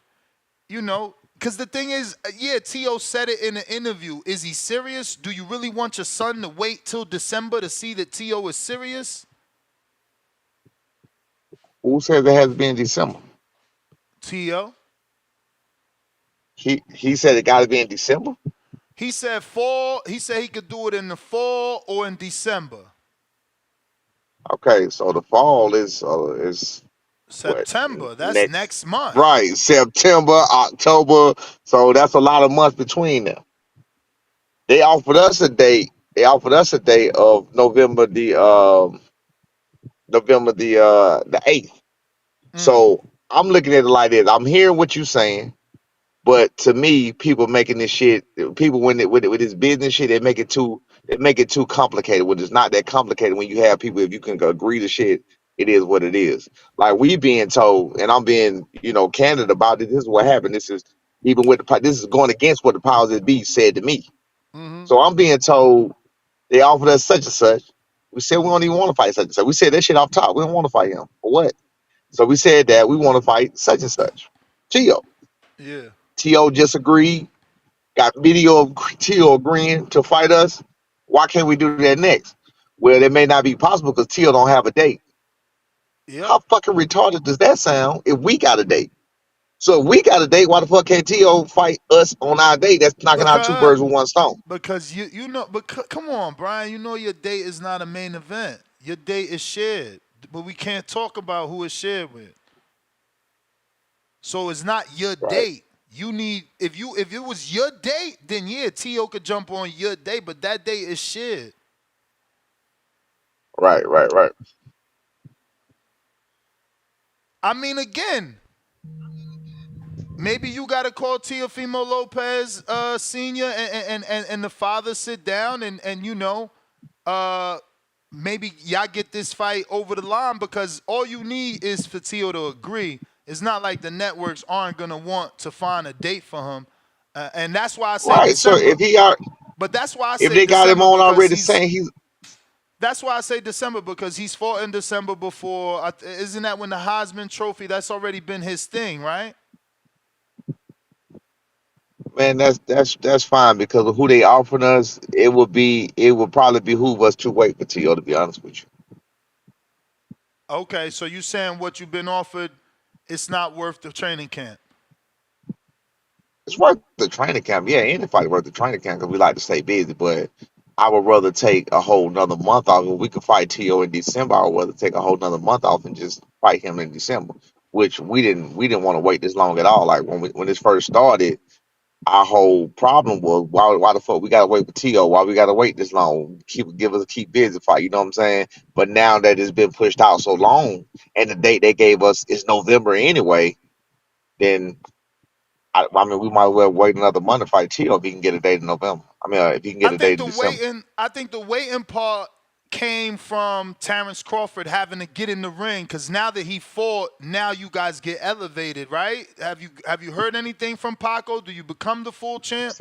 Speaker 4: because the thing is, Tio said it in an interview. Is he serious? Do you really want your son to wait till December to see that Tio is serious?
Speaker 10: Who says it has to be in December?
Speaker 4: Tio.
Speaker 10: He said it got to be in December.
Speaker 4: He said fall. He said he could do it in the fall or in December.
Speaker 10: Okay, so the fall is
Speaker 4: September.
Speaker 10: What?
Speaker 4: That's next month.
Speaker 10: Right, September, October. So that's a lot of months between them. They offered us a date. Of November the 8th. So I'm looking at it like this. I'm hearing what you're saying, but to me, people making this shit. People with this business shit, they make it too complicated. When it's not that complicated. When you have people, if you can agree to shit, it is what it is. Like we being told, and I'm being candid about it. This is what happened. This is even with this is going against what the powers that be said to me. So I'm being told they offered us such and such. We said we don't even want to fight such and such. We said that shit off top. We don't want to fight him. For what? So we said that we want to fight such and such. Tio.
Speaker 4: Yeah.
Speaker 10: Tio just agreed. Got video of Tio agreeing to fight us. Why can't we do that next? Well, it may not be possible because Tio don't have a date.
Speaker 4: Yep.
Speaker 10: How fucking retarded does that sound if we got a date? So if we got a date, why the fuck can't Tio fight us on our date? That's knocking out two birds with one stone.
Speaker 4: Because come on, Brian, your date is not a main event. Your date is shared, but we can't talk about who it's shared with. So it's not your date. You need if it was your date, then Tio could jump on your date, but that date is shared.
Speaker 10: Right.
Speaker 4: I mean, again, maybe you gotta call Teofimo Lopez Sr. and the father sit down and maybe y'all get this fight over the line because all you need is for Tio to agree. It's not like the networks aren't gonna want to find a date for him, and that's why I say
Speaker 10: right.
Speaker 4: December.
Speaker 10: So if he are,
Speaker 4: but that's why I
Speaker 10: if
Speaker 4: say
Speaker 10: they got him
Speaker 4: December
Speaker 10: on
Speaker 4: because
Speaker 10: already saying he's
Speaker 4: That's why I say December, because he's fought in December before. Isn't that when the Heisman Trophy? That's already been his thing, right?
Speaker 10: Man, that's fine because of who they offering us. It would probably behoove us to wait for T.O., to be honest with you.
Speaker 4: Okay, so you saying what you've been offered, it's not worth the training camp?
Speaker 10: It's worth the training camp. Yeah, any fight worth the training camp because we like to stay busy. But I would rather take a whole nother month off. If we could fight T.O. in December, I would rather take a whole nother month off and just fight him in December. Which we didn't want to wait this long at all. Like when this first started, our whole problem was why the fuck we gotta wait for T.O.? Why we gotta wait this long? Keep busy fight. You know what I'm saying? But now that it's been pushed out so long, and the date they gave us is November anyway, then I mean, we might as well wait another month to fight Tio if he can get a date in November. I mean, if he can get a date in December.
Speaker 4: I think the waiting part came from Terrence Crawford having to get in the ring, because now that he fought, now you guys get elevated, right? Have you heard anything from Paco? Do you become the full champ?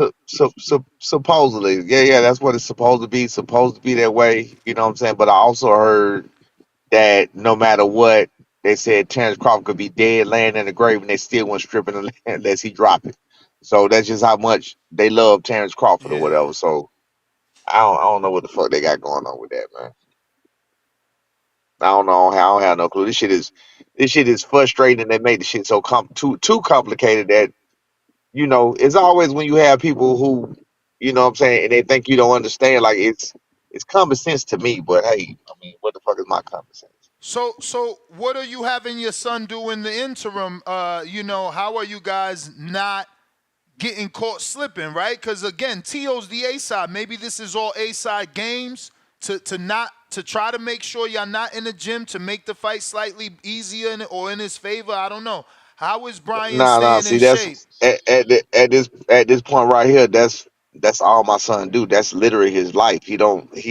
Speaker 10: Supposedly, yeah, that's what it's supposed to be. Supposed to be that way. You know what I'm saying? But I also heard that no matter what, they said Terrence Crawford could be dead, laying in the grave, and they still wouldn't strip it unless he drop it. So that's just how much they love Terrence Crawford or whatever. So I don't know what the fuck they got going on with that, man. I don't know. I don't have no clue. This shit is frustrating. They made the shit so too complicated that it's always when you have people who, what I'm saying, and they think you don't understand. Like it's common sense to me, but hey, I mean, what the fuck is my common sense?
Speaker 4: So what are you having your son do in the interim? How are you guys not getting caught slipping, right? Because again, Tio's the A side. Maybe this is all A side games to try to make sure y'all not in the gym to make the fight slightly easier or in his favor. I don't know. How is Brian
Speaker 10: Nah.
Speaker 4: staying
Speaker 10: See,
Speaker 4: in shape?
Speaker 10: that's at this point right here. That's all my son do. That's literally his life. He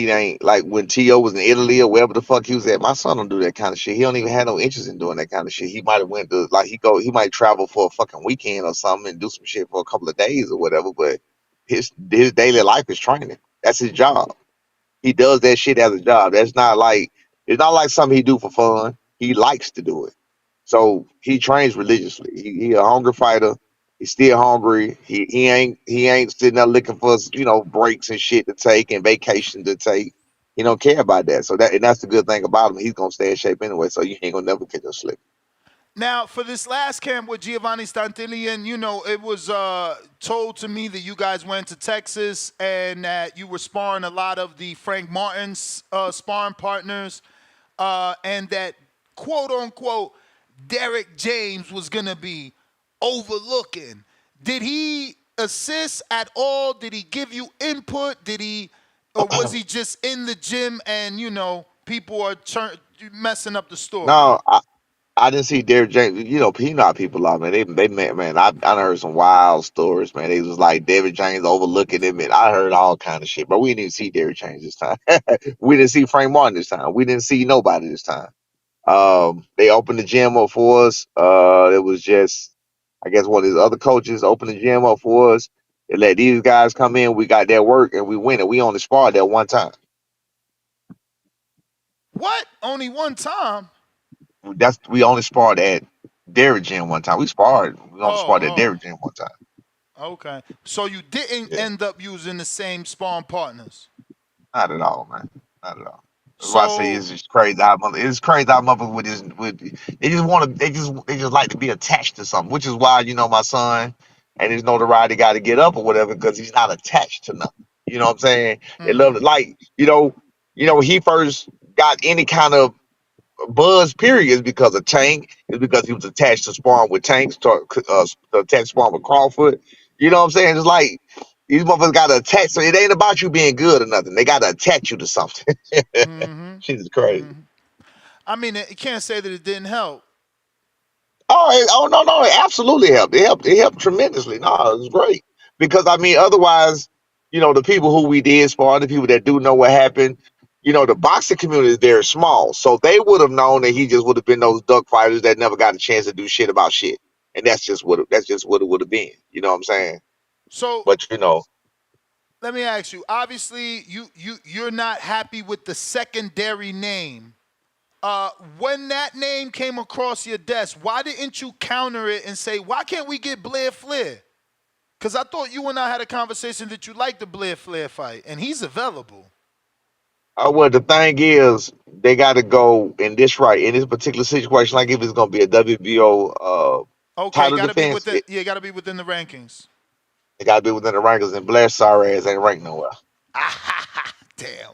Speaker 10: ain't like when Tio was in Italy or wherever the fuck he was at. My son don't do that kind of shit. He don't even have no interest in doing that kind of shit. He might have went to he might travel for a fucking weekend or something and do some shit for a couple of days or whatever. But his daily life is training. That's his job. He does that shit as a job. It's not like something he do for fun. He likes to do it. So he trains religiously. He a hungry fighter. He's still hungry. He ain't sitting there looking for breaks and shit to take and vacation to take. He don't care about that. So that's the good thing about him. He's gonna stay in shape anyway. So you ain't gonna never catch a slip.
Speaker 4: Now, for this last camp with Giovanni Stantillian, it was told to me that you guys went to Texas and that you were sparring a lot of the Frank Martin's sparring partners, and that, quote unquote, Derek James was going to be overlooking. Did he assist at all? Did he give you input? Or was he just in the gym and, people are messing up the story?
Speaker 10: No, I didn't see Derrick James. You know how people are, man. They man. I heard some wild stories, man. They was like David James overlooking him, and I heard all kind of shit. But we didn't even see Derrick James this time. We didn't see Frank Martin this time. We didn't see nobody this time. They opened the gym up for us. It was just, I guess, one of his other coaches opened the gym up for us. They let these guys come in. We got their work, and we went. And we only sparred that one time.
Speaker 4: What? Only one time?
Speaker 10: We only sparred at Derrick Gym one time. We only sparred at Derrick Gym one time.
Speaker 4: Okay. So you didn't end up using the same spawn partners?
Speaker 10: Not at all, man. Not at all. That's why I say it's just crazy. It's crazy how motherfuckers they just like to be attached to something, which is why my son and his notoriety got to get up or whatever because he's not attached to nothing. You know what I'm saying? They love it. Like he first got any kind of buzz period is because of Tank. It's because he was attached to sparring with Tank, attached sparring with Crawford. You know what I'm saying? It's like these motherfuckers got to attach. So it ain't about you being good or nothing. They got to attach you to something. Shit is crazy.
Speaker 4: I mean, you can't say that it didn't help.
Speaker 10: Oh no, it absolutely helped. It helped tremendously. No, it was great because I mean, otherwise, the people who we did spar, the people that do know what happened. The boxing community is very small, so they would have known that he just would have been those duck fighters that never got a chance to do shit about shit, and that's just what it would have been. You know what I'm saying?
Speaker 4: So,
Speaker 10: but
Speaker 4: let me ask you. Obviously, you're not happy with the secondary name. When that name came across your desk, why didn't you counter it and say, why can't we get Blair Flair? Because I thought you and I had a conversation that you liked the Blair Flair fight, and he's available.
Speaker 10: Well, the thing is, they got to go in this particular situation. Like if it's gonna be a WBO
Speaker 4: Okay,
Speaker 10: title
Speaker 4: got to be
Speaker 10: defense,
Speaker 4: within. Yeah, got to be within the rankings.
Speaker 10: it got to be within the rankings. And Blair sorry ass ain't ranked nowhere.
Speaker 4: Damn.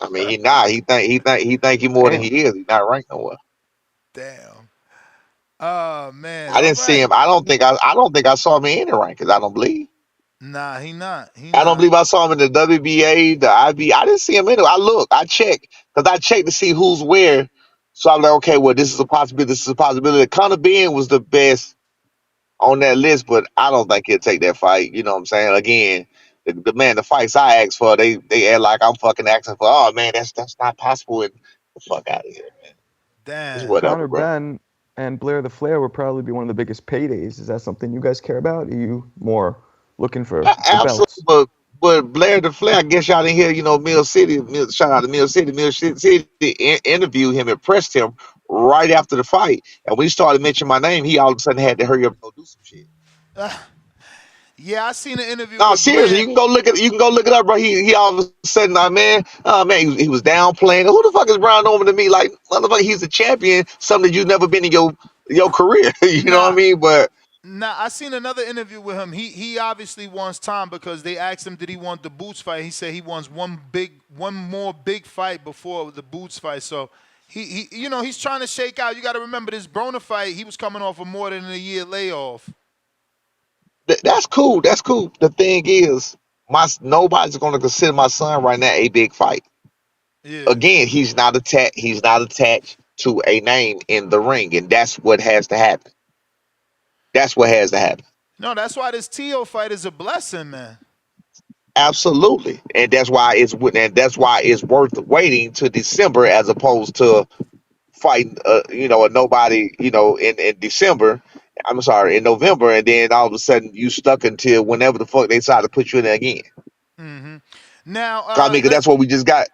Speaker 10: I mean, he not. He think he more than
Speaker 7: Damn.
Speaker 10: he is. He not ranked nowhere.
Speaker 4: Damn. Oh man.
Speaker 10: I
Speaker 4: All
Speaker 10: didn't see
Speaker 4: right.
Speaker 10: him. I don't think I saw him in any rankings. I don't believe.
Speaker 4: Nah, he not. He
Speaker 10: I don't
Speaker 4: not.
Speaker 10: believe I saw him in the WBA, the IB. I didn't see him anywhere. I checked because I checked to see who's where. So I'm like, okay, well, this is a possibility. This is a possibility. Conor Ben was the best on that list, but I don't think he'll take that fight. You know what I'm saying? Again, the fights I asked for, they act like I'm fucking asking for. Oh man, that's not possible. And the fuck out of here, man. It's
Speaker 4: Damn.
Speaker 10: whatever,
Speaker 7: Conor
Speaker 10: bro.
Speaker 7: Ben and Blair the Flair would probably be one of the biggest paydays. Is that something you guys care about? Are you more looking for the
Speaker 10: Absolutely,
Speaker 7: belts?
Speaker 10: but Blair the Flair, I guess y'all didn't hear. Mill City. Shout out to Mill City. Mill City interviewed him and pressed him right after the fight, and when he started mentioning my name, he all of a sudden had to hurry up and go do some shit.
Speaker 4: Yeah, I seen an interview
Speaker 10: No,
Speaker 4: with
Speaker 10: seriously,
Speaker 4: Blair.
Speaker 10: you can go look it up, bro. He all of a sudden, he was downplaying. Who the fuck is Brian Norman to me? Like, motherfucker, he's a champion, something that you've never been in your career. You know what I
Speaker 4: Nah,
Speaker 10: mean? But
Speaker 4: nah. I seen another interview with him. He obviously wants time because they asked him did he want the Boots fight. He said he wants one more big fight before the Boots fight. So he he's trying to shake out. You got to remember this Broner fight. He was coming off of more than a year layoff.
Speaker 10: that's cool. That's cool. The thing is, nobody's going to consider my son right now a big fight.
Speaker 4: Yeah.
Speaker 10: Again, he's not attached. He's not attached to a name in the ring, and that's what has to happen. That's what has to happen.
Speaker 4: No, that's why this Teo fight is a blessing, man.
Speaker 10: Absolutely, and that's why it's worth waiting to December as opposed to fighting, a nobody, in December. I'm sorry, in November, and then all of a sudden you stuck until whenever the fuck they decide to put you in there again.
Speaker 4: Mm-hmm. Now,
Speaker 10: I mean, 'cause that's what we just got.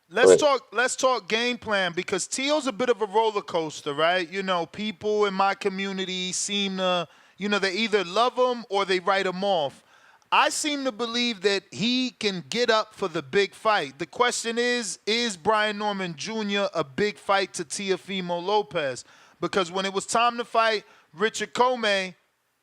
Speaker 4: let's talk game plan because Teo's a bit of a roller coaster, right? People in my community seem to, they either love him or they write him off. I seem to believe that he can get up for the big fight. The question is Brian Norman Jr. a big fight to Teofimo Lopez? Because when it was time to fight Richard Comey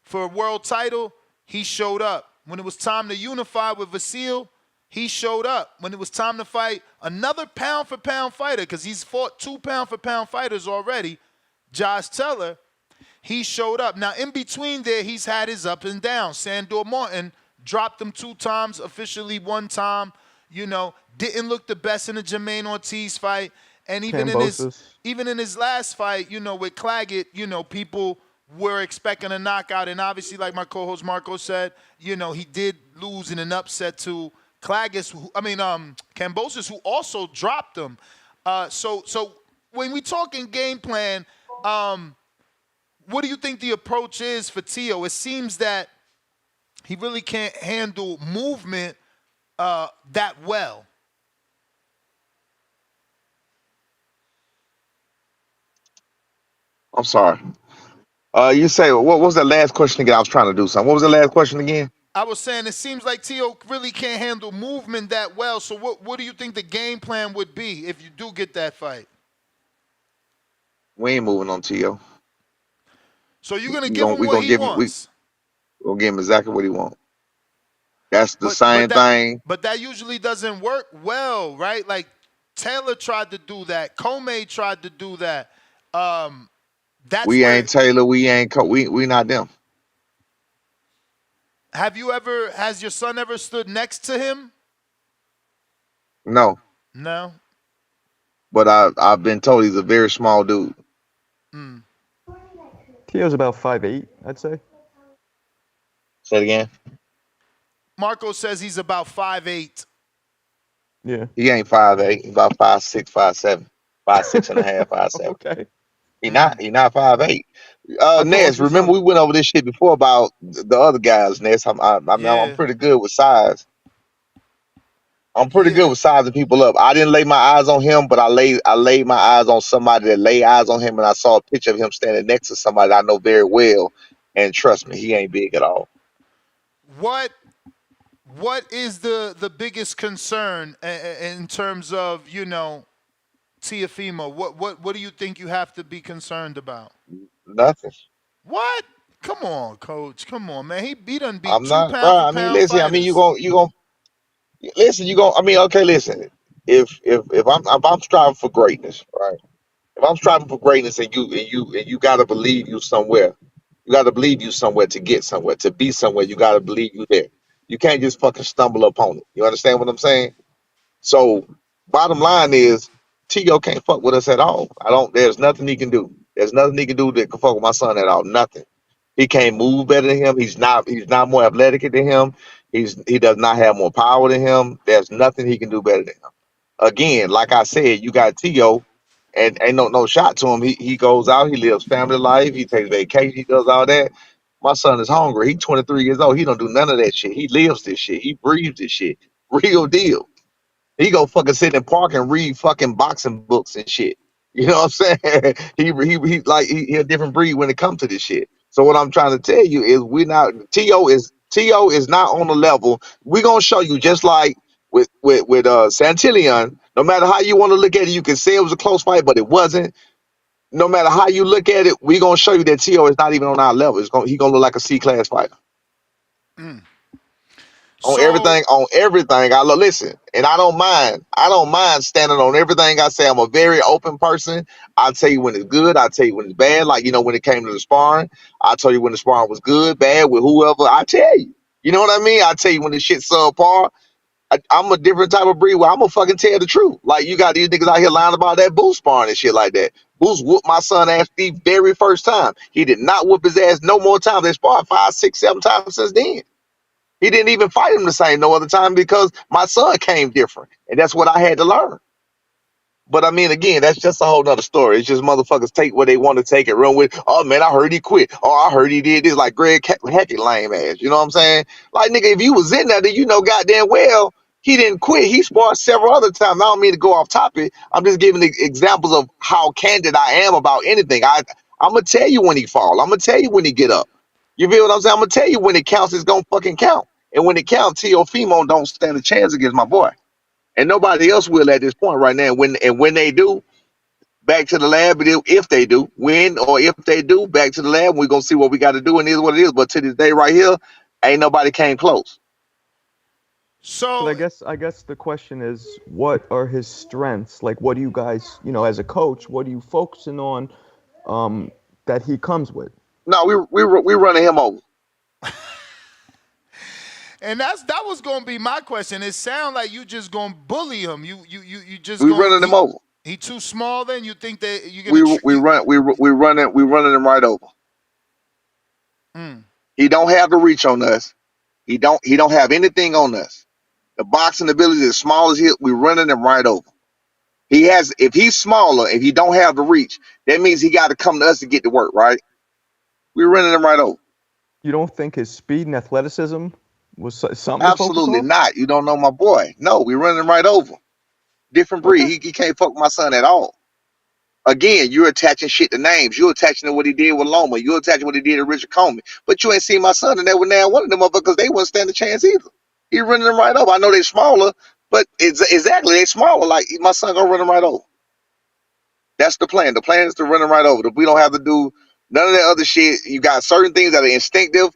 Speaker 4: for a world title, he showed up. When it was time to unify with Vasil, he showed up. When it was time to fight another pound-for-pound fighter, because he's fought 2 pound-for-pound fighters already, Josh Teller, he showed up. Now, in between there, he's had his up and downs. Sandor Martin dropped him 2 times, officially 1 time. Didn't look the best in the Jermaine Ortiz fight. And even in his last fight, with Claggett, people were expecting a knockout. And obviously, like my co-host Marco said, he did lose in an upset to Kambosos, who also dropped him. So when we talking game plan, what do you think the approach is for Teo? It seems that he really can't handle movement that well.
Speaker 10: I'm sorry. You say what was that last question again? I was trying to do something. What was the last question again?
Speaker 4: I was saying it seems like Teo really can't handle movement that well. So what do you think the game plan would be if you do get that fight?
Speaker 10: We ain't moving on Tio.
Speaker 4: So you're gonna give him what he wants.
Speaker 10: We're gonna give him exactly what he wants. That's the same thing.
Speaker 4: But that usually doesn't work well, right? Like Taylor tried to do that. Comey tried to do that.
Speaker 10: Ain't Taylor. We ain't. We not them.
Speaker 4: Has your son ever stood next to him?
Speaker 10: No.
Speaker 4: No.
Speaker 10: But I've been told he's a very small dude.
Speaker 7: Teo's about 5'8", I'd say.
Speaker 10: Say it again.
Speaker 4: Marco says he's about 5'8".
Speaker 7: Yeah.
Speaker 10: He ain't 5'8". He's about 5'6", 5'7", 5'6" and a half, 5'7".
Speaker 7: Okay.
Speaker 10: He not 5'8". Ness, remember we went over this shit before about the other guys, Ness. I'm pretty good with size. I'm pretty good with sizing people up. I didn't lay my eyes on him, but I laid my eyes on somebody that laid eyes on him, and I saw a picture of him standing next to somebody I know very well. And trust me, he ain't big at all.
Speaker 4: What is the biggest concern in terms of, you know, Teofimo? What do you think you have to be concerned about?
Speaker 10: Nothing.
Speaker 4: What? Come on, coach. Come on, man. He done beat
Speaker 10: I'm
Speaker 4: two
Speaker 10: not, bro.
Speaker 4: pound for
Speaker 10: I mean,
Speaker 4: pound
Speaker 10: listen. I mean,
Speaker 4: fighters.
Speaker 10: you gonna listen. You gonna. I mean, okay. Listen. If I'm striving for greatness, right? If I'm striving for greatness, and you gotta believe you somewhere. You gotta believe you somewhere to get somewhere, to be somewhere. You gotta believe you there. You can't just fucking stumble upon it. You understand what I'm saying? So, bottom line is, T.O. can't fuck with us at all. I don't. There's nothing he can do. There's nothing he can do that can fuck with my son at all. Nothing. He can't move better than him. He's not. He's not more athletic than him. He does not have more power than him. There's nothing he can do better than him. Again, like I said, you got T.O. and ain't no shot to him. He goes out. He lives family life. He takes vacation. He does all that. My son is hungry. He's 23 years old. He don't do none of that shit. He lives this shit. He breathes this shit. Real deal. He go fucking sit in the park and read fucking boxing books and shit. You know what I'm saying? He a different breed when it comes to this shit. So what I'm trying to tell you is T.O. is not on the level. We're gonna show you just like with Santillan. No matter how you want to look at it, you can say it was a close fight, but it wasn't. No matter how you look at it, we're gonna show you that T.O. is not even on our level. He gonna look like a C-class fighter. On everything. Listen, and I don't mind standing on everything I say. I'm a very open person. I'll tell you when it's good, I'll tell you when it's bad. Like, when it came to the sparring, I'll tell you when the sparring was good, bad, with whoever. I tell you. You know what I mean? I tell you when the shit's subpar. I'm a different type of breed where I'm gonna fucking tell the truth. Like, you got these niggas out here lying about that Boost sparring and shit like that. Boost whooped my son ass the very first time. He did not whoop his ass no more times. They sparred 5, 6, 7 times since then. He didn't even fight him the same no other time because my son came different. And that's what I had to learn. But I mean, again, that's just a whole nother story. It's just motherfuckers take what they want to take and run with. Oh man, I heard he quit. Oh, I heard he did this, like Greg Hackett lame ass. You know what I'm saying? Like, nigga, if you was in there, then you know goddamn well he didn't quit. He sparred several other times. I don't mean to go off topic. I'm just giving examples of how candid I am about anything. I'm gonna tell you when he fall. I'm gonna tell you when he get up. You feel what I'm saying? I'm gonna tell you when it counts, it's gonna fucking count. And when it counts, Teofimo don't stand a chance against my boy. And nobody else will at this point right now. When they do, back to the lab. If they do, if they do, back to the lab. We're gonna see what we got to do, and it is what it is. But to this day right here, ain't nobody came close.
Speaker 7: But I guess the question is, what are his strengths? Like, what do you guys, as a coach, what are you focusing on that he comes with?
Speaker 10: No, we running him over.
Speaker 4: And that was gonna be my question. It sounds like you just gonna bully him. You just
Speaker 10: we running him over.
Speaker 4: He too small. Then you think that you're gonna
Speaker 10: we running him right over. He don't have the reach on us. He don't have anything on us. The boxing ability is small as his. We running him right over. If he's smaller, if he don't have the reach, that means he got to come to us to get to work, right? We're running him right over.
Speaker 7: You don't think his speed and athleticism was something?
Speaker 10: Absolutely not. You don't know my boy. No, we're running him right over. Different breed. Okay. He can't fuck with my son at all. Again, you're attaching shit to names. You're attaching to what he did with Loma. You're attaching what he did to Richard Coleman. But you ain't seen my son and that with now one of them motherfuckers. They wouldn't stand a chance either. He running them right over. I know they smaller, but exactly they smaller. Like, my son gonna run them right over. That's the plan. The plan is to run him right over. We don't have to do none of that other shit. You got certain things that are instinctive.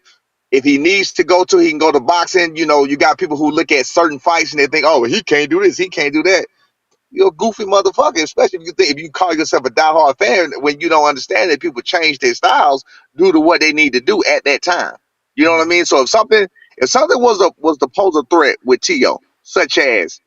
Speaker 10: If he needs to go to, he can go to boxing. You got people who look at certain fights and they think, oh, he can't do this, he can't do that. You're a goofy motherfucker, especially if you call yourself a diehard fan when you don't understand that people change their styles due to what they need to do at that time. You know what I mean? So if something was to pose a threat with T.O., such as,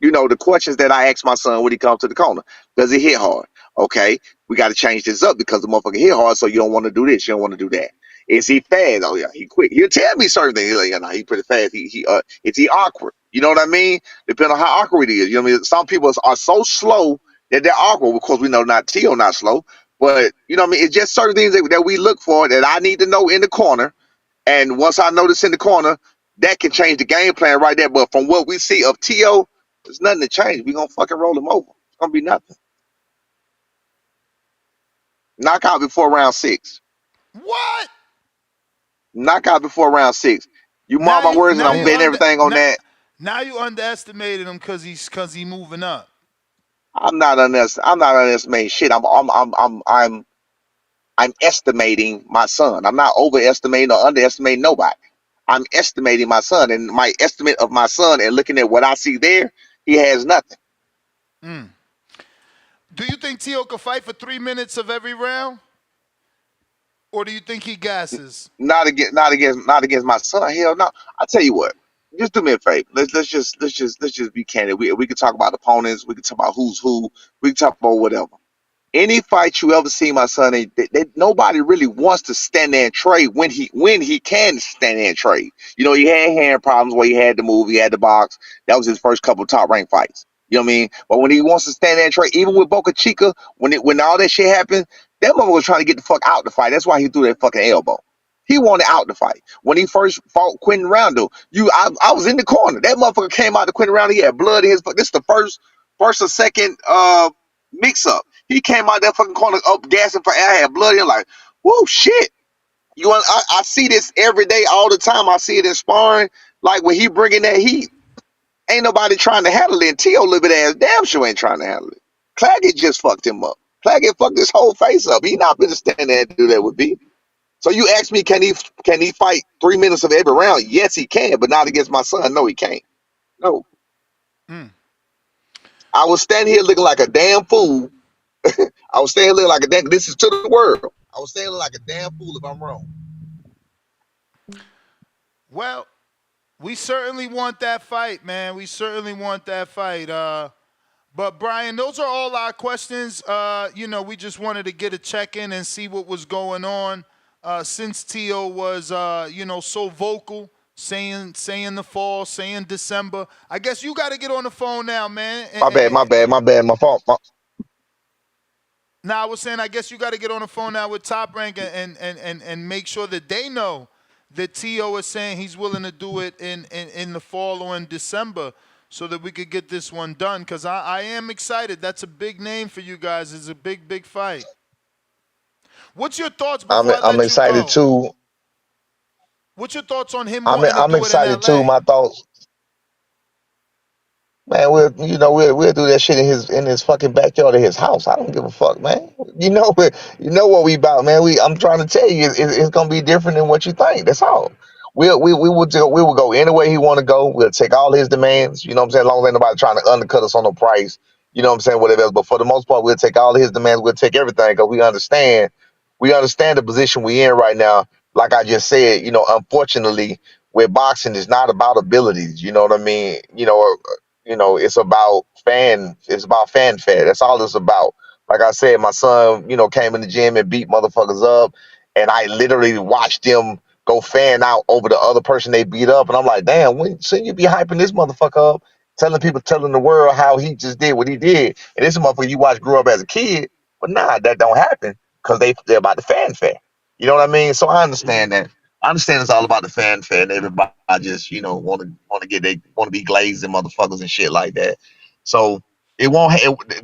Speaker 10: the questions that I ask my son when he comes to the corner. Does he hit hard? Okay, we got to change this up because the motherfucker hit hard, so you don't want to do this, you don't want to do that. Is he fast? Oh yeah, he quick. He'll tell me certain things. He's like, yeah, nah, he pretty fast. Is he awkward? You know what I mean? Depending on how awkward he is. You know what I mean? Some people are so slow that they're awkward. Of course, we know T.O. not slow, but you know what I mean? It's just certain things that we look for that I need to know in the corner. And once I know this in the corner, that can change the game plan right there. But from what we see of T.O., There's nothing to change. We gonna fucking roll him over. It's gonna be nothing. Knockout before round 6.
Speaker 4: What?
Speaker 10: Knockout before round 6. You mark my words, and I'm betting everything on that.
Speaker 4: Now you underestimated him because he's moving up.
Speaker 10: I'm not underestimating shit. I'm estimating my son. I'm not overestimating or underestimating nobody. I'm estimating my son, and my estimate of my son, and looking at what I see there, he has nothing.
Speaker 4: Do you think Teo could fight for 3 minutes of every round, or do you think he gasses?
Speaker 10: Not against my son. Hell no. I tell you what. Just do me a favor. Let's just be candid. We can talk about opponents. We can talk about who's who. We can talk about whatever. Any fight you ever see my son, nobody really wants to stand there and trade when he can stand there and trade. You know, he had hand problems where he had to move, he had to box. That was his first couple of top ranked fights. You know what I mean? But when he wants to stand there and trade, even with Boca Chica, when all that shit happened, that mother was trying to get the fuck out the fight. That's why he threw that fucking elbow. He wanted out the fight. When he first fought Quentin Roundle, I was in the corner. That motherfucker came out to Quentin Roundle. He had blood in his. This is the first or second mix up. He came out that fucking corner up gassing for air, had blood in, like, whoa, shit. I see this every day, all the time. I see it in sparring. Like when he bringing that heat, ain't nobody trying to handle it. And Teo little bit ass damn sure ain't trying to handle it. Claggett just fucked him up. Claggett fucked his whole face up. He not gonna stand there and do that with me. So you ask me, can he fight 3 minutes of every round? Yes, he can, but not against my son. No, he can't. No. I was standing here looking like a damn fool. I was standing here looking like a damn. This is to the world. I was standing like a damn fool if I'm wrong.
Speaker 4: Well, we certainly want that fight, man. We certainly want that fight. But Brian, those are all our questions. We just wanted to get a check-in and see what was going on since Teo was, so vocal, saying the fall, saying December. I guess you got to get on the phone now, man.
Speaker 10: My bad. My fault.
Speaker 4: I was saying, I guess you got to get on the phone now with Top Rank and make sure that they know that Teo is saying he's willing to do it in the fall or in December so that we could get this one done. Because I am excited. That's a big name for you guys. It's a big, big fight. What's your thoughts before
Speaker 10: I'm excited too.
Speaker 4: What's your thoughts on him wanting to
Speaker 10: I'm
Speaker 4: do
Speaker 10: excited
Speaker 4: it in LA?
Speaker 10: too. My thoughts. Man, we'll do that shit in his fucking backyard of his house. I don't give a fuck, man. You know what we about, man. I'm trying to tell you, it's gonna be different than what you think. That's all. We will go any way he want to go. We'll take all his demands. You know what I'm saying? As long as ain't nobody trying to undercut us on the price. You know what I'm saying? Whatever else. But for the most part, we'll take all his demands. We'll take everything because we understand the position we in right now. Like I just said, unfortunately, with boxing, it's not about abilities. You know what I mean? It's about fanfare. That's all it's about. Like I said, my son, came in the gym and beat motherfuckers up, and I literally watched them go fan out over the other person they beat up, and I'm like, damn, shouldn't you be hyping this motherfucker up, telling the world how he just did what he did, and this motherfucker you watch grow up as a kid, but nah, that don't happen because they're about the fanfare. You know what I mean? So I understand that. I understand it's all about the fanfare and everybody just, want to be glazing motherfuckers and shit like that. So it won't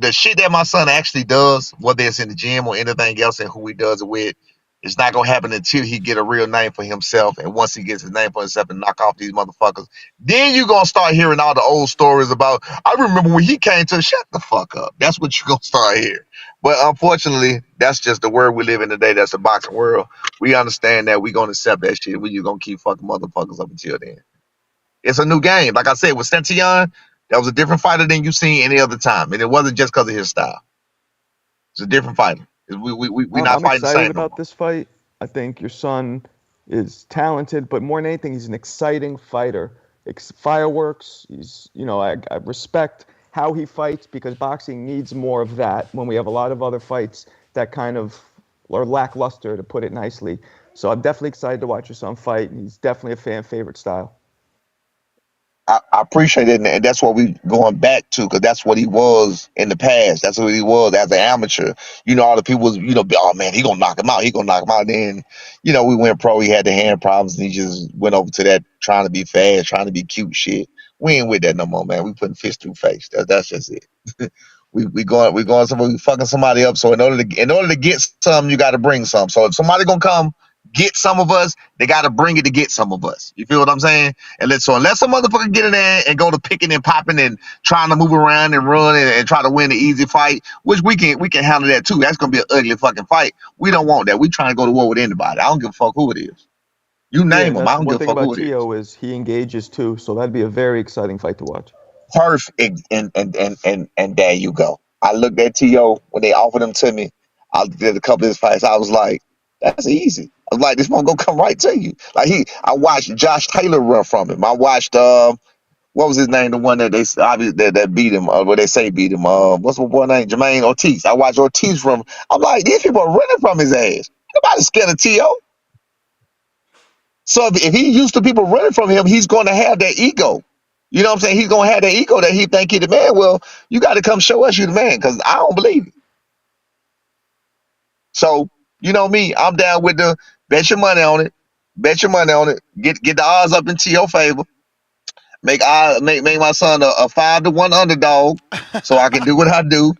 Speaker 10: the shit that my son actually does, whether it's in the gym or anything else and who he does it with, it's not gonna happen until he get a real name for himself. And once he gets his name for himself and knock off these motherfuckers, then you gonna start hearing all the old stories about, I remember when he came to shut the fuck up. That's what you gonna start hearing. But unfortunately, that's just the world we live in today. That's the boxing world. We understand that we're gonna accept that shit. We just gonna keep fucking motherfuckers up until then. It's a new game. Like I said, with Sention, that was a different fighter than you've seen any other time. And it wasn't just because of his style. It's a different fighter. We're not fighting the same.
Speaker 7: I'm excited about this fight. I think your son is talented, but more than anything, he's an exciting fighter. Fireworks. He's, I respect how he fights because boxing needs more of that when we have a lot of other fights that kind of are lackluster, to put it nicely. So I'm definitely excited to watch your son fight. He's definitely a fan favorite style.
Speaker 10: I appreciate it, and that's what we going back to, because that's what he was in the past. That's what he was as an amateur. All the people was, oh man, he gonna knock him out. He gonna knock him out. Then, we went pro. He had the hand problems, and he just went over to that trying to be fast, trying to be cute shit. We ain't with that no more, man. We putting fist through face. That's just it. we going somewhere. We fucking somebody up. So in order to get some, you got to bring some. So if somebody gonna come get some of us, they got to bring it to get some of us. You feel what I'm saying? Unless some motherfucker get in there and go to picking and popping and trying to move around and run and try to win the easy fight, which we can handle that too. That's gonna be an ugly fucking fight. We don't want that. We trying to go to war with anybody. I don't give a fuck who it is. You
Speaker 7: Yeah,
Speaker 10: name
Speaker 7: and
Speaker 10: them. I
Speaker 7: that's
Speaker 10: don't
Speaker 7: one
Speaker 10: give a
Speaker 7: thing
Speaker 10: fuck
Speaker 7: about
Speaker 10: who it is.
Speaker 7: Tio is he engages too, so that'd be a very exciting fight to watch.
Speaker 10: Perfect. And there you go. I looked at T.O. when they offered him to me. I did a couple of his fights. I was like, that's easy. I was like, this one gonna come right to you. I watched Josh Taylor run from him. I watched what was his name? The one that they obviously that beat him. What they say beat him. What's my boy name? Jermaine Ortiz. I watched Ortiz from. I'm like, these people are running from his ass. Nobody's scared of T.O. So if he used to people running from him, he's going to have that ego. You know what I'm saying? He's going to have that ego that he think he the man. Well, you got to come show us you the man because I don't believe it. So, you know me, I'm down with the bet your money on it. Bet your money on it. Get the odds up into your favor. Make my son a 5-1 underdog so I can do what I do.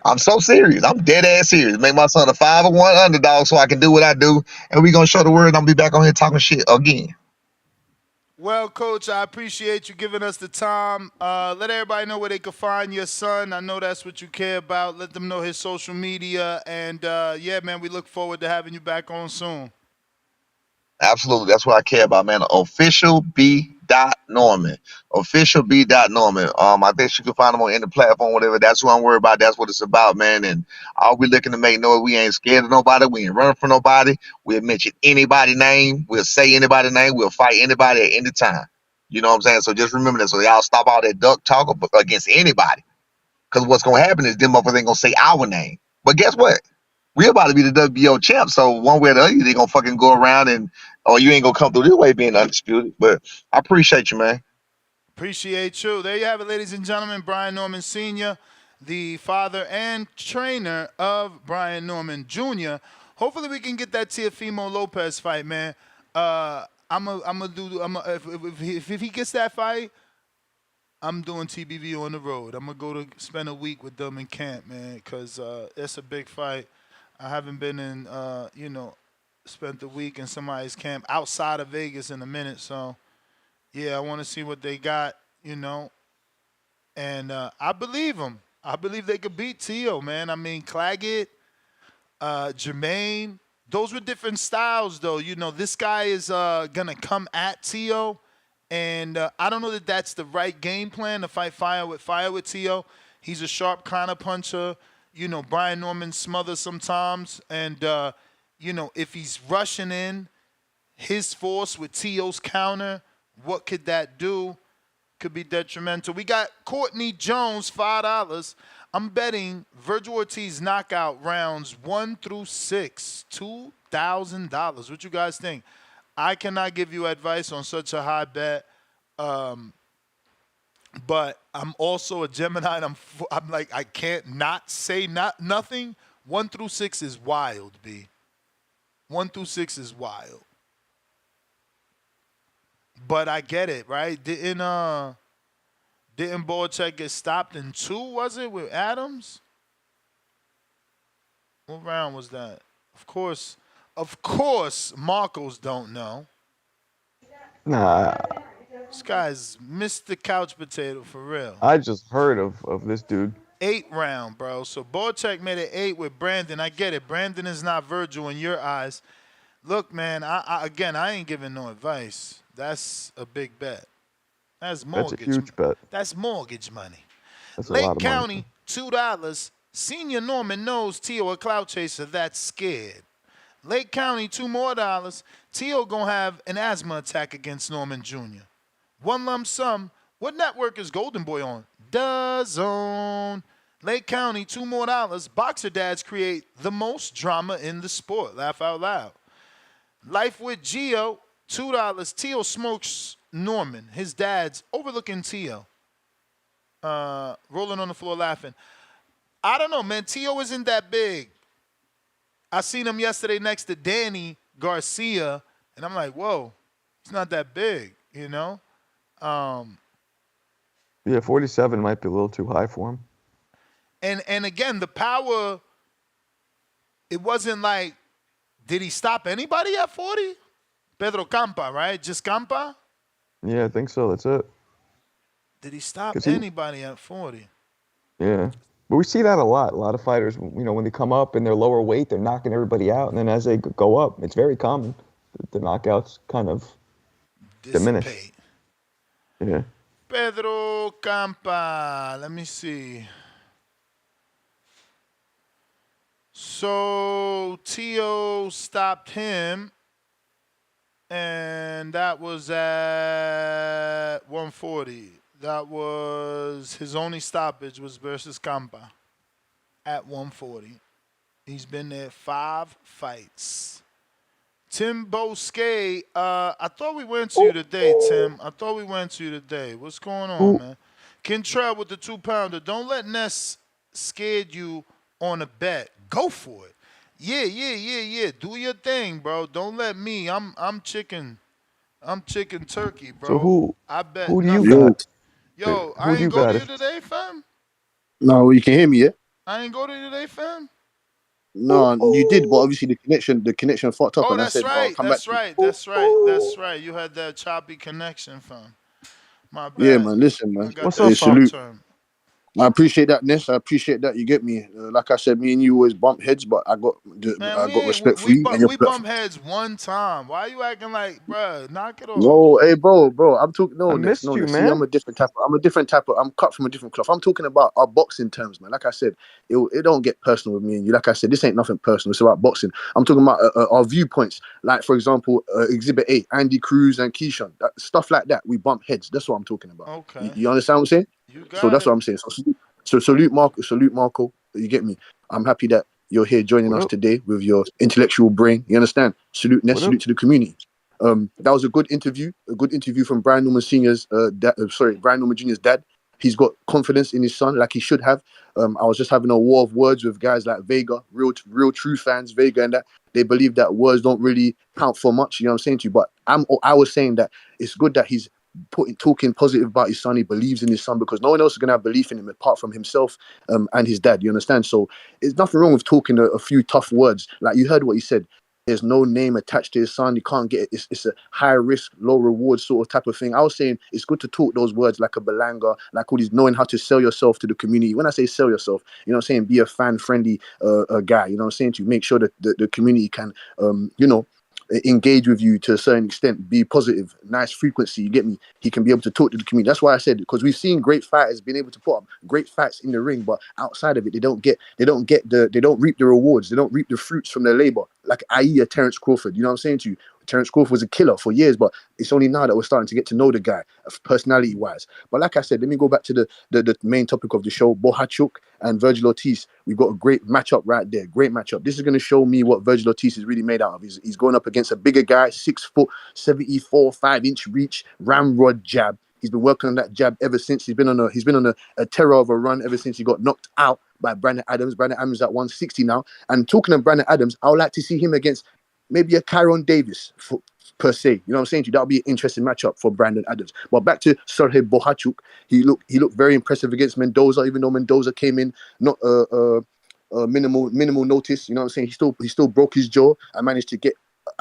Speaker 10: I'm so serious. I'm dead ass serious. Make my son a 5-1 underdog so I can do what I do. And we going to show the world I'm going to be back on here talking shit again.
Speaker 4: Well, Coach, I appreciate you giving us the time. Let everybody know where they can find your son. I know that's what you care about. Let them know his social media. And, yeah, man, we look forward to having you back on soon.
Speaker 10: Absolutely. That's what I care about, man. Official B. Norman. Official B. Norman. I think you can find him on any platform, whatever. That's what I'm worried about. That's what it's about, man. And all we looking to make noise. We ain't scared of nobody. We ain't running from nobody. We'll mention anybody's name. We'll say anybody's name. We'll fight anybody at any time. You know what I'm saying? So just remember that. So y'all stop all that duck talk against anybody. Because what's going to happen is them motherfuckers ain't going to say our name. But guess what? We're about to be the WBO champ, so one way or the other, they gonna fucking go around or you ain't gonna come through this way being undisputed. But I appreciate you, man.
Speaker 4: Appreciate you. There you have it, ladies and gentlemen. Brian Norman Sr., the father and trainer of Brian Norman Jr. Hopefully we can get that Teofimo Lopez fight, man. If he gets that fight, I'm doing TBV on the road. I'm gonna go to spend a week with them in camp, man, because it's a big fight. I haven't been in, spent the week in somebody's camp outside of Vegas in a minute. So, yeah, I want to see what they got, And I believe them. I believe they could beat Tio, man. I mean, Claggett, Jermaine, those were different styles, though. This guy is going to come at Tio. And I don't know that that's the right game plan to fight fire with Tio. He's a sharp counter puncher. Brian Norman smothers sometimes. And, if he's rushing in his force with Tio's counter, what could that do? Could be detrimental. We got Courtney Jones, $5. I'm betting Virgil Ortiz knockout rounds 1 through 6, $2,000. What you guys think? I cannot give you advice on such a high bet. But I'm also a Gemini, and I'm like, I can't not say nothing. 1 through 6 is wild, B. 1 through 6 is wild. But I get it, right? Didn't Bohachuk get stopped in 2, was it, with Adams? What round was that? Of course, Marcos don't know.
Speaker 7: Nah.
Speaker 4: This guy's Mr. Couch Potato for real.
Speaker 7: I just heard of this dude.
Speaker 4: 8 round, bro. So Bohachuk made it 8 with Brandon. I get it. Brandon is not Virgil in your eyes. Look, man, I ain't giving no advice. That's a big bet. That's mortgage.
Speaker 7: That's a huge bet.
Speaker 4: That's mortgage money.
Speaker 7: That's a
Speaker 4: Lake
Speaker 7: lot of
Speaker 4: County,
Speaker 7: money.
Speaker 4: $2. Senior Norman knows Tio a clout chaser that's scared. Lake County, $2 more. Tio gonna have an asthma attack against Norman Jr. 1 lump sum. What network is Golden Boy on? DAZN. Lake County, $2 more. Boxer dads create the most drama in the sport. Laugh out loud. Life with Gio, $2. Tio smokes Norman. His dad's overlooking Tio. Rolling on the floor laughing. I don't know, man. Tio isn't that big. I seen him yesterday next to Danny Garcia, and I'm like, whoa, he's not that big,
Speaker 7: Yeah, 47 might be a little too high for him.
Speaker 4: And again, the power, it wasn't like, did he stop anybody at 40? Pedro Campa, right? Just Campa?
Speaker 7: Yeah, I think so. That's it.
Speaker 4: Did he stop
Speaker 7: 'Cause he-
Speaker 4: anybody at 40?
Speaker 7: Yeah. But we see that a lot. A lot of fighters, when they come up in their lower weight, they're knocking everybody out. And then as they go up, it's very common. The knockouts kind of diminish. Yeah.
Speaker 4: Pedro Campa. Let me see. So Teo stopped him, and that was at 140. That was his only stoppage was versus Campa at 140. He's been there 5 fights. Tim Bosque, I thought we went to you today, Tim. I thought we went to you today. What's going on, man? Kentrell with the 2-pounder. Don't let Ness scare you on a bet. Go for it. Yeah. Do your thing, bro. Don't let me. I'm chicken turkey, bro.
Speaker 7: So
Speaker 4: I bet
Speaker 7: who do you
Speaker 4: nothing.
Speaker 7: got?
Speaker 4: Yo,
Speaker 7: Who
Speaker 4: I
Speaker 7: do you
Speaker 4: ain't go
Speaker 7: got
Speaker 4: to you
Speaker 7: if-
Speaker 4: today, fam.
Speaker 2: No, you can hear me, yeah?
Speaker 4: I ain't go to you today, fam.
Speaker 2: No, you did, but obviously the connection fucked up,
Speaker 4: Oh,
Speaker 2: and I
Speaker 4: that's
Speaker 2: said,
Speaker 4: right.
Speaker 2: come
Speaker 4: That's
Speaker 2: back.
Speaker 4: right. That's right. That's right. You had that choppy connection, fam. My bad.
Speaker 2: Yeah, man. Listen, man.
Speaker 4: I got
Speaker 7: What's
Speaker 4: that
Speaker 7: up,
Speaker 4: short
Speaker 2: salute.
Speaker 4: term.
Speaker 2: I appreciate that, Ness. I appreciate that. You get me. Like I said, me and you always bump heads, but I got respect for you and your
Speaker 4: We bump heads one time. Why you acting like, bruh, knock it off?
Speaker 2: No, hey, bro. I'm talking. No,
Speaker 7: I
Speaker 2: Ness.
Speaker 7: missed
Speaker 2: No,
Speaker 7: you,
Speaker 2: Ness. See,
Speaker 7: man.
Speaker 2: I'm a different type. I'm cut from a different cloth. I'm talking about our boxing terms, man. Like I said, it don't get personal with me and you. Like I said, this ain't nothing personal. It's about boxing. I'm talking about our viewpoints. Like, for example, Exhibit 8, Andy Cruz and Keyshawn. Stuff like that. We bump heads. That's what I'm talking about.
Speaker 4: Okay.
Speaker 2: You understand what I'm saying?
Speaker 4: You got
Speaker 2: So that's
Speaker 4: it.
Speaker 2: what I'm saying. So salute Marco. You get me? I'm happy that you're here joining us today with your intellectual brain. You understand? Salute Ness, salute to the community. That was a good interview from Brian Norman Senior's Brian Norman Jr.'s dad. He's got confidence in his son like he should have. I was just having a war of words with guys like Vega, real true fans, Vega and that. They believe that words don't really count for much, you know what I'm saying to you? But I was saying that it's good that he's talking positive about his son. He believes in his son because no one else is going to have belief in him apart from himself and his dad, you understand? So there's nothing wrong with talking a few tough words. Like you heard what he said. There's no name attached to his son. You can't get it. It's a high risk, low reward sort of type of thing. I was saying it's good to talk those words like a Belanga, like all these knowing how to sell yourself to the community. When I say sell yourself, you know what I'm saying? Be a fan-friendly guy. You know what I'm saying? To make sure that the community can, engage with you to a certain extent, be positive, nice frequency, you get me? He can be able to talk to the community. That's why I said, because we've seen great fighters being able to put up great fights in the ring, but outside of it, they don't reap the rewards, they don't reap the fruits from their labor. Like i.e. a Terence Crawford, you know what I'm saying to you? Terence Crawford was a killer for years, but it's only now that we're starting to get to know the guy, personality-wise. But like I said, let me go back to the main topic of the show, Bohachuk and Vergil Ortiz. We've got a great matchup right there, great matchup. This is going to show me what Vergil Ortiz is really made out of. He's going up against a bigger guy, 6 foot, 74, 5-inch reach, ramrod jab. He's been working on that jab ever since. He's been on a terror of a run ever since he got knocked out by Brandon Adams. Brandon Adams at 160 now. And talking of Brandon Adams, I would like to see him against maybe a Kyron Davis per se. You know what I'm saying to you? That would be an interesting matchup for Brandon Adams. But back to Serhii Bohachuk. He looked very impressive against Mendoza, even though Mendoza came in not minimal notice. You know what I'm saying? He still broke his jaw and managed to get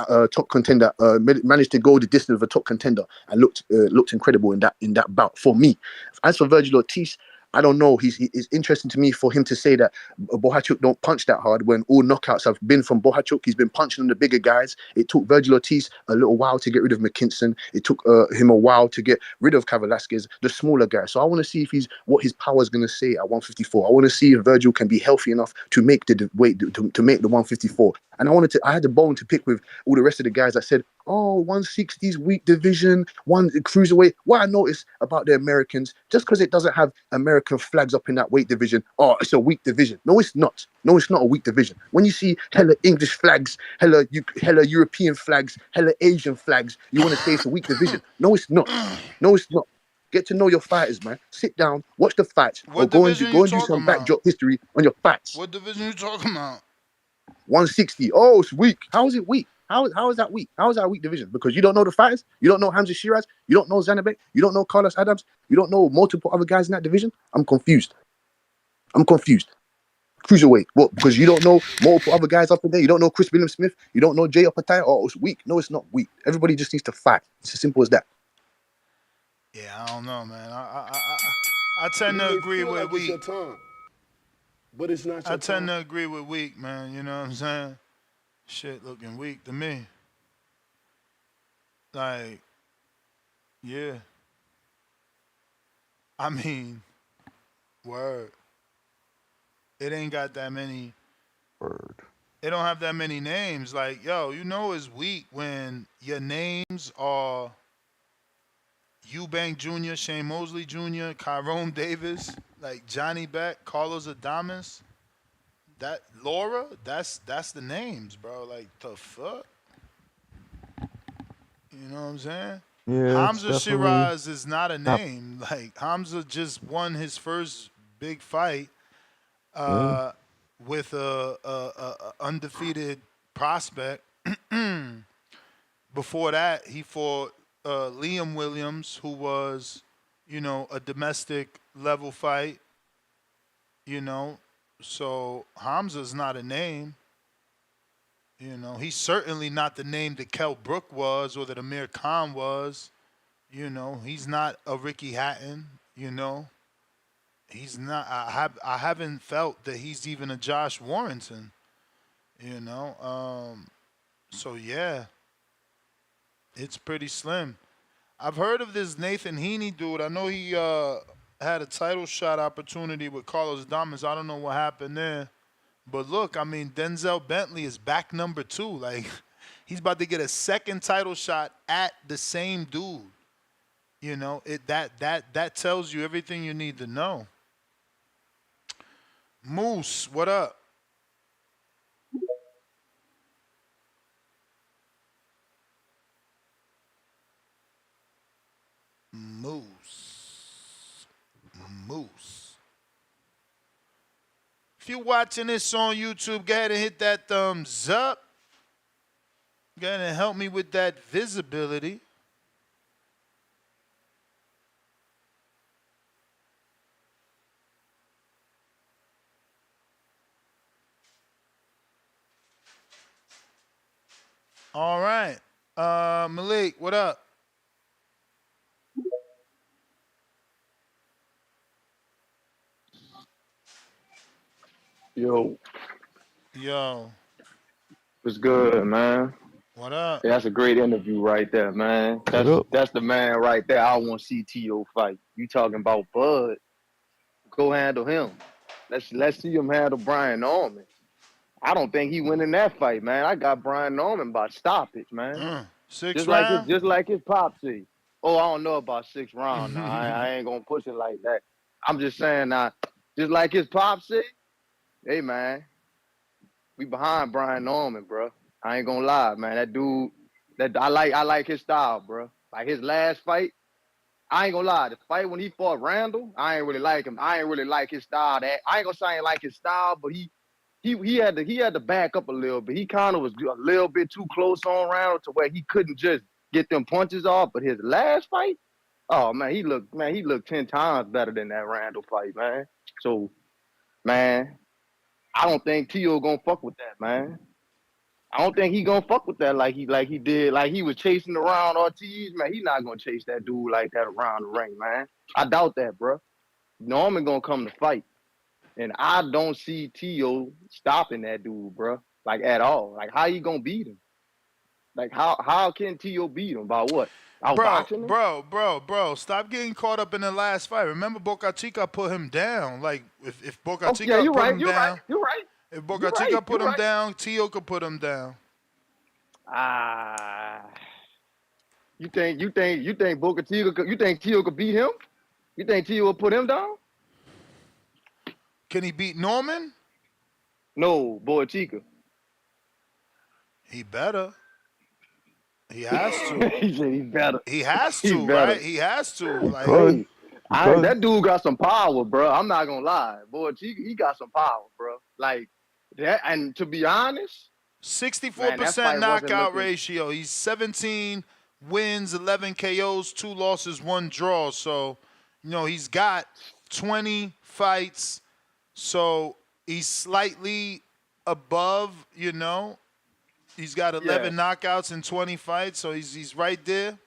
Speaker 2: a top contender, managed to go the distance of a top contender and looked incredible in that bout for me. As for Vergil Ortiz, I don't know. It's interesting to me for him to say that Bohachuk don't punch that hard when all knockouts have been from Bohachuk. He's been punching on the bigger guys. It took Vergil Ortiz a little while to get rid of McKinson. It took him a while to get rid of Kavalasquez, the smaller guy. So I want to see if what his power is going to say at 154. I want to see if Vergil can be healthy enough to make the weight to make the 154. And I had a bone to pick with all the rest of the guys that said, oh, 160s weak division, one cruiserweight. What I noticed about the Americans, just because it doesn't have American flags up in that weight division, oh, it's a weak division. No, it's not. No, it's not a weak division. When you see hella English flags, hella European flags, hella Asian flags, you want to say it's a weak division. No, it's not. No, it's not. Get to know your fighters, man. Sit down, watch the fights, or go and do some backdrop history on your fights.
Speaker 4: What division you talking about?
Speaker 2: 160. Oh, it's weak. How is it weak? How is that weak? How is that a weak division? Because you don't know the fighters, you don't know Hamza Shiraz, you don't know Zanabek, you don't know Carlos Adams, you don't know multiple other guys in that division. I'm confused. Cruiserweight. What? Because you don't know multiple other guys up in there. You don't know Chris William Smith. You don't know Jay Opataya. Oh, it's weak. No, it's not weak. Everybody just needs to fight. It's as simple as that.
Speaker 4: Yeah, I don't know, man. I tend to agree with
Speaker 15: like it's your
Speaker 4: weak.
Speaker 15: time, but it's not
Speaker 4: I
Speaker 15: your
Speaker 4: tend
Speaker 15: time.
Speaker 4: to agree with weak, man. You know what I'm saying? Shit looking weak to me. Like, yeah. I mean, word. It ain't got that many.
Speaker 7: Word.
Speaker 4: It don't have that many names. Like, yo, you know it's weak when your names are Eubank Jr., Shane Mosley Jr., Tyrone Davis, like Johnny Beck, Carlos Adames, that Laura, that's the names, bro. Like the fuck? You know what I'm saying?
Speaker 7: Yeah, it's
Speaker 4: Hamza
Speaker 7: definitely
Speaker 4: Shiraz is not a
Speaker 7: not.
Speaker 4: name. Like Hamza just won his first big fight
Speaker 7: Yeah.
Speaker 4: with a undefeated prospect. Before that, he fought Liam Williams, who was, a domestic level fight. You know, so Hamza's not a name. He's certainly not the name that Kell Brook was or that Amir Khan was. He's not a Ricky Hatton. He's not. I haven't felt that he's even a Josh Warrington. So yeah, it's pretty slim. I've heard of this Nathan Heaney dude. I know he had a title shot opportunity with Carlos Adames. I don't know what happened there. But look, I mean, Denzel Bentley is back number 2. Like, he's about to get a second title shot at the same dude. That tells you everything you need to know. Moose, what up? Moose. If you're watching this on YouTube, go ahead and hit that thumbs up. Go ahead and help me with that visibility. All right. Malik, what up?
Speaker 14: Yo,
Speaker 4: Yo,
Speaker 14: what's good, man?
Speaker 4: what up?
Speaker 14: Yeah, that's a great interview right there, man.
Speaker 7: What up?
Speaker 14: That's the man right there. I want to see T.O. fight. You talking about Bud? Go handle him. Let's see him handle Brian Norman. I don't think he win in that fight, man. I got Brian Norman by stoppage, man.
Speaker 4: 6 round?
Speaker 14: Just like his pop said. Oh, I don't know about 6 round. Now I ain't gonna push it like that. I'm just saying now, just like his pop said. Hey, man, we behind Brian Norman, bro. I ain't gonna lie, man. That dude, I like his style, bro. Like his last fight, I ain't gonna lie. The fight when he fought Randall, I ain't really like him. I ain't really like his style. I ain't gonna say I ain't like his style, but he had to back up a little bit. He kind of was a little bit too close on Randall to where he couldn't just get them punches off. But his last fight, oh man, he looked 10 times better than that Randall fight, man. So, man, I don't think T.O. gonna fuck with that, man. I don't think he gonna fuck with that like he did. Like he was chasing around Ortiz, man. He not gonna chase that dude like that around the ring, man. I doubt that, bro. Norman gonna come to fight. And I don't see T.O. stopping that dude, bro. Like at all. Like how you gonna beat him? Like how can T.O. beat him? By what? Outboxing him?
Speaker 4: Bro, stop getting caught up in the last fight. Remember, Boca Chica put him down. Like, if Boca Chica
Speaker 14: you're
Speaker 4: put
Speaker 14: right,
Speaker 4: him
Speaker 14: you're
Speaker 4: down,
Speaker 14: right, you're right.
Speaker 4: if Boca Chica put him down, Tio could put him down.
Speaker 14: You think Boca Chica? You think Tio could beat him? You think Tio will put him down?
Speaker 4: Can he beat Norman?
Speaker 14: No, Boca Chica.
Speaker 4: He better. He has to.
Speaker 14: He said he better.
Speaker 4: He has to,
Speaker 14: He better.
Speaker 4: right? He has to. Like,
Speaker 7: Good.
Speaker 14: That dude got some power, bro. I'm not gonna lie, boy. He got some power, bro. Like that. And to be honest, Man, that
Speaker 4: 64%
Speaker 14: fight wasn't
Speaker 4: knockout
Speaker 14: looking.
Speaker 4: ratio. He's 17 wins, 11 KOs, 2 losses, 1 draw. So, he's got 20 fights. So he's slightly above, He's got 11 knockouts in 20 fights. So he's right there.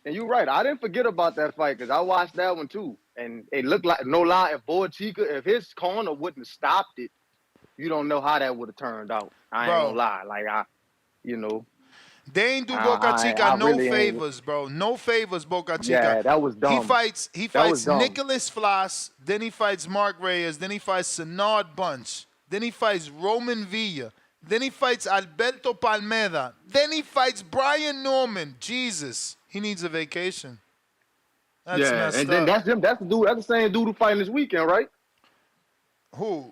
Speaker 14: And you're right. I didn't forget about that fight because I watched that one too. And it looked like, no lie, if Bohachuk, if his corner wouldn't have stopped it, you don't know how that would have turned out. I ain't gonna lie. Like,
Speaker 4: They ain't do Boca Chica
Speaker 14: I
Speaker 4: no
Speaker 14: really
Speaker 4: favors, bro. No favors, Boca Chica.
Speaker 14: Yeah, that was dumb.
Speaker 4: He
Speaker 14: That was
Speaker 4: fights
Speaker 14: dumb.
Speaker 4: Nicholas Flas, then he fights Mark Reyes, then he fights Senard Bunch, then he fights Roman Villa, then he fights Alberto Palmeda, then he fights Brian Norman. Jesus, he needs a vacation. That's messed
Speaker 14: and then
Speaker 4: up.
Speaker 14: that's him. That's the dude. That's the same dude who fighting this weekend, right?
Speaker 4: Who?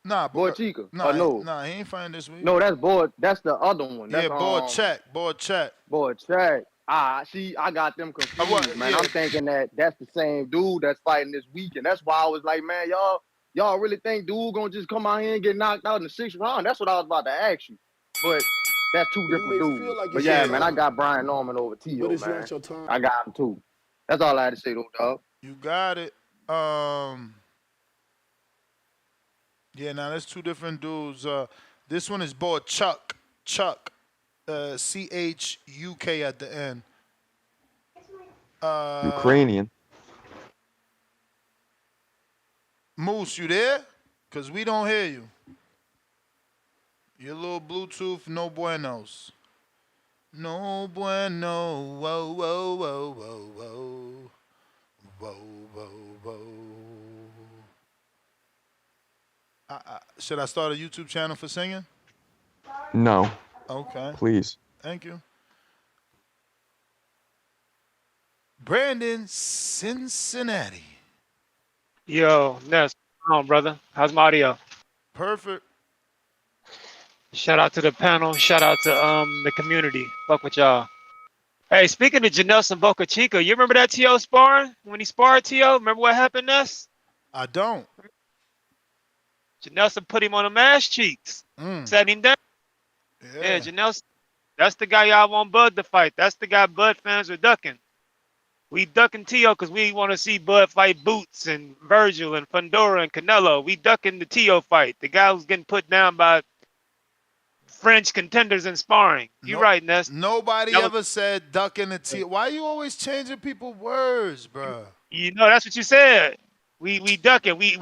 Speaker 4: Nah,
Speaker 14: Bohachuk.
Speaker 4: no, he ain't fighting this week.
Speaker 14: No, that's That's the other one. That's,
Speaker 4: Bohachuk.
Speaker 14: Bohachuk. See, I got them confused, man. I'm thinking that's the same dude that's fighting this weekend. That's why I was like, man, y'all really think dude gonna just come out here and get knocked out in the 6th round? That's what I was about to ask you. But that's two different dudes. But yeah, man, I got Brian Norman over Tio,
Speaker 2: But it's
Speaker 14: man.
Speaker 2: not your time.
Speaker 14: I got him too. That's all I had to say, though, dog.
Speaker 4: You got it. Yeah, now there's two different dudes. This one is Bohachuk. Chuck. Chuk at the end.
Speaker 7: Ukrainian.
Speaker 4: Moose, you there? Because we don't hear you. Your little Bluetooth, no buenos. No bueno. Whoa, whoa, whoa, whoa, whoa. Whoa, whoa, whoa. Should I start a YouTube channel for singing?
Speaker 7: No.
Speaker 4: Okay.
Speaker 7: Please.
Speaker 4: Thank you. Brandon, Cincinnati.
Speaker 13: Yo, Ness, what's on, brother? How's my audio?
Speaker 4: Perfect.
Speaker 13: Shout out to the panel. Shout out to the community. Fuck with y'all. Hey, speaking of Janelson Boca Chica, you remember that T.O. sparring? When he sparred T.O.? Remember what happened, Ness?
Speaker 4: I don't.
Speaker 13: Janelson put him on the ass cheeks. Set him down. Yeah, Janelson. That's the guy y'all want Bud to fight. That's the guy Bud fans are ducking. We ducking T.O. because we want to see Bud fight Boots and Vergil and Fundora and Canelo. We ducking the T.O. fight. The guy who's getting put down by French contenders in sparring. You right, Ness.
Speaker 4: Nobody ever said ducking the T.O. Why you always changing people's words, bro?
Speaker 13: You know, that's what you said. We ducking. We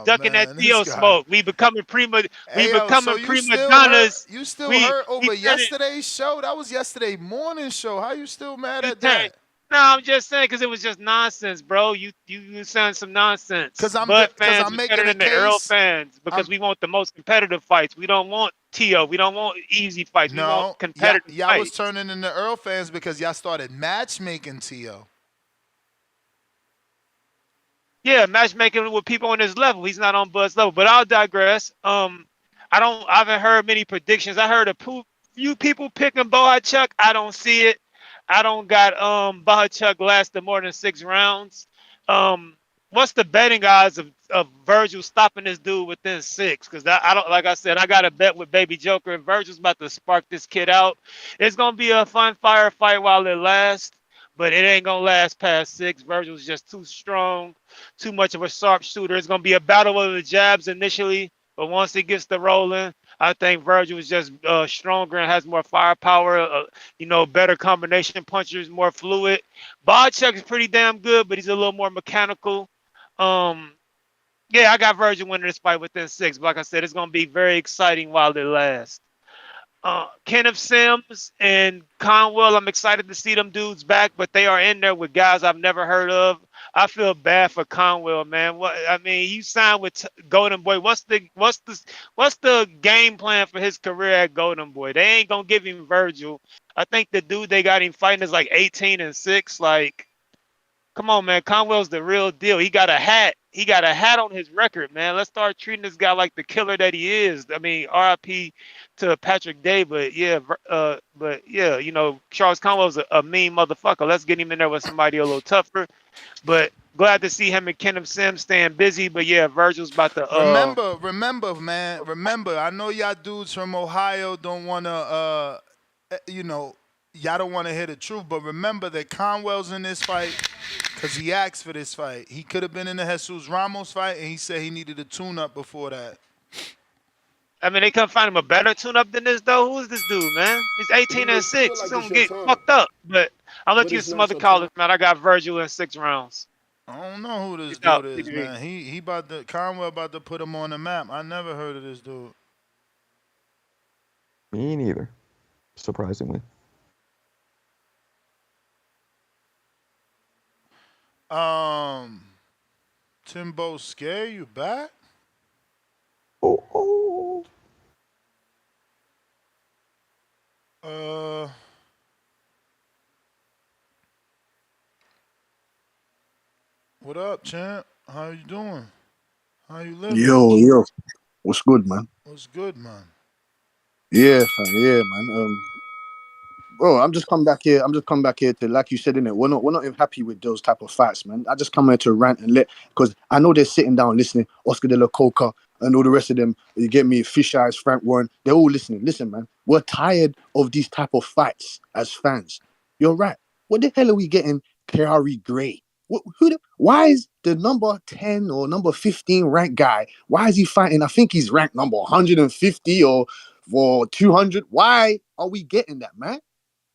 Speaker 13: ducking that T.O. smoke. We becoming prima donnas.
Speaker 4: You still hurt over yesterday's show? That was yesterday morning show. How you still mad at that?
Speaker 13: No, I'm just saying because it was just nonsense, bro. You saying some nonsense.
Speaker 4: Because I'm making
Speaker 13: better than the Earl fans because we want the most competitive fights. We don't want T.O. We don't want easy fights. We want competitive
Speaker 4: y'all
Speaker 13: fights.
Speaker 4: was turning into Earl fans because y'all started matchmaking T.O.
Speaker 13: Yeah, matchmaking with people on his level. He's not on Bud's level. But I'll digress. I haven't heard many predictions. I heard a few people picking Bohachuk. I don't see it. I don't got Bohachuk lasting more than 6 rounds. What's the betting odds of Virgil stopping this dude within 6? Because I don't, like I said, I got a bet with Baby Joker, and Virgil's about to spark this kid out. It's gonna be a fun firefight while it lasts, but it ain't gonna last past 6. Virgil's just too strong, too much of a sharpshooter. It's gonna be a battle of the jabs initially, but once it gets to rolling, I think Virgil is just stronger and has more firepower, better combination punchers, more fluid. Bohachuk is pretty damn good, but he's a little more mechanical. Yeah, I got Virgil winning this fight within 6. But like I said, it's going to be very exciting while it lasts. Kenneth Sims and Conwell, I'm excited to see them dudes back, but they are in there with guys I've never heard of. I feel bad for Conwell, man. You signed with Golden Boy. What's the game plan for his career at Golden Boy? They ain't gonna give him Virgil. I think the dude they got him fighting is like 18-6. Like, Come on, man. Conwell's the real deal. He got a hat. He got a hat on his record, man. Let's start treating this guy like the killer that he is. I mean, RIP to Patrick Day, but yeah, you know, Charles Conwell's a mean motherfucker. Let's get him in there with somebody a little tougher. But glad to see him and Kenneth Sims staying busy. But yeah, Virgil's about to
Speaker 4: Remember, man. Remember, I know y'all dudes from Ohio don't wanna you know, y'all don't wanna hear the truth, but remember that Conwell's in this fight because he asked for this fight. He could have been in the Jesus Ramos fight, and he said he needed a tune-up before that.
Speaker 13: I mean, they couldn't find him a better tune-up than this, though. Who is this dude, man? He's 18-6. He's gonna get fucked up. But I'll let you get some other callers, man. I got Virgil in 6 rounds.
Speaker 4: I don't know who this dude is, man. He Conwell about to put him on the map. I never heard of this dude.
Speaker 7: Me neither, surprisingly.
Speaker 4: Timbo Scare, you back?
Speaker 7: Oh.
Speaker 4: What up, champ? How you doing? How you living?
Speaker 2: Yo, what's good, man?
Speaker 4: What's good, man?
Speaker 2: Yeah, man. Bro, I'm just coming back here to, like you said, innit? We're not even happy with those type of fights, man. I just come here to rant and because I know they're sitting down listening. Oscar De La Coca and all the rest of them. You get me, Fish Eyes, Frank Warren. They're all listening. Listen, man. We're tired of these type of fights as fans. You're right. What the hell are we getting? Kerry Gray. Why is the number 10 or number 15 ranked guy? Why is he fighting? I think he's ranked number 150 or 200. Why are we getting that, man?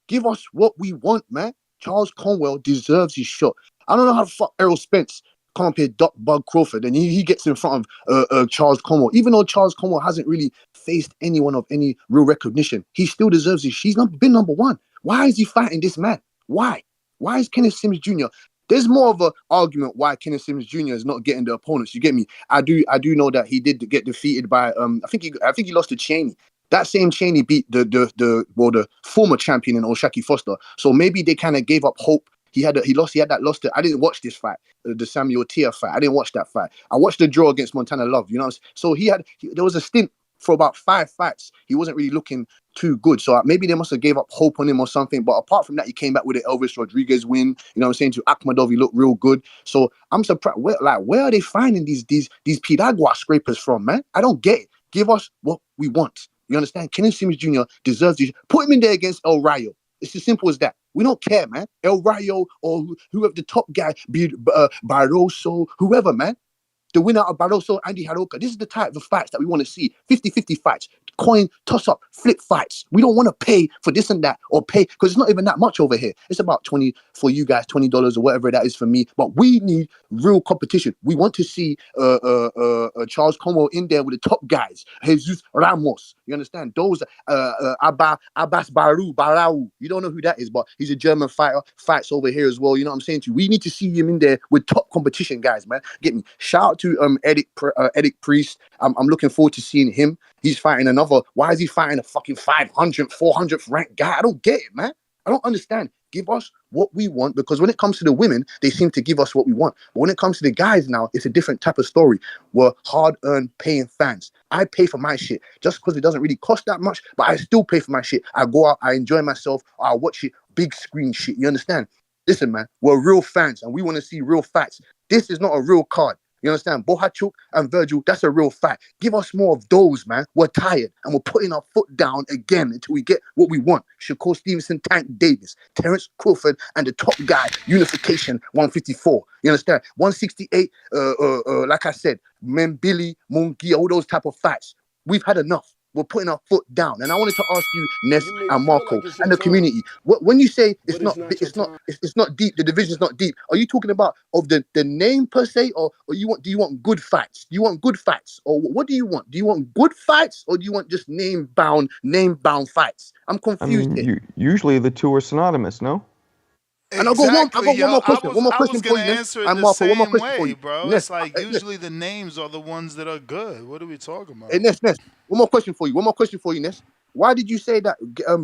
Speaker 2: Give us what we want, man. Charles Conwell deserves his shot. I don't know how the fuck Errol Spence can't play Doc Bug Crawford and he gets in front of Charles Conwell. Even though Charles Conwell hasn't really faced anyone of any real recognition, he still deserves his. He's not been number one. Why is he fighting this man? Why? Why is Kenneth Sims Jr.? There's more of an argument why Kenneth Sims Jr. is not getting the opponents. You get me? I do know that he did get defeated by I think he lost to Cheney. That same Cheney beat the former champion in Oshaki Foster. So maybe they kind of gave up hope. He had that loss to. I didn't watch this fight, the Samuel Tia fight. I didn't watch that fight. I watched the draw against Montana Love. You know, so there was a stint for about 5 fights. He wasn't really looking too good. So maybe they must have gave up hope on him or something. But apart from that, he came back with an Elvis Rodriguez win. You know what I'm saying? To Akhmadov, he looked real good. So I'm surprised. Where are they finding these Piragua scrapers from, man? I don't get it. Give us what we want. You understand? Kenneth Sims Jr. deserves this. Put him in there against El Rayo. It's as simple as that. We don't care, man. El Rayo or whoever the top guy, Barroso, whoever, man. The winner of Barroso, Andy Haroka. This is the type of fights that we want to see. 50-50 fights. Coin, toss-up, flip fights. We don't want to pay for this and that or pay because it's not even that much over here. It's about $20 for you guys, $20 or whatever that is for me. But we need real competition. We want to see Charles Conwell in there with the top guys. Jesus Ramos. You understand? Those Abbas Barau. You don't know who that is, but he's a German fighter. Fights over here as well. You know what I'm saying to you? We need to see him in there with top competition, guys, man. Get me. Shout out to Eric Priest. I'm looking forward to seeing him. He's fighting another. Why is he fighting a fucking 500th, 400th ranked guy? I don't get it, man. I don't understand. Give us what we want because when it comes to the women, they seem to give us what we want. But when it comes to the guys now, it's a different type of story. We're hard-earned paying fans. I pay for my shit just because it doesn't really cost that much, but I still pay for my shit. I go out, I enjoy myself, I watch it, big screen shit. You understand? Listen, man, we're real fans and we want to see real fights. This is not a real card. You understand? Bohachuk and Vergil, that's a real fight. Give us more of those, man. We're tired and we're putting our foot down again until we get what we want. Shakur Stevenson, Tank Davis, Terence Crawford, and the top guy, Unification 154. You understand? 168, like I said, Mbili, Mungi, all those type of fights. We've had enough. We're putting our foot down. And I wanted to ask you, Ness and Marco, and the community. When you say it's not deep, the division's not deep, are you talking about of the name per se, or do you want good fights? Do you want good fights? Or what do you want? Do you want good fights or do you want just name bound fights? I'm confused here.
Speaker 7: Usually the two are synonymous, no?
Speaker 4: And
Speaker 2: I got one more question for you,
Speaker 4: Ness.
Speaker 2: And Marco, one more question for you,
Speaker 4: bro.
Speaker 2: Ness,
Speaker 4: it's like usually the names are the ones that are good. What are we talking about?
Speaker 2: Hey, Ness, one more question for you, Ness. Why did you say that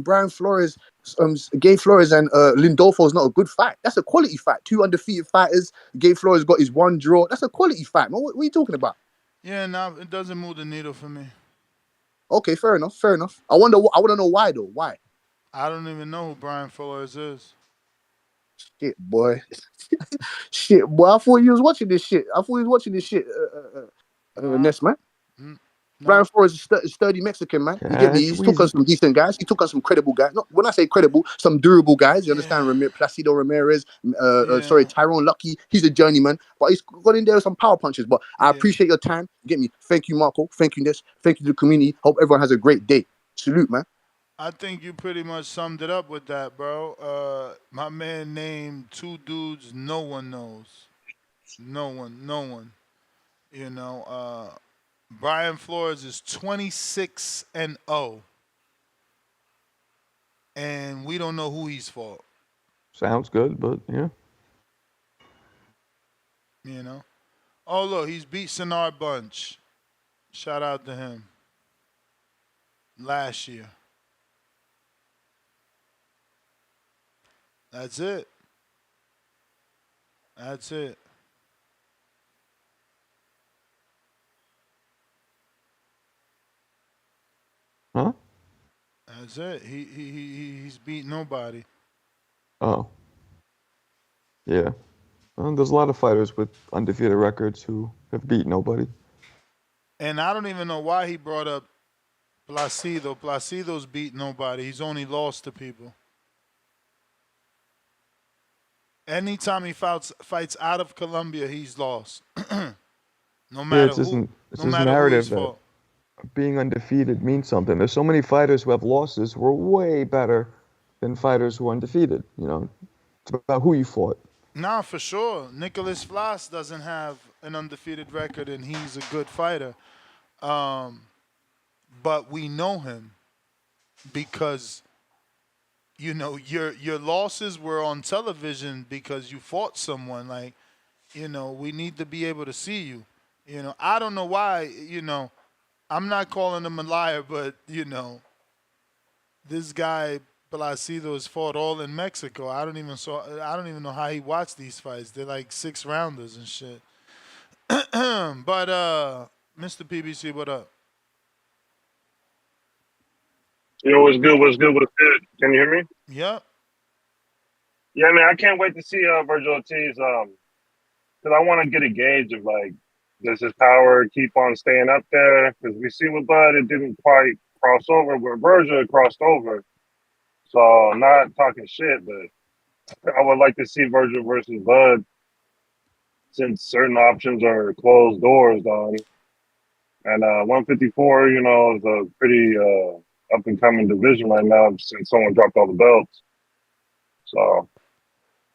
Speaker 2: Brian Flores Gay Flores and Lindolfo is not a good fight. That's a quality fight. 2 undefeated fighters. Gay Flores got his 1 draw. That's a quality fight, man. What are you talking about?
Speaker 4: Yeah, no, it doesn't move the needle for me.
Speaker 2: Okay, fair enough. Fair enough. I want to know why though. Why?
Speaker 4: I don't even know who Brian Flores is.
Speaker 2: Shit, boy. Shit, boy. I thought you was watching this shit. Ness, man. Brian Flores is a sturdy Mexican, man. You get me? He's took on some decent guys. He took on some credible guys. Not, when I say credible, some durable guys. You understand? Placido Ramirez, Tyrone Lucky. He's a journeyman. But he's got in there with some power punches. But I appreciate your time. You get me? Thank you, Marco. Thank you, Ness. Thank you to the community. Hope everyone has a great day. Salute, man.
Speaker 4: I think you pretty much summed it up with that, bro. My man named 2 dudes no one knows. No one. You know, Brian Flores is 26-0. And we don't know who he's fought.
Speaker 7: Sounds good, but yeah.
Speaker 4: You know? Oh, look, he's beat Sinar Bunch. Shout out to him. Last year. That's it.
Speaker 7: Huh?
Speaker 4: That's it. He's beat nobody.
Speaker 7: Oh. Yeah. Well, there's a lot of fighters with undefeated records who have beat nobody.
Speaker 4: And I don't even know why he brought up Placido. Placido's beat nobody. He's only lost to people. Anytime he fights out of Colombia, he's lost. No matter who.
Speaker 7: It's
Speaker 4: No
Speaker 7: his
Speaker 4: matter who
Speaker 7: narrative
Speaker 4: he's
Speaker 7: that
Speaker 4: fought.
Speaker 7: being undefeated means something. There's so many fighters who have losses who are way better than fighters who are undefeated. You know, it's about who you fought.
Speaker 4: Nah, for sure. Nicholas Flas doesn't have an undefeated record, and he's a good fighter. But we know him because, you know, your losses were on television because you fought someone. Like, you know, we need to be able to see you. You know, I don't know why, you know, I'm not calling him a liar, but, you know, this guy Placido has fought all in Mexico. I don't even know how he watched these fights. They're like 6-rounders and shit. But Mr. PBC, what up?
Speaker 12: Yo, what's good? Can you hear me?
Speaker 4: Yep.
Speaker 12: Yeah, man, I can't wait to see Virgil Ortiz. Because I want to get a gauge of, like, does his power keep on staying up there? Because we see with Bud, it didn't quite cross over, where Virgil crossed over. So I'm not talking shit, but I would like to see Virgil versus Bud, since certain options are closed doors on. And 154, you know, is a pretty up and coming division right now since someone dropped all the belts. So,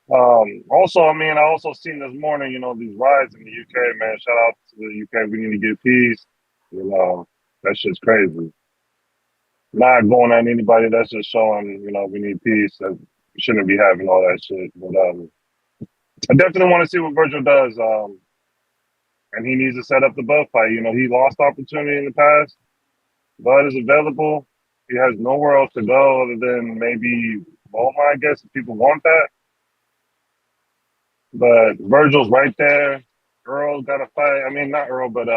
Speaker 12: also, I mean, I also seen this morning, you know, these riots in the UK, man. Shout out to the UK. We need to get peace. You know, that shit's crazy. Not going at anybody. That's just showing, you know, we need peace. That we shouldn't be having all that shit. But I definitely want to see what Virgil does. And he needs to set up the Bud fight. You know, he lost opportunity in the past. Bud is available. He has nowhere else to go other than maybe Loma, I guess, if people want that. But Virgil's right there. Earl's got to fight. I mean, not Earl, but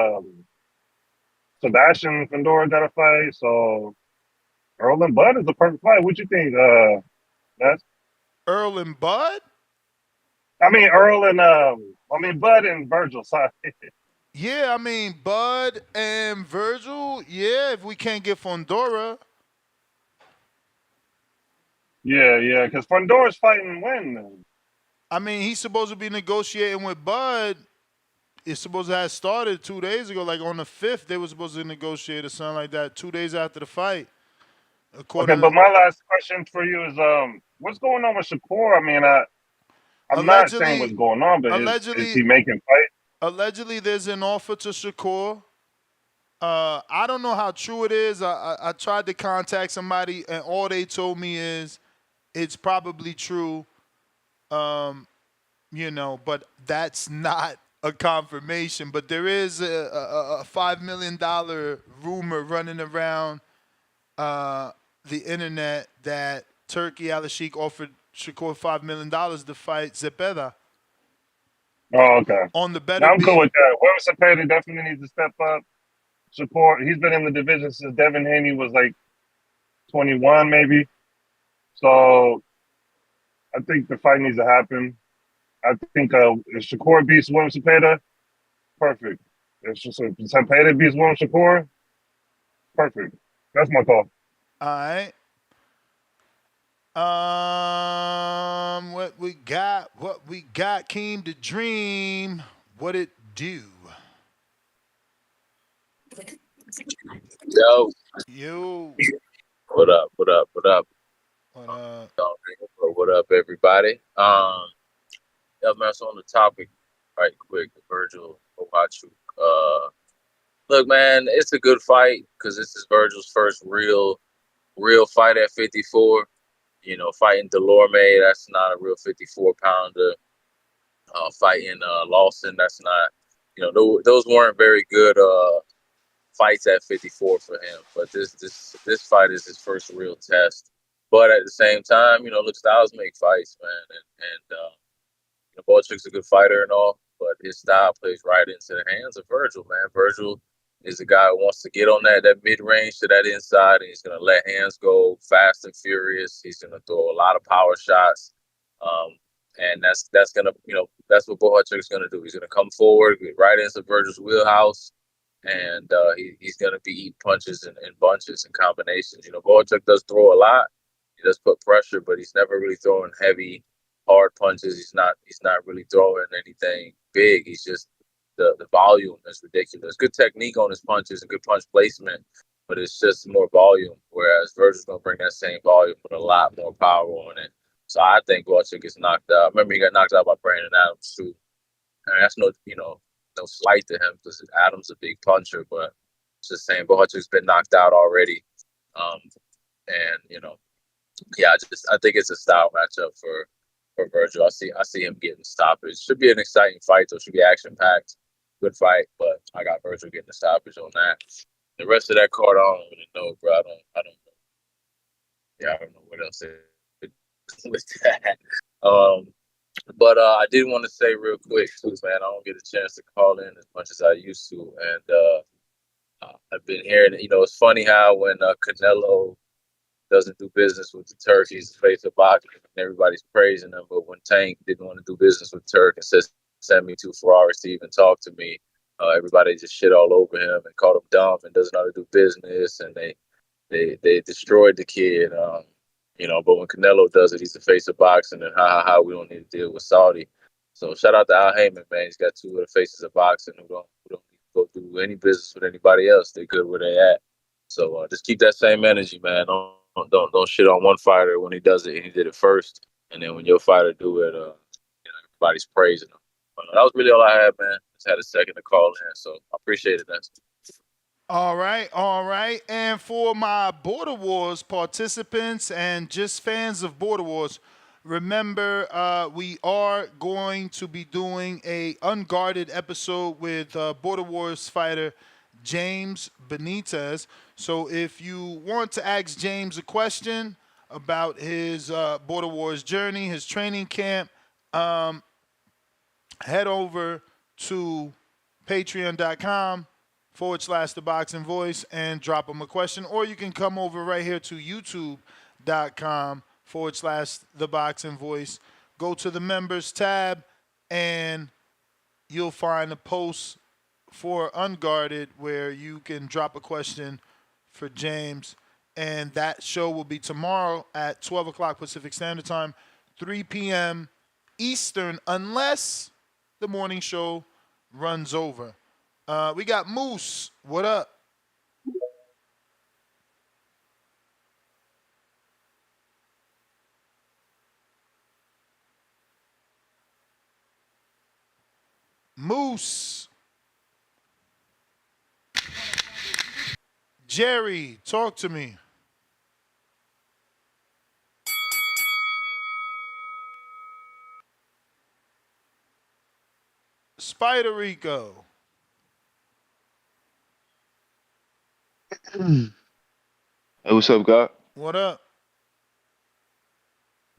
Speaker 12: Sebastian Fandora got to fight. So Earl and Bud is the perfect fight. What you think, Ness?
Speaker 4: Earl and Bud?
Speaker 12: I mean, Bud and Virgil. Sorry.
Speaker 4: Yeah, I mean, Bud and Virgil, yeah, if we can't get Fandora.
Speaker 12: Yeah, because Fandora's fighting when?
Speaker 4: I mean, he's supposed to be negotiating with Bud. It's supposed to have started 2 days ago. Like on the 5th, they were supposed to negotiate or something like that 2 days after the fight.
Speaker 12: Okay, but my last question for you is, what's going on with Shakur? I mean, I'm not saying what's going on, but is he making fight?
Speaker 4: Allegedly, there's an offer to Shakur. I don't know how true it is. I tried to contact somebody, and all they told me is it's probably true. You know, but that's not a confirmation. But there is a $5 million rumor running around the internet that Turkey, Al Sheikh offered Shakur $5 million to fight Zepeda.
Speaker 12: Oh, okay.
Speaker 4: On the better
Speaker 12: Now I'm cool
Speaker 4: beef.
Speaker 12: with that. Whoever Cepeda definitely needs to step up, support. He's been in the division since Devin Haney was like 21, maybe. So I think the fight needs to happen. I think if Shakur beats William Cepeda, perfect. If Cepeda beats William Shakur, perfect. That's my call.
Speaker 4: All right. What we got came to dream. What it do?
Speaker 16: Yo.
Speaker 4: Yo.
Speaker 16: What up? What up? What up?
Speaker 4: What up?
Speaker 16: What up, everybody? Yeah, man. So on the topic, right quick, the Vergil Bohachuk. Look, man, it's a good fight because this is Virgil's first real fight at 54. You know, fighting Delorme, that's not a real 54-pounder. Fighting Lawson, that's not. You know, those weren't very good fights at 54 for him. But this fight is his first real test. But at the same time, you know, look, styles make fights, man, and you know, Bohachuk's a good fighter and all, but his style plays right into the hands of Virgil, man. Virgil is a guy who wants to get on that mid-range to that inside, and he's going to let hands go fast and furious. He's going to throw a lot of power shots, and that's going to, you know, that's what Bohachuk's going to do. He's going to come forward, get right into Virgil's wheelhouse, and he's going to be eating punches in bunches and combinations. You know, Bohachuk does throw a lot. He does put pressure, but he's never really throwing heavy, hard punches. He's not really throwing anything big. He's just the volume is ridiculous. Good technique on his punches and good punch placement, but it's just more volume. Whereas Virgil's gonna bring that same volume with a lot more power on it. So I think Bohachuk gets knocked out. Remember, he got knocked out by Brandon Adams too. And that's no slight to him because Adams a big puncher, but it's just saying Bohachuk's been knocked out already. And you know, yeah, I think it's a style matchup for Virgil. I see him getting stoppage. Should be an exciting fight, though. Should be action packed. Good fight, but I got Virgil getting the stoppage on that. The rest of that card, I don't really know, bro. I don't know. Yeah, I don't know what else with that. But I did want to say real quick too, man. I don't get a chance to call in as much as I used to, and I've been hearing. You know, it's funny how when Canelo doesn't do business with the Turk, he's the face of boxing, and everybody's praising him. But when Tank didn't want to do business with Turk and says, send me to Ferraris to even talk to me, everybody just shit all over him and called him dumb and doesn't know how to do business, and they destroyed the kid. You know, but when Canelo does it, he's the face of boxing, and we don't need to deal with Saudi. So shout out to Al Heyman, man. He's got two of the faces of boxing who don't need to go do any business with anybody else. They're good where they at. So just keep that same energy, man. Don't shit on one fighter when he does it. He did it first, and then when your fighter do it, everybody's praising him. But that was really all I had, man. Just had a second to call in, so I appreciate it, man.
Speaker 4: All right. And for my Border Wars participants and just fans of Border Wars, remember we are going to be doing a unguarded episode with Border Wars fighter James Benitez. So if you want to ask James a question about his Border Wars journey, his training camp, head over to patreon.com/The Boxing Voice and drop him a question. Or you can come over right here to youtube.com/The Boxing Voice. Go to the members tab and you'll find a post for Unguarded where you can drop a question for James. And that show will be tomorrow at 12 o'clock Pacific Standard Time, 3 p.m. Eastern, unless the morning show runs over. We got Moose. What up? Moose. Jerry, talk to me. Spider Rico.
Speaker 17: Hey, what's up, God?
Speaker 4: What up?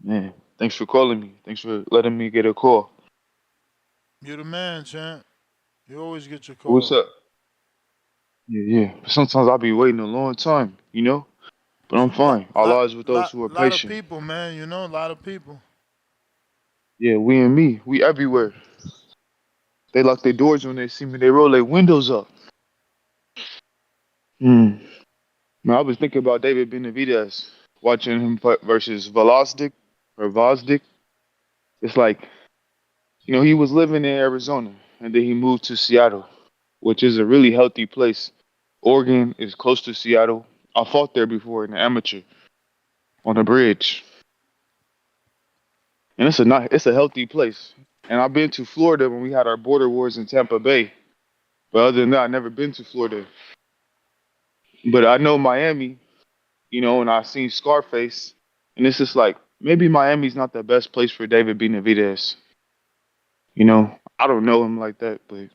Speaker 17: Man, thanks for calling me. Thanks for letting me get a call.
Speaker 4: You're the man, champ. You always get your
Speaker 17: What's
Speaker 4: call.
Speaker 17: up? Yeah, yeah. But sometimes I'll be waiting a long time, you know? But I'm
Speaker 4: Lot,
Speaker 17: fine. Allah
Speaker 4: lot,
Speaker 17: is with those
Speaker 4: lot,
Speaker 17: who are
Speaker 4: lot of
Speaker 17: patient.
Speaker 4: people, man. You know, a lot of people.
Speaker 17: Yeah, we and me. We everywhere. They lock their doors when they see me. They roll their windows up. Hmm. Man, I was thinking about David Benavidez, watching him fight versus Velosdik or Vosdik. It's like, he was living in Arizona and then he moved to Seattle, which is a really healthy place. Oregon is close to Seattle. I fought there before in the amateur on a bridge, and it's a healthy place. And I've been to Florida when we had our border wars in Tampa Bay. But other than that, I've never been to Florida. But I know Miami, and I've seen Scarface, and it's just like maybe Miami's not the best place for David Benavidez. I don't know him like that, but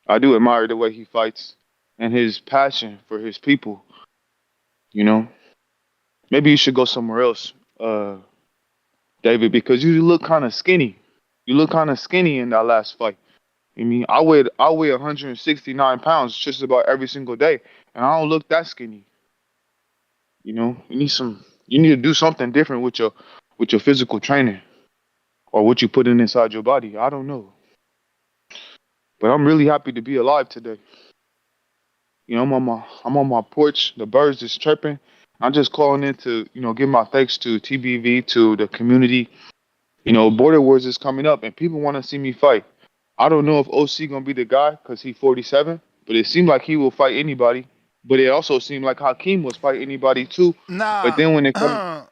Speaker 17: I do admire the way he fights and his passion for his people. You know, maybe you should go somewhere else, David, because you look kind of skinny. You look kind of skinny in that last fight. I mean, I weigh 169 pounds just about every single day, and I don't look that skinny. You need to do something different with your physical training or what you put inside your body. I don't know, but I'm really happy to be alive today. I'm on my porch. The birds is chirping. I'm just calling in to give my thanks to TBV, to the community. Border Wars is coming up, and people want to see me fight. I don't know if OC gonna be the guy because he's 47, but it seemed like he will fight anybody. But it also seemed like Hakeem was fight anybody too. But
Speaker 4: Nah.
Speaker 17: then when it comes,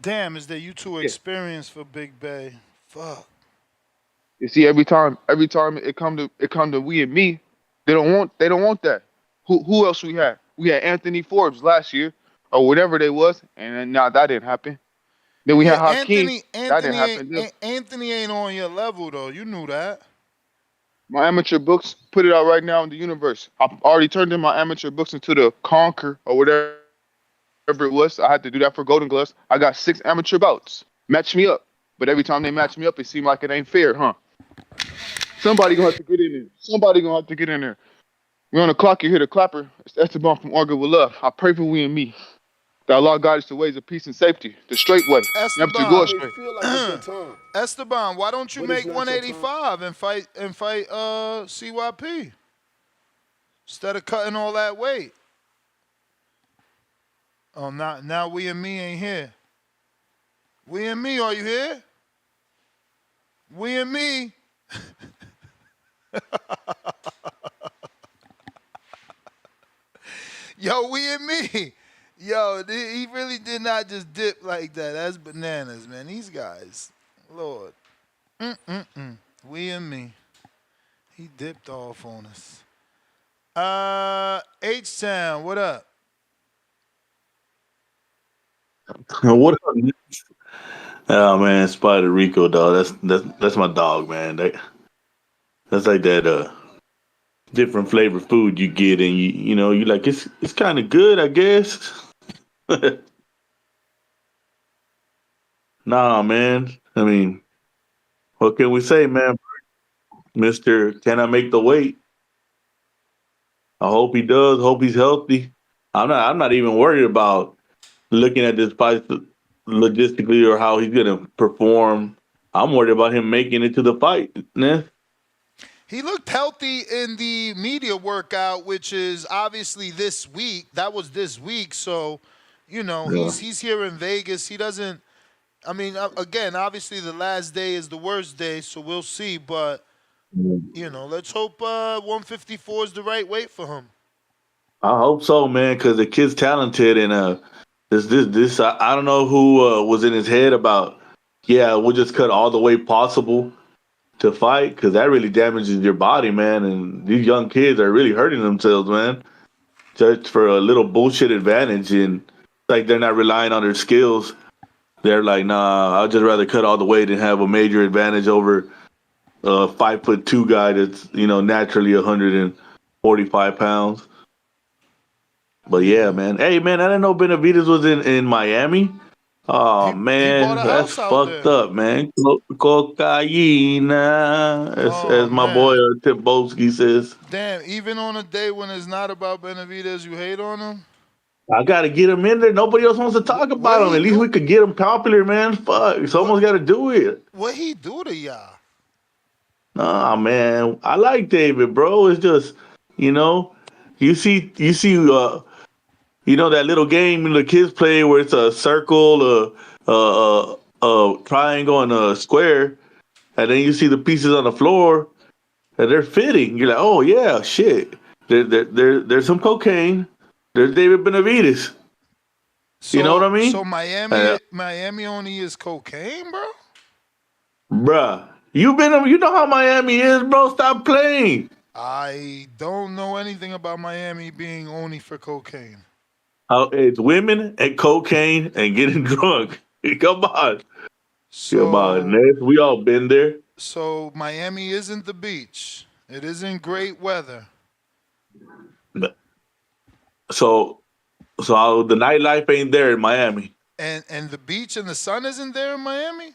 Speaker 4: Damn, is that you too
Speaker 17: yeah,
Speaker 4: experienced for Big Bay? Fuck.
Speaker 17: you see, every time it come to we and me, they don't want that. Who else we had? We had Anthony Forbes last year or whatever they was, and then, nah, that didn't happen. Then we
Speaker 4: Yeah,
Speaker 17: had Hakeem,
Speaker 4: Anthony.
Speaker 17: that didn't
Speaker 4: Anthony ain't.
Speaker 17: happen. Then
Speaker 4: Anthony ain't on your level though. You knew that.
Speaker 17: my amateur books, put it out right now in the universe. I've already turned in my amateur books into the Conquer or whatever it was. I had to do that for Golden Gloves. I got 6 amateur bouts. Match me up. But every time they match me up, it seemed like it ain't fair, huh? Somebody gonna have to get in there. Somebody gonna have to get in there. We're on the clock. You hear the clapper. It's Esteban from Argo with Love. I pray for we and me. That Allah guide us to ways of peace and safety. The straight way. Never to go
Speaker 4: Esteban.
Speaker 17: astray.
Speaker 4: Esteban, why don't you
Speaker 15: But it's
Speaker 4: make
Speaker 15: not your time.
Speaker 4: 185 and fight CYP instead of cutting all that weight? Oh, now we and me ain't here. We and me, are you here? We and me. Yo, we and me. Yo, he really did not just dip like that. That's bananas, man. These guys, Lord. We and me. He dipped off on us. H-Town, what up?
Speaker 18: What up? Oh man, Spider Rico, dog. That's my dog, man. That's like that different flavor food you get, and you like it's kind of good, I guess. Nah, man. I mean, what can we say, man? Mister, can I make the weight? I hope he does. Hope he's healthy. I'm not even worried about looking at this fight logistically or how he's gonna perform. I'm worried about him making it to the fight. Nah.
Speaker 4: He looked healthy in the media workout, which is obviously this week. That was this week, so
Speaker 18: Yeah.
Speaker 4: he's here in Vegas. He doesn't. I mean, again, obviously the last day is the worst day, so we'll see. But let's hope 154 is the right weight for him.
Speaker 18: I hope so, man, because the kid's talented, and this I don't know who was in his head about. Yeah, we'll just cut all the weight possible to fight because that really damages your body, man. And these young kids are really hurting themselves, man, just for a little bullshit advantage, and like they're not relying on their skills. They're like, nah, I'd just rather cut all the weight and have a major advantage over a 5'2" guy that's naturally 145 pounds. But yeah, man. Hey, man, I didn't know Benavidez was in Miami. Oh
Speaker 4: He bought
Speaker 18: man,
Speaker 4: a
Speaker 18: that's
Speaker 4: house out
Speaker 18: fucked
Speaker 4: there.
Speaker 18: up, man. Cocaine,
Speaker 4: Oh
Speaker 18: as my boy
Speaker 4: man.
Speaker 18: Tibowski says.
Speaker 4: Damn, even on a day when it's not about Benavidez, you hate on him?
Speaker 18: I gotta get him in there. Nobody else wants to talk
Speaker 4: What
Speaker 18: about him.
Speaker 4: he
Speaker 18: At least
Speaker 4: do?
Speaker 18: we could get him popular, man. Fuck, someone's got to do it.
Speaker 4: What he do to y'all?
Speaker 18: Nah, man, I like David, bro. It's just, you know, you see, that little game the kids play where it's a circle, triangle, and a square, and then you see the pieces on the floor, and they're fitting. You're like, oh yeah, shit. There's some cocaine. There's David Benavidez. You know what I
Speaker 4: So
Speaker 18: mean?
Speaker 4: Miami only is cocaine, bro?
Speaker 18: Bruh, you know how Miami is, bro. Stop playing.
Speaker 4: I don't know anything about Miami being only for cocaine.
Speaker 18: It's women and cocaine and getting drunk. Come on. Come on,
Speaker 4: So
Speaker 18: Ness. We all been there.
Speaker 4: so Miami isn't the beach. It isn't great weather.
Speaker 18: So the nightlife ain't there in Miami.
Speaker 4: And the beach and the sun isn't there in Miami?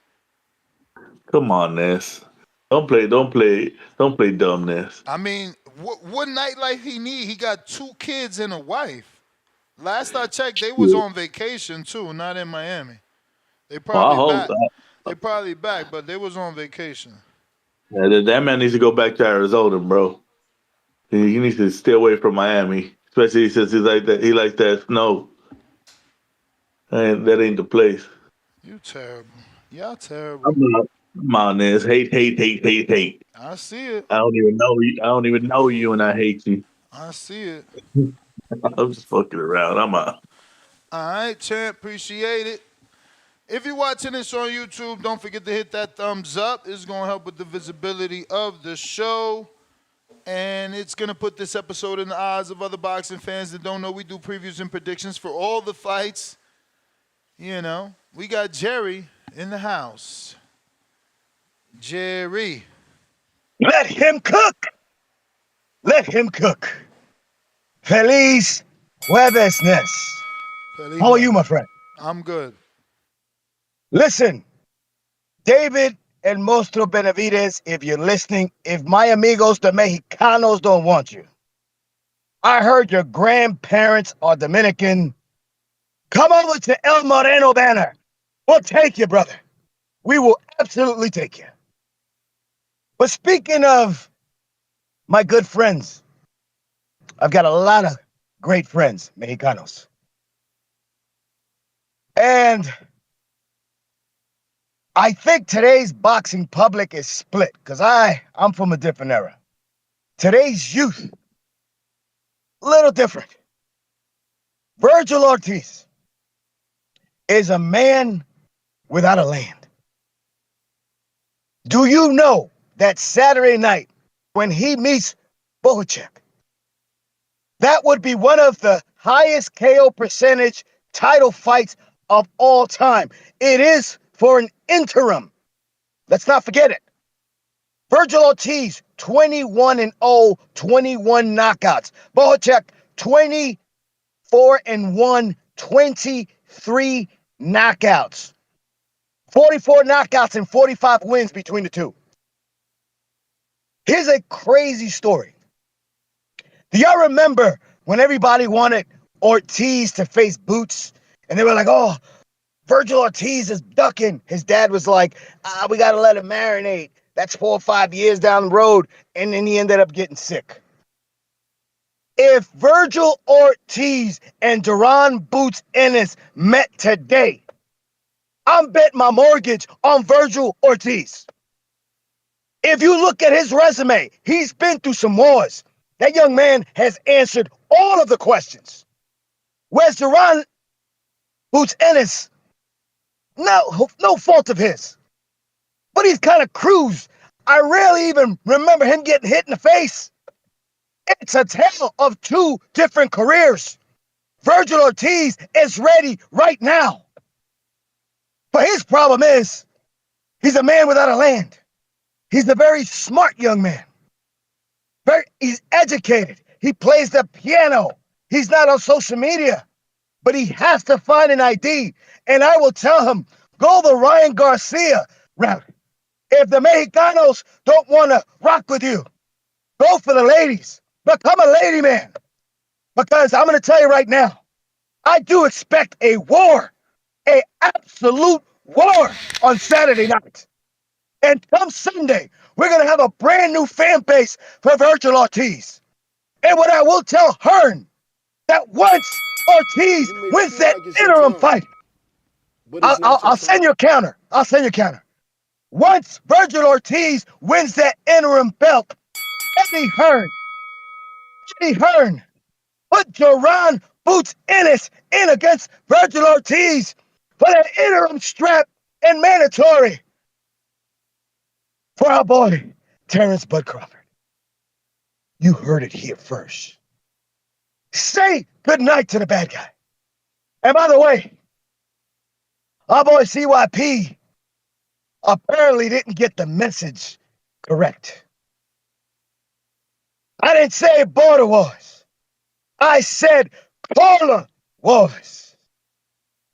Speaker 18: Come on, Ness. Don't play dumb, Ness.
Speaker 4: I mean, what nightlife he need? He got 2 kids and a wife. Last I checked, they was on vacation too, not in Miami. They
Speaker 18: Well, I
Speaker 4: probably
Speaker 18: hope
Speaker 4: back. They probably back, but they was on vacation.
Speaker 18: that man needs to go back to Arizona, bro. He needs to stay away from Miami, especially since he's like that. He likes that snow. And that ain't the place.
Speaker 4: You terrible. Y'all terrible.
Speaker 18: Come on, Ness. Hate.
Speaker 4: I see it.
Speaker 18: I don't even know you. I don't even know you, and I hate you.
Speaker 4: I see it.
Speaker 18: I'm just fucking around. I'm out.
Speaker 4: All right, champ. Appreciate it. If you're watching this on YouTube, don't forget to hit that thumbs up. It's going to help with the visibility of the show. And it's going to put this episode in the eyes of other boxing fans that don't know we do previews and predictions for all the fights. You know, we got Jerry in the house. Jerry.
Speaker 19: Let him cook. Let him cook. Feliz Juevesness. How are you, my friend?
Speaker 4: I'm good.
Speaker 19: Listen, David and Monstro Benavidez, if you're listening, if my amigos the Mexicanos don't want you, I heard your grandparents are Dominican. Come over to El Moreno Banner. We'll take you, brother. We will absolutely take you. But speaking of my good friends, I've got a lot of great friends, Mexicanos. And I think today's boxing public is split because I'm from a different era. Today's youth, a little different. Virgil Ortiz is a man without a land. Do you know that Saturday night when he meets Bohachuk, that would be one of the highest KO percentage title fights of all time. It is for an interim. Let's not forget it. Virgil Ortiz, 21-0, 21 knockouts. Bohachuk, 24-1, 23 knockouts. 44 knockouts and 45 wins between the two. Here's a crazy story. Do y'all remember when everybody wanted Ortiz to face Boots? And they were like, oh, Virgil Ortiz is ducking. His dad was like, we got to let him marinate. That's 4 or 5 years down the road. And then he ended up getting sick. If Virgil Ortiz and Duran Boots Ennis met today, I'm betting my mortgage on Virgil Ortiz. If you look at his resume, he's been through some wars. That young man has answered all of the questions. Where's Duran Boots Ennis? No fault of his. But he's kind of cruised. I rarely even remember him getting hit in the face. It's a tale of 2 different careers. Virgil Ortiz is ready right now. But his problem is, he's a man without a land. He's a very smart young man. He's educated. He plays the piano. He's not on social media. but he has to find an ID. And I will tell him, go the Ryan Garcia route. If the Mexicanos don't want to rock with you, go for the ladies. Become a lady man. Because I'm going to tell you right now, I do expect a war, a absolute war on Saturday night. And come Sunday, we're going to have a brand new fan base for Virgil Ortiz. And what I will tell Hearn, that once Ortiz wins that interim fight, I'll send you a counter. I'll send you a counter. Once Virgil Ortiz wins that interim belt, Eddie Hearn, put Joran Boots Ennis in against Virgil Ortiz for that interim strap and mandatory for our boy, Terrence Bud Crawford. You heard it here first. Say goodnight to the bad guy. And by the way, our boy CYP apparently didn't get the message correct. I didn't say border wars. I said Corner Wars.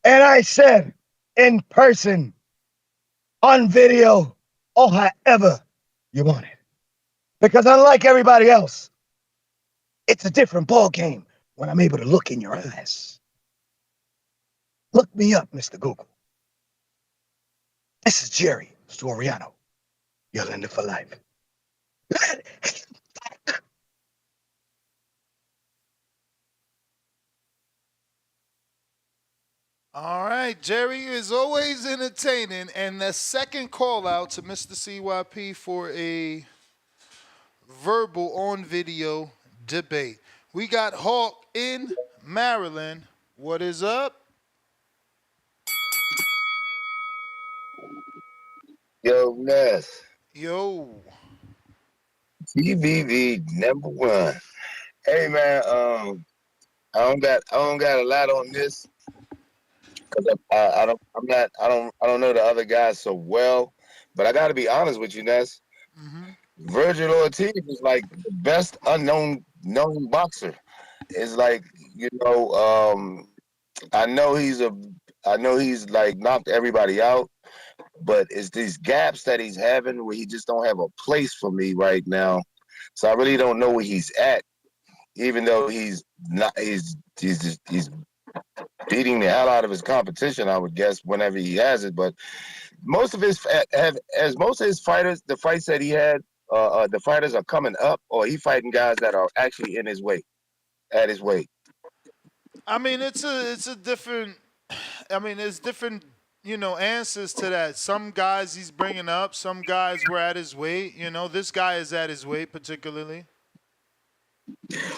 Speaker 19: And I said in person, on video, or however you want it. Because unlike everybody else, it's a different ball game when I'm able to look in your eyes. Look me up, Mr. Google. This is Jerry Soriano, your lender for life.
Speaker 4: All right, Jerry is always entertaining. And the second call out to Mr. CYP for a verbal on video debate. We got Hawk in Maryland. What is up?
Speaker 20: Yo, Ness.
Speaker 4: Yo.
Speaker 20: TBV #1. Hey man, I don't got a lot on this because I don't know the other guys so well, but I got to be honest with you, Ness. Virgil Ortiz is like the best known boxer. It's like I know he's like knocked everybody out, but it's these gaps that he's having where he just don't have a place for me right now. So I really don't know where he's at, even though he's beating the hell out of his competition, I would guess, whenever he has it. But most of his fighters, the fights that he had, the fighters are coming up, or he fighting guys that are actually in his weight, at his weight.
Speaker 4: I mean, it's a different. I mean, there's different, answers to that. Some guys he's bringing up, some guys were at his weight. This guy is at his weight particularly.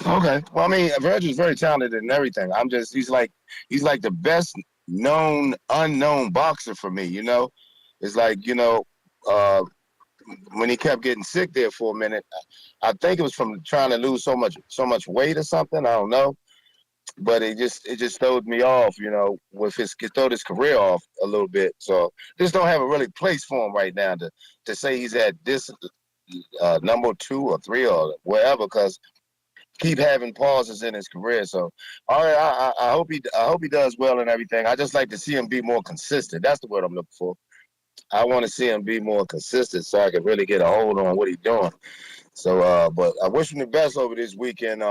Speaker 20: Okay. Well, I mean, Virgil's very talented and everything. He's like the best known unknown boxer for me. It's like when he kept getting sick there for a minute, I think it was from trying to lose so much weight or something. I don't know. But it just throwed me off, with it throwed his career off a little bit. So just don't have a really place for him right now to say he's at this number 2 or 3 or wherever, because keep having pauses in his career. So all right, I hope he does well and everything. I just like to see him be more consistent. That's the word I'm looking for. I want to see him be more consistent so I can really get a hold on what he's doing. So but I wish him the best over this weekend.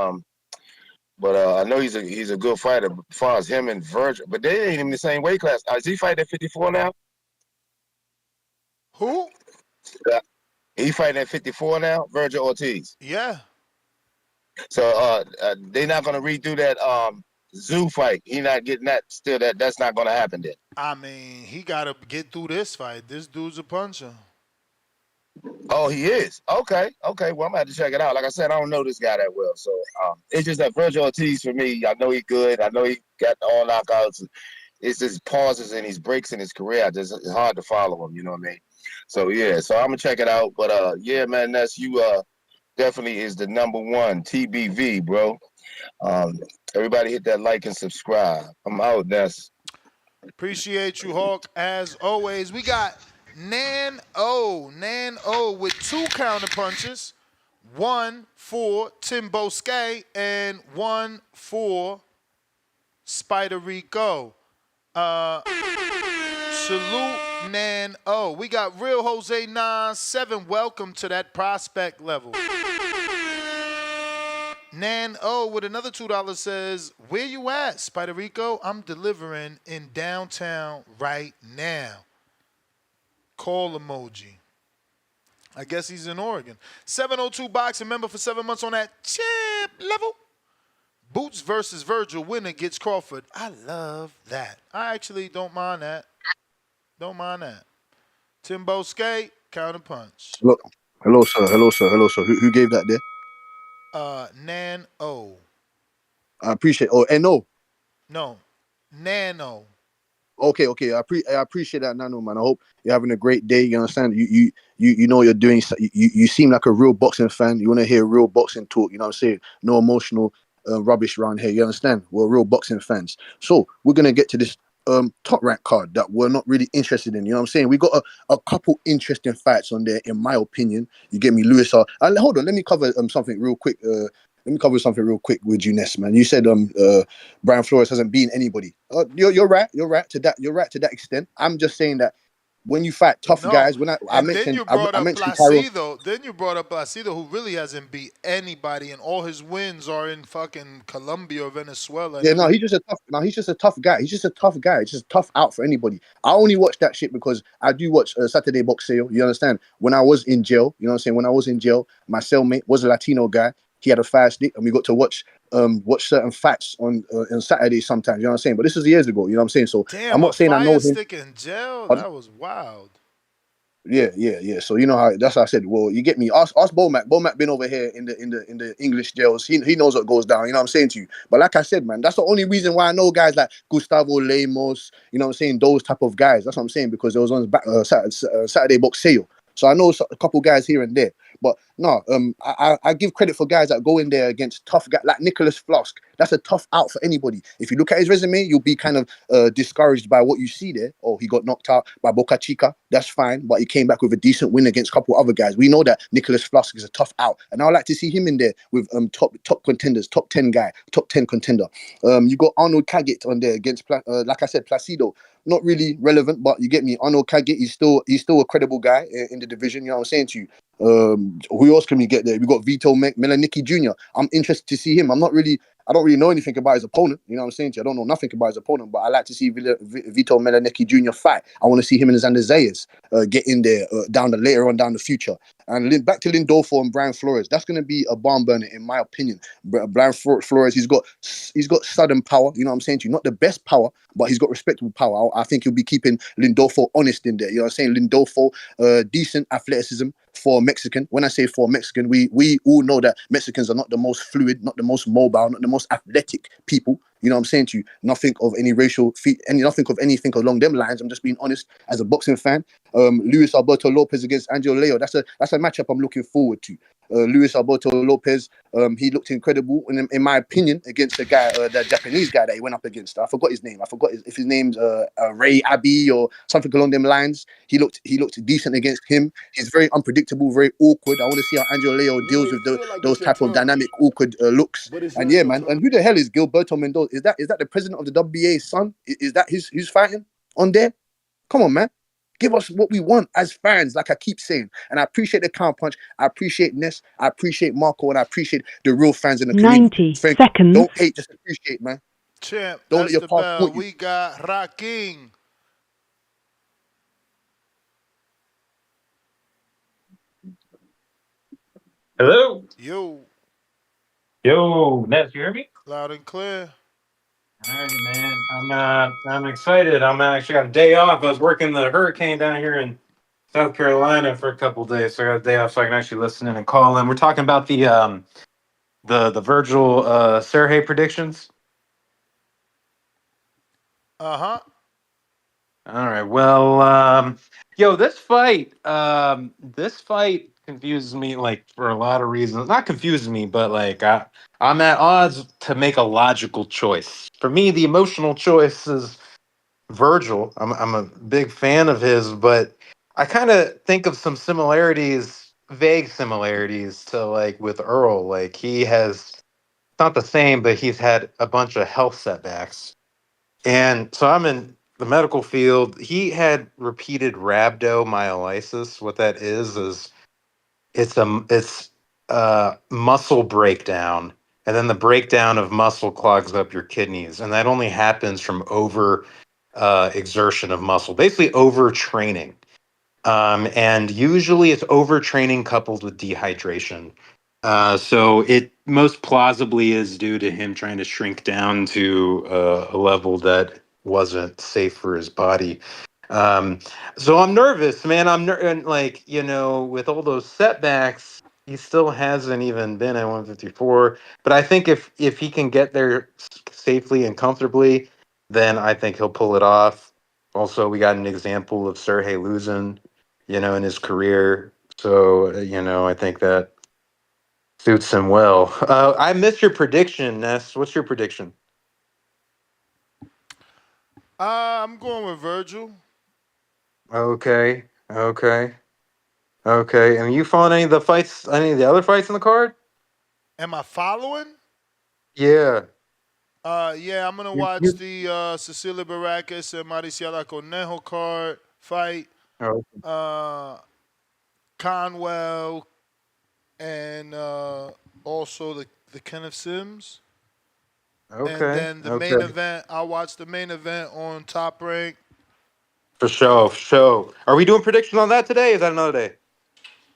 Speaker 20: But I know he's a good fighter as far as him and Virgil. But they ain't in the same weight class. Is he fighting at 54 now?
Speaker 4: Who?
Speaker 20: He fighting at 54 now, Virgil Ortiz.
Speaker 4: Yeah.
Speaker 20: So they're not gonna redo that Zoo fight. He not getting that. Still, that's not gonna happen then.
Speaker 4: I mean, he gotta get through this fight. This dude's a puncher.
Speaker 20: Oh, he is? Okay. Well, I'm going to have to check it out. Like I said, I don't know this guy that well. So it's just that Virgil Ortiz, for me, I know he's good. I know he got all knockouts. It's just pauses and these breaks in his career. It's hard to follow him, you know what I mean? So, yeah. So I'm going to check it out. But, yeah, man, you definitely is the #1 TBV, bro. Everybody hit that like and subscribe. I'm out, Ness.
Speaker 4: Appreciate you, Hawk. As always, we got Nan O with 2 counter punches, 1 for Tim Bosque and 1 for Spider Rico. Salute Nan O. We got Real Jose 97. Welcome to that prospect level. Nan O with another $2 says, where you at, Spider Rico? I'm delivering in downtown right now. Call emoji. I guess he's in Oregon. 702 boxing member for 7 months on that chip level. Boots versus Virgil. Winner gets Crawford. I love that. I actually don't mind that. Don't mind that. Timbo Skate, counter punch.
Speaker 2: Hello, sir. Hello, sir. Hello, sir. Who gave that there?
Speaker 4: Nan O.
Speaker 2: I appreciate. Oh, N-O.
Speaker 4: No, Nano.
Speaker 2: Okay. I appreciate that, Nano, man. I hope you're having a great day. You understand? You know what you're doing. You seem like a real boxing fan. You want to hear real boxing talk. You know what I'm saying? No emotional rubbish around here. You understand? We're real boxing fans. So we're gonna get to this top rank card that we're not really interested in. You know what I'm saying? We got a couple interesting fights on there, in my opinion. You get me, Lewis. Hold on, let me cover something real quick. Let me cover something real quick with you, Ness, man. You said Brian Flores hasn't beaten anybody. You're right. You're right to that. You're right to that extent. I'm just saying that when you fight tough guys, when I
Speaker 4: Then you
Speaker 2: mentioned
Speaker 4: brought
Speaker 2: I
Speaker 4: up
Speaker 2: mentioned Tyrell.
Speaker 4: Placido. Then you brought up Placido, who really hasn't beat anybody, and all his wins are in fucking Colombia or Venezuela.
Speaker 2: Yeah, no, he's just a tough. No, he's just a tough guy. He's just a tough guy. It's just tough out for anybody. I only watch that shit because I do watch Saturday Box Sale. You understand? When I was in jail, you know what I'm saying? When I was in jail, my cellmate was a Latino guy. He had a fire stick, and we got to watch certain fights on Saturday sometimes. You know what I'm saying? But this is years ago. You know what I'm saying? So
Speaker 4: Damn,
Speaker 2: I'm
Speaker 4: a
Speaker 2: not saying I know
Speaker 4: fire
Speaker 2: him.
Speaker 4: stick in jail?
Speaker 2: Pardon?
Speaker 4: That was wild.
Speaker 2: Yeah. So you know how that's how I said. Well, you get me. Ask Bomac. Bomac been over here in the English jails. He knows what goes down. You know what I'm saying to you. But like I said, man, that's the only reason why I know guys like Gustavo Lemos. You know what I'm saying? Those type of guys. That's what I'm saying because it was on Saturday Box Sale. So I know a couple guys here and there. But no, I give credit for guys that go in there against tough guys like Nicholas Flask. That's a tough out for anybody. If you look at his resume, you'll be kind of discouraged by what you see there. Oh, he got knocked out by Boca Chica. That's fine, but he came back with a decent win against a couple other guys. We know that Nicholas Flask is a tough out, and I'd like to see him in there with top contenders, top 10 guy, top 10 contender. You got Arnold Caggett on there against, like I said, Placido. Not really relevant, but you get me. Arnold Caggett, he's still a credible guy in the division. You know what I'm saying to you. Who else can we get there? We got Vito Melanicki Jr. I'm interested to see him. I don't really know anything about his opponent. You know what I'm saying to you? I don't know nothing about his opponent, but I like to see Vito Melanicki Jr. fight. I want to see him and Xander Zayas get in there later on down the future. And back to Lindolfo and Brian Flores. That's going to be a barn burner, in my opinion. Brian Flores, he's got sudden power. You know what I'm saying to you? Not the best power, but he's got respectable power. I think he'll be keeping Lindolfo honest in there. You know what I'm saying? Lindolfo, decent athleticism for Mexican. When I say for Mexican, we all know that Mexicans are not the most fluid, not the most mobile, not the most athletic people. You know what I'm saying to you? Nothing of any racial nothing of anything along them lines. I'm just being honest as a boxing fan. Luis Alberto Lopez against Angel Leo. That's a matchup I'm looking forward to. Luis Alberto Lopez, he looked incredible in my opinion against the guy, that Japanese guy that he went up against. I forgot his name. I forgot if his name's Ray Abbey or something along them lines. He looked decent against him. He's very unpredictable, very awkward. I want to see how Angel Leo deals with those type of dynamic, awkward looks. And yeah, man. And who the hell is Gilberto Mendoza? Is that the president of the WBA's son? Is that who's fighting on there? Come on, man. Give us what we want as fans, like I keep saying. And I appreciate the counter punch. I appreciate Ness. I appreciate Marco. And I appreciate the real fans in the community.
Speaker 1: 90
Speaker 2: Frank,
Speaker 1: seconds.
Speaker 2: don't hate, just appreciate, man.
Speaker 4: Champ,
Speaker 2: Don't
Speaker 4: that's
Speaker 2: let your
Speaker 4: the
Speaker 2: past
Speaker 4: bell.
Speaker 2: point you.
Speaker 4: We got Rocking.
Speaker 21: Hello.
Speaker 4: Yo,
Speaker 21: Ness, you hear me?
Speaker 4: loud and clear.
Speaker 21: All right, man. I'm excited. I'm actually got a day off. I was working the hurricane down here in South Carolina for a couple days, so I got a day off so I can actually listen in and call in. We're talking about the Virgil Serhii predictions.
Speaker 4: Uh-huh.
Speaker 21: All right. Well, this fight confuses me like for a lot of reasons. Not confuses me, but like I'm at odds to make a logical choice. For me, the emotional choice is Virgil. I'm a big fan of his, but I kind of think of some similarities, vague similarities to like with Earl. Like he has, it's not the same, but he's had a bunch of health setbacks. And so I'm in the medical field. He had repeated rhabdomyolysis. What that is it's muscle breakdown, and then the breakdown of muscle clogs up your kidneys, and that only happens from over exertion of muscle, basically overtraining. And usually it's overtraining coupled with dehydration. So it most plausibly is due to him trying to shrink down to a level that wasn't safe for his body. Um, so I'm nervous, man. And like, with all those setbacks, he still hasn't even been at 154. But I think if he can get there safely and comfortably, then I think he'll pull it off. Also, we got an example of Serhii losing, in his career. So, I think that suits him well. I missed your prediction, Ness. What's your prediction?
Speaker 4: I'm going with Virgil.
Speaker 21: Okay, okay, okay. And you following any of the fights, any of the other fights in the card?
Speaker 4: Am I following?
Speaker 21: Yeah.
Speaker 4: Yeah, I'm gonna
Speaker 21: You,
Speaker 4: watch
Speaker 21: you,
Speaker 4: the Cecilia Baracus and Mariciela Conejo card fight.
Speaker 21: oh,
Speaker 4: Uh, Conwell and also the Kenneth Sims. And
Speaker 21: okay,
Speaker 4: then the main
Speaker 21: okay.
Speaker 4: event, I'll watch the main event on Top Rank.
Speaker 21: For sure, for sure. Are we doing predictions on that today? Or is that another day?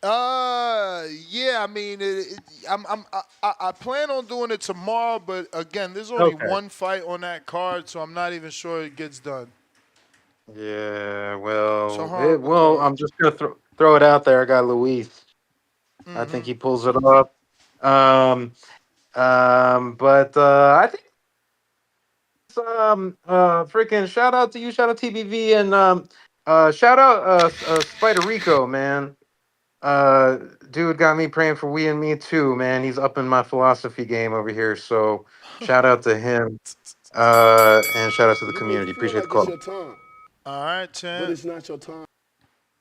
Speaker 4: Yeah, I mean, I plan on doing it tomorrow, but again, there's only
Speaker 21: Okay.
Speaker 4: one fight on that card, so I'm not even sure it gets done.
Speaker 21: Yeah,
Speaker 4: It's a
Speaker 21: well,
Speaker 4: horrible card.
Speaker 21: I'm just gonna throw it out there. I got Luis. I think
Speaker 4: Mm-hmm.
Speaker 21: he pulls it off. Um, but I think freaking shout out to you, shout out TBV, and shout out Spider Rico, man. Uh, Dude got me praying for we and me too, man. He's up in my philosophy game over here. So shout out to him. And shout out to the
Speaker 15: You may
Speaker 21: community.
Speaker 15: feel
Speaker 21: Appreciate the
Speaker 15: like it's
Speaker 21: call.
Speaker 15: your time,
Speaker 4: All right,
Speaker 15: but
Speaker 4: champ.
Speaker 15: it's not your time.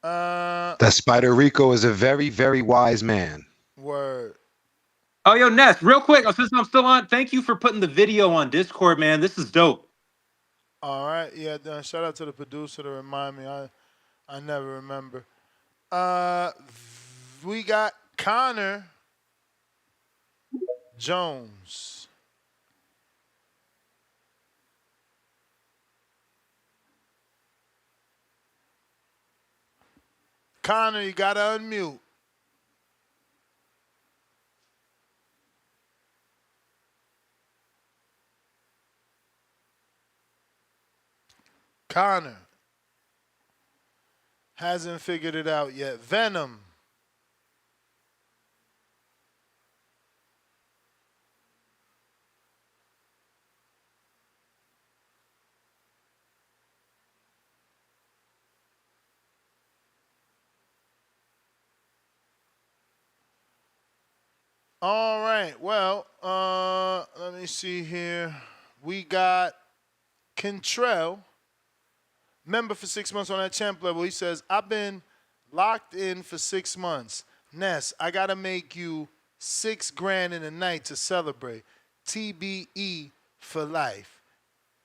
Speaker 1: That Spider Rico is a very, very wise man.
Speaker 4: Word.
Speaker 21: Oh, yo, Ness, real quick, since I'm still on, thank you for putting the video on Discord, man. This is dope.
Speaker 4: All right, yeah. Then shout out to the producer to remind me. I never remember. Uh, we got Connor Jones. Connor, you gotta unmute. Connor hasn't figured it out yet. Venom. All right. Well, let me see here. We got Kentrell, member for 6 months on that champ level. He says, I've been locked in for 6 months. Ness, I gotta make you $6,000 in a night to celebrate. TBE for life.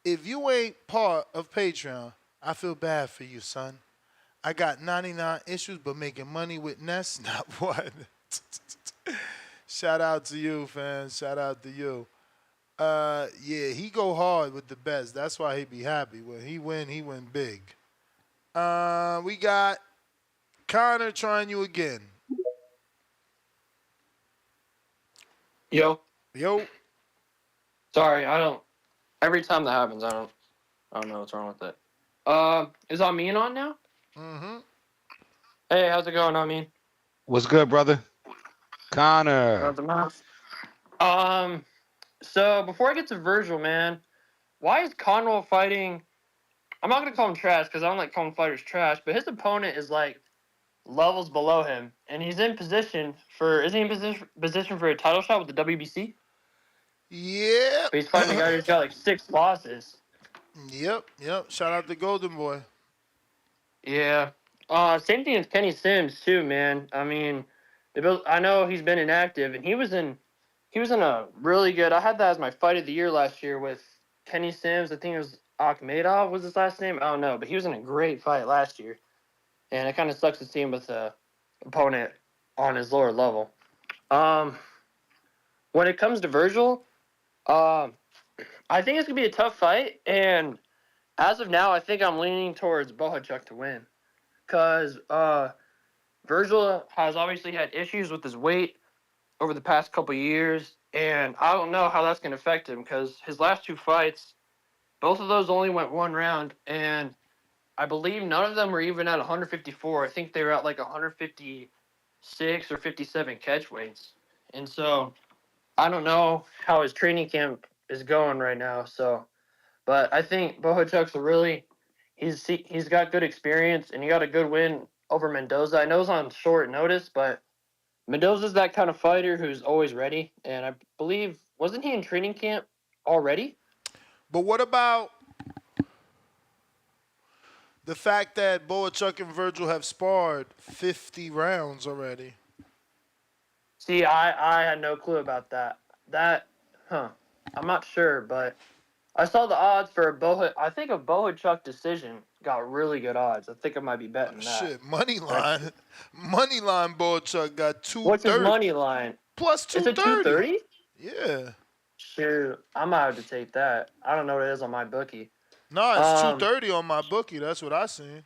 Speaker 4: If you ain't part of Patreon, I feel bad for you, son. I got 99 issues, but making money with Ness, not one. Shout out to you, fam. Shout out to you. Yeah, he go hard with the bets. That's why he be happy. When he win big. We got Connor trying you again.
Speaker 22: Yo.
Speaker 4: Yo.
Speaker 22: Sorry, I don't. Every time that happens, I don't know what's wrong with it. Is Amin on now?
Speaker 4: Mm-hmm.
Speaker 22: Hey, how's it going, Amin?
Speaker 1: What's good, brother? Connor.
Speaker 22: So before I get to Virgil, man, why is Conwell fighting? I'm not gonna call him trash because I don't like calling fighters trash, but his opponent is like levels below him, and he's in position for. Is he in position for a title shot with the WBC?
Speaker 4: Yeah.
Speaker 22: But he's fighting a guy who's got like 6 losses.
Speaker 4: Yep. Shout out to Golden Boy.
Speaker 22: Yeah. Same thing with Kenny Sims too, man. I mean, I know he's been inactive, and he was in a really good. I had that as my fight of the year last year with Kenny Sims. I think it was Akhmedov was his last name. I don't know, but he was in a great fight last year, and it kind of sucks to see him with a opponent on his lower level. When it comes to Virgil, I think it's gonna be a tough fight, and as of now, I think I'm leaning towards Bohachuk to win, because Virgil has obviously had issues with his weight over the past couple years, and I don't know how that's gonna affect him, because his last 2 fights, both of those only went 1 round, and I believe none of them were even at 154. I think they were at like 156 or 57 catch weights. And so I don't know how his training camp is going right now. But I think Bohachuk's he's got good experience, and he got a good win over Mendoza. I know it's on short notice, but Mendoza's that kind of fighter who's always ready. And I believe, wasn't he in training camp already?
Speaker 4: But what about the fact that Bohachuk and Virgil have sparred 50 rounds already?
Speaker 22: See, I had no clue about that. I'm not sure, but I saw the odds for I think a Bohachuk decision got really good odds. I think I might be betting that.
Speaker 4: Shit, money line Bohachuk got 230.
Speaker 22: What's his money line?
Speaker 4: Plus 230.
Speaker 22: Is it 230?
Speaker 4: Yeah.
Speaker 22: Shoot, I might have to take that. I don't know what it is on my bookie.
Speaker 4: No, it's 230 on my bookie. That's what I seen.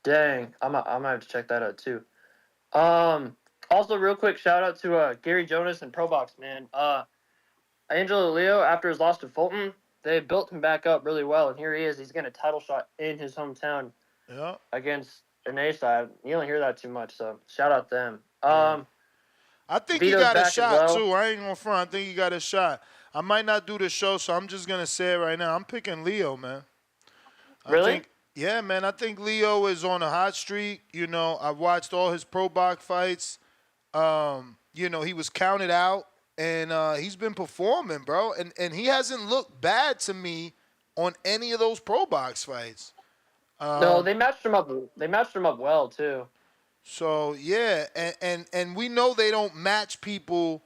Speaker 22: Dang, I might have to check that out too. Also, real quick, shout out to Gary Jonas and ProBox, man. Angelo Leo, after his loss to Fulton, they built him back up really well, and here he is. He's getting a title shot in his hometown against an A-side. You don't hear that too much, so shout out them.
Speaker 4: I think he got a shot, too. I ain't gonna front. I think he got a shot. I might not do the show, so I'm just going to say it right now. I'm picking Leo, man.
Speaker 22: Really?
Speaker 4: Yeah, man. I think Leo is on a hot streak. You know, I've watched all his pro box fights. You know, he was counted out, and he's been performing, bro. And he hasn't looked bad to me on any of those pro box fights.
Speaker 22: No, they matched him up. They matched him up well too.
Speaker 4: So yeah, and we know they don't match people,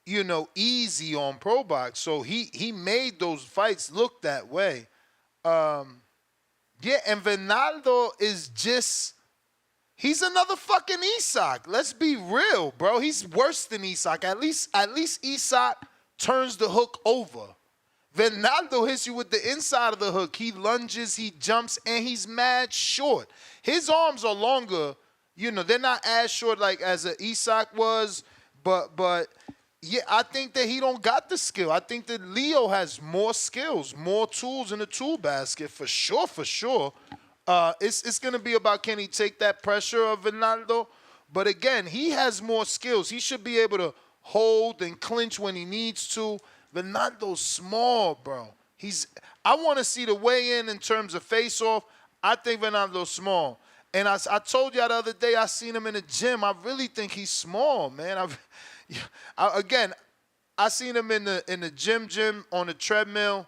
Speaker 4: you know, easy on pro box. So he made those fights look that way. Yeah, and Vinaldo is just. He's another fucking Isak. Let's be real, bro. He's worse than Isak. At least Isak turns the hook over. Vinaldo hits you with the inside of the hook. He lunges, he jumps, and he's mad short. His arms are longer. You know, they're not as short like as a Isak was, but yeah, I think that he don't got the skill. I think that Leo has more skills, more tools in the tool basket for sure, for sure. It's going to be about can he take that pressure of Vinaldo. But again, he has more skills. He should be able to hold and clinch when he needs to. Vinaldo's small, bro. I want to see the weigh-in terms of face-off. I think Vinaldo's small. And I told y'all the other day I seen him in the gym. I really think he's small, man. I seen him in the gym on the treadmill.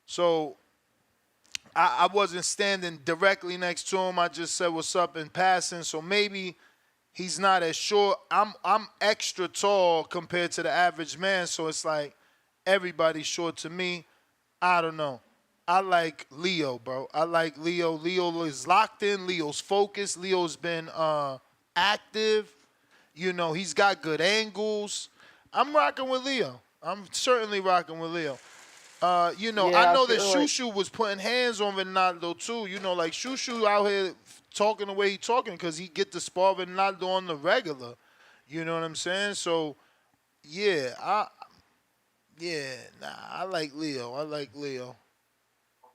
Speaker 4: So I wasn't standing directly next to him. I just said what's up in passing. So maybe he's not as short. I'm extra tall compared to the average man. So it's like everybody's short to me. I don't know. I like Leo, bro. I like Leo. Leo is locked in. Leo's focused. Leo's been active. You know, he's got good angles. I'm rocking with Leo. I'm certainly rocking with Leo. You know, I know that Shushu was putting hands on Vinaldo too. You know, like Shushu out here talking the way he talking because he get to spar Vinaldo on the regular. You know what I'm saying? So, yeah, I like Leo. I like Leo.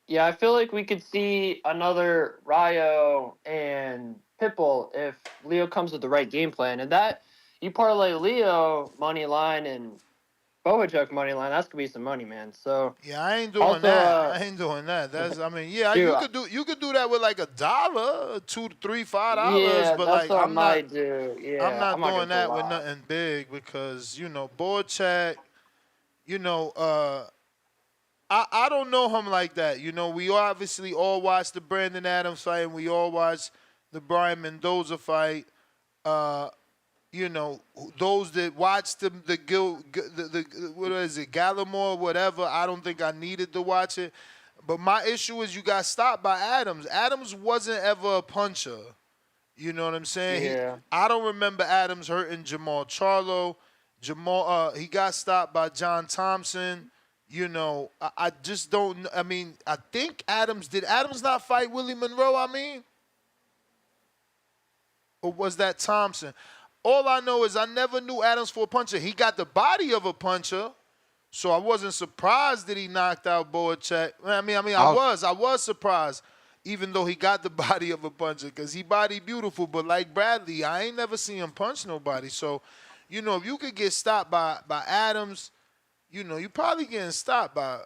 Speaker 22: Yeah, I feel like we could see another Rayo and Pitbull if Leo comes with the right game plan. And that, you parlay Leo money line and Bohachuk money line, that's gonna be some money, man. So
Speaker 4: yeah, I ain't doing that. I ain't doing that. That's you could do that with like $1, $2 to $3, $5.
Speaker 22: Yeah,
Speaker 4: but
Speaker 22: that's
Speaker 4: like
Speaker 22: what
Speaker 4: I'm
Speaker 22: I
Speaker 4: not
Speaker 22: might do. Yeah,
Speaker 4: I'm not doing that with
Speaker 22: lie.
Speaker 4: nothing big because, you know, Bohachuk, you know, I don't know him like that. You know, we obviously all watched the Brandon Adams fight and we all watched the Brian Mendoza fight. You know, those that watched the what is it, Gallimore, whatever, I don't think I needed to watch it. But my issue is you got stopped by Adams. Adams wasn't ever a puncher. You know what I'm saying?
Speaker 22: Yeah.
Speaker 4: I don't remember Adams hurting Jamal Charlo. He got stopped by John Thompson. You know, I just don't. I mean, I think did Adams not fight Willie Monroe? I mean, or was that Thompson? All I know is I never knew Adams for a puncher. He got the body of a puncher, so I wasn't surprised that he knocked out Bohachuk. I was surprised, even though he got the body of a puncher, because he body beautiful. But like Bradley, I ain't never seen him punch nobody. So, you know, if you could get stopped by Adams, you know, you probably getting stopped by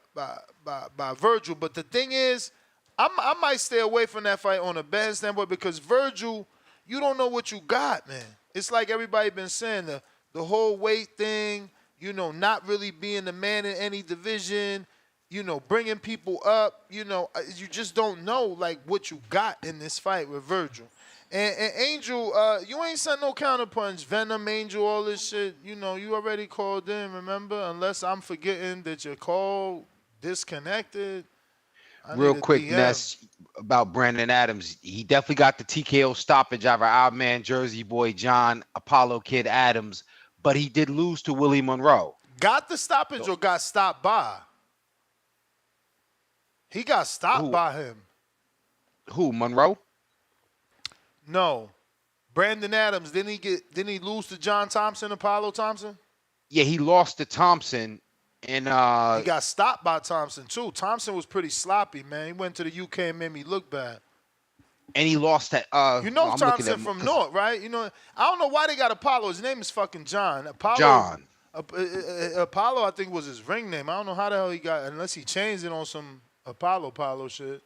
Speaker 4: Virgil. But the thing is, I might stay away from that fight on a betting standpoint, because Virgil, you don't know what you got, man. It's like everybody been saying, the whole weight thing, you know, not really being the man in any division, you know, bringing people up, you know, you just don't know, like, what you got in this fight with Virgil. And Angel, you ain't sent no counterpunch. Venom, Angel, all this shit, you know, you already called in, remember? Unless I'm forgetting that your call disconnected.
Speaker 6: Real quick, Ness, about Brandon Adams. He definitely got the TKO stoppage over our man, Jersey boy John Apollo Kid Adams, but he did lose to Willie Monroe.
Speaker 4: Got the stoppage or got stopped by? He got stopped by him.
Speaker 6: Who, Monroe?
Speaker 4: No. Brandon Adams, didn't he lose to John Thompson, Apollo Thompson?
Speaker 6: Yeah, he lost to Thompson. And
Speaker 4: he got stopped by Thompson too. Thompson was pretty sloppy, man. He went to the UK and made me look bad.
Speaker 6: And he lost that.
Speaker 4: You know Thompson from North, right? You know, I don't know why they got Apollo. His name is fucking John.
Speaker 6: John.
Speaker 4: Apollo, I think, was his ring name. I don't know how the hell he got, unless he changed it on some Apollo shit.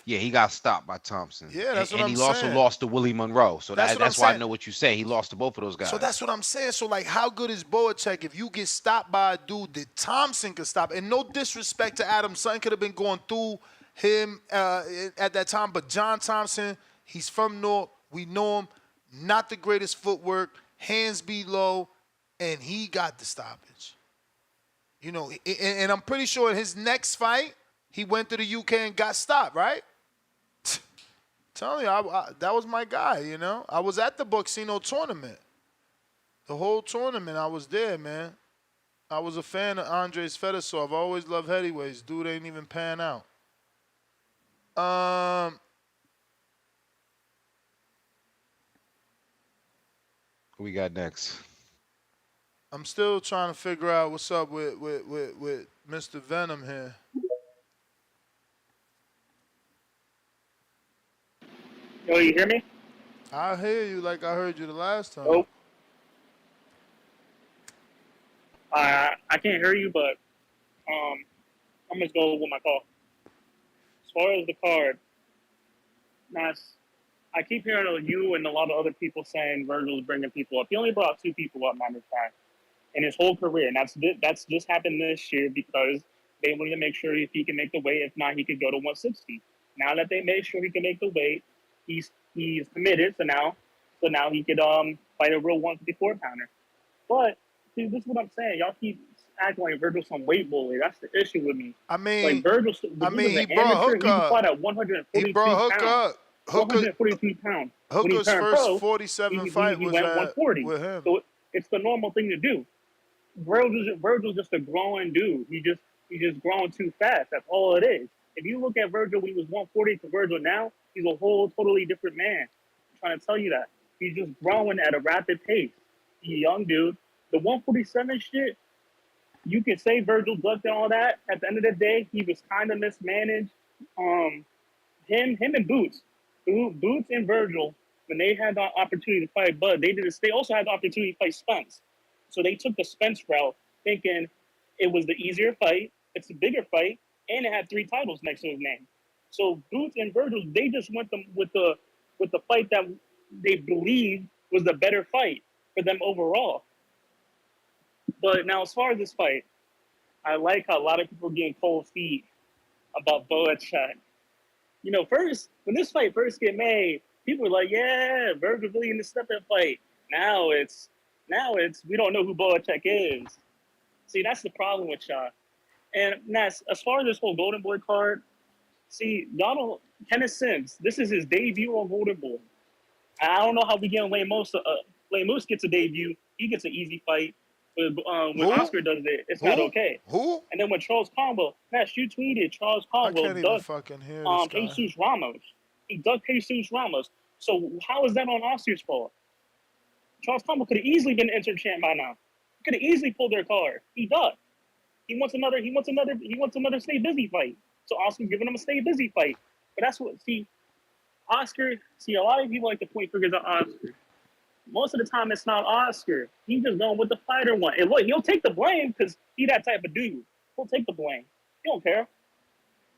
Speaker 6: Yeah, he got stopped by Thompson.
Speaker 4: Yeah, that's what I'm saying.
Speaker 6: And he also lost to Willie Monroe. So that's why I know what you say. He lost to both of those guys.
Speaker 4: So that's what I'm saying. So, like, how good is Bohachuk if you get stopped by a dude that Thompson could stop? And no disrespect to Adam, something could have been going through him at that time. But John Thompson, he's from North. We know him. Not the greatest footwork. Hands be low. And he got the stoppage. You know, and I'm pretty sure in his next fight, he went to the UK and got stopped, right? Telling you, that was my guy, you know. I was at the Boxino tournament. The whole tournament, I was there, man. I was a fan of Andres Fedosov. I always loved heavyweights. Dude ain't even pan out.
Speaker 6: Who we got next?
Speaker 4: I'm still trying to figure out what's up with Mr. Venom here.
Speaker 8: Yo, you hear me?
Speaker 4: I hear you like I heard you the last time.
Speaker 8: Oh. I can't hear you, but I'm just go with my call. As far as the card, I keep hearing you and a lot of other people saying Virgil's bringing people up. He only brought 2 people up, man, in his whole career, and that's just happened this year because they wanted to make sure if he can make the weight. If not, he could go to 160. Now that they made sure he can make the weight, he's committed. So now he could fight a real 154 pounder. But see, this is what I'm saying. Y'all keep acting like Virgil's some weight bully. That's the issue with me.
Speaker 4: I mean,
Speaker 8: like Virgil.
Speaker 4: He brought Hook up.
Speaker 8: He fought at 142
Speaker 4: He brought Hook
Speaker 8: pounds.
Speaker 4: up.
Speaker 8: 142 pounds.
Speaker 4: Hooker's first 47 fight
Speaker 8: he
Speaker 4: was
Speaker 8: went 140.
Speaker 4: with him.
Speaker 8: So it's the normal thing to do. Virgil's just a growing dude. He's just growing too fast. That's all it is. If you look at Virgil when he was 140 to Virgil now, he's a whole totally different man. I'm trying to tell you that. He's just growing at a rapid pace. He's a young dude. The 147 shit, you can say Virgil ducked and all that. At the end of the day, he was kind of mismanaged. Him and Boots and Virgil, when they had the opportunity to fight Bud, they also had the opportunity to fight Spence. So they took the Spence route, thinking it was the easier fight, it's a bigger fight, and it had 3 titles next to his name. So Boots and Virgil, they just went with the fight that they believed was the better fight for them overall. But now, as far as this fight, I like how a lot of people are getting cold feet about Bohachuk. You know, first, when this fight first get made, people were like, yeah, Virgil really in the step-up fight. Now it's we don't know who Bohachuk is. See, that's the problem with y'all. And Ness, as far as this whole Golden Boy card, see, y'all don't. Kenneth Sims, this is his debut on Golden Boy. I don't know how we get Lane Moose. Lane Moose gets a debut. He gets an easy fight. When Oscar does it, it's not okay.
Speaker 4: Who?
Speaker 8: And then when Charles Combo, Ness, you tweeted Charles
Speaker 4: I
Speaker 8: Combo
Speaker 4: can't even
Speaker 8: dug
Speaker 4: fucking hear this guy.
Speaker 8: Jesus Ramos. He dug Jesus Ramos. So how is that on Oscar's fault? Charles Combo could have easily been interim champ by now. He could have easily pulled their card. He dug. He wants another stay busy fight. So Oscar's giving him a stay busy fight. But that's what Oscar, a lot of people like to point fingers at Oscar. Most of the time, it's not Oscar. He's just going with the fighter one. And look, he'll take the blame because he's that type of dude. He'll take the blame. He don't care.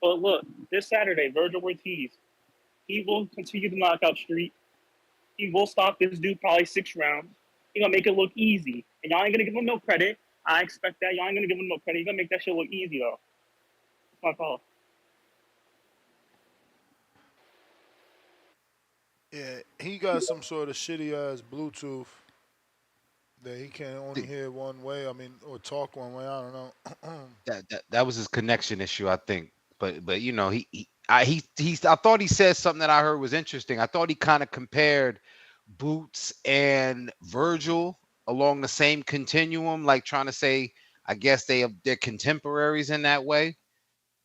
Speaker 8: But look, this Saturday, Virgil Ortiz, he will continue the knockout streak. He will stop this dude probably 6 rounds. He's going to make it look easy. And y'all ain't going to give him no credit. I expect that. Y'all ain't going to give him no credit. He's going to make that shit look easy, though. That's my call.
Speaker 4: Yeah, he got some sort of shitty ass Bluetooth that he can only hear one way. I mean, or talk one way. I don't know.
Speaker 6: That was his connection issue, I think. But you know, I thought he said something that I heard was interesting. I thought he kind of compared Boots and Virgil along the same continuum, like trying to say, I guess they're contemporaries in that way.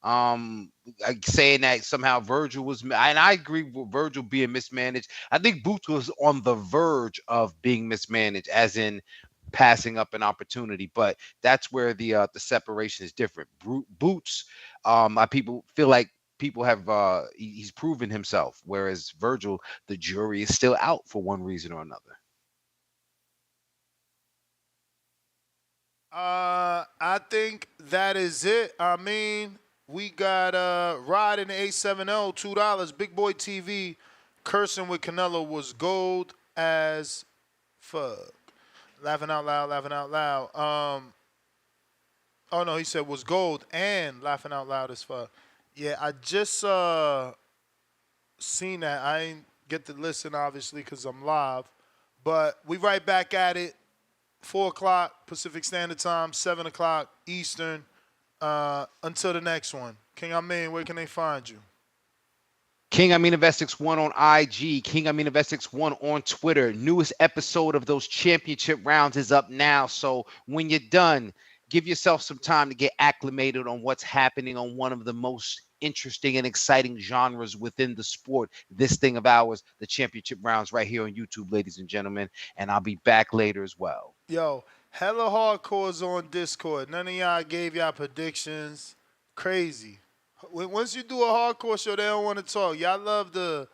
Speaker 6: Saying that somehow Virgil was, and I agree with Virgil being mismanaged. I think Boots was on the verge of being mismanaged, as in passing up an opportunity. But that's where the separation is different. Boots, people feel like people have he's proven himself, whereas Virgil, the jury is still out for one reason or another.
Speaker 4: I think that is it. I mean, we got Rod in the 870, $2. Big Boy TV, cursing with Canelo was gold as fuck. Laughing out loud, laughing out loud. Oh no, he said was gold and laughing out loud as fuck. Yeah, I just seen that. I ain't get to listen obviously because I'm live, but we right back at it. 4 o'clock Pacific Standard Time, 7 o'clock Eastern. Until the next one. King Amin, where can they find you?
Speaker 6: King Amin Investics 1 on IG, King Amin Investics 1 on Twitter. Newest episode of those championship rounds is up now. So when you're done, give yourself some time to get acclimated on what's happening on one of the most interesting and exciting genres within the sport. This thing of ours, the championship rounds, right here on YouTube, ladies and gentlemen. And I'll be back later as well.
Speaker 4: Yo, hella hardcores on Discord. None of y'all gave y'all predictions. Crazy. Once you do a hardcore show, they don't want to talk. Y'all love the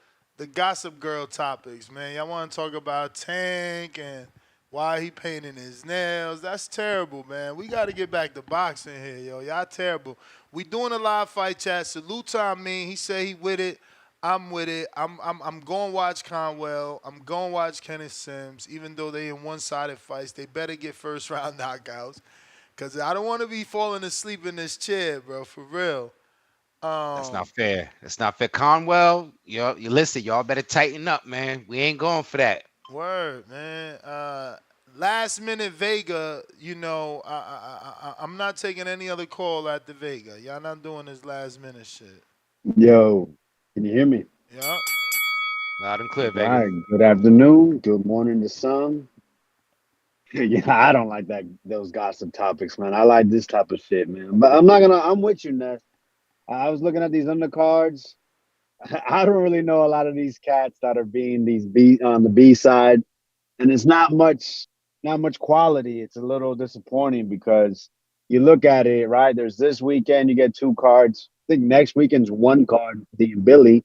Speaker 4: gossip girl topics, man. Y'all want to talk about Tank and why he painting his nails. That's terrible, man. We got to get back to boxing here, yo. Y'all terrible. We doing a live fight chat. Salute to Amin. He said he with it. I'm with it. I'm going to watch Conwell. I'm going to watch Kenneth Sims. Even though they in one-sided fights, they better get first-round knockouts. Because I don't want to be falling asleep in this chair, bro, for real.
Speaker 6: That's not fair. That's not fair. Conwell, you listen, y'all better tighten up, man. We ain't going for that.
Speaker 4: Word, man. Last minute Vega, you know, I'm not taking any other call at the Vega. Y'all not doing this last minute shit.
Speaker 9: Yo, can you hear me?
Speaker 4: Yeah.
Speaker 6: Loud and clear, Vega.
Speaker 9: All right. Good afternoon. Good morning to some. Yeah, I don't like those gossip topics, man. I like this type of shit, man. But I'm with you, Ness. I was looking at these undercards. I don't really know a lot of these cats that are being on the B side. And it's not much quality. It's a little disappointing because you look at it, right? There's this weekend, you get 2 cards. I think next weekend's 1 card, the Billy.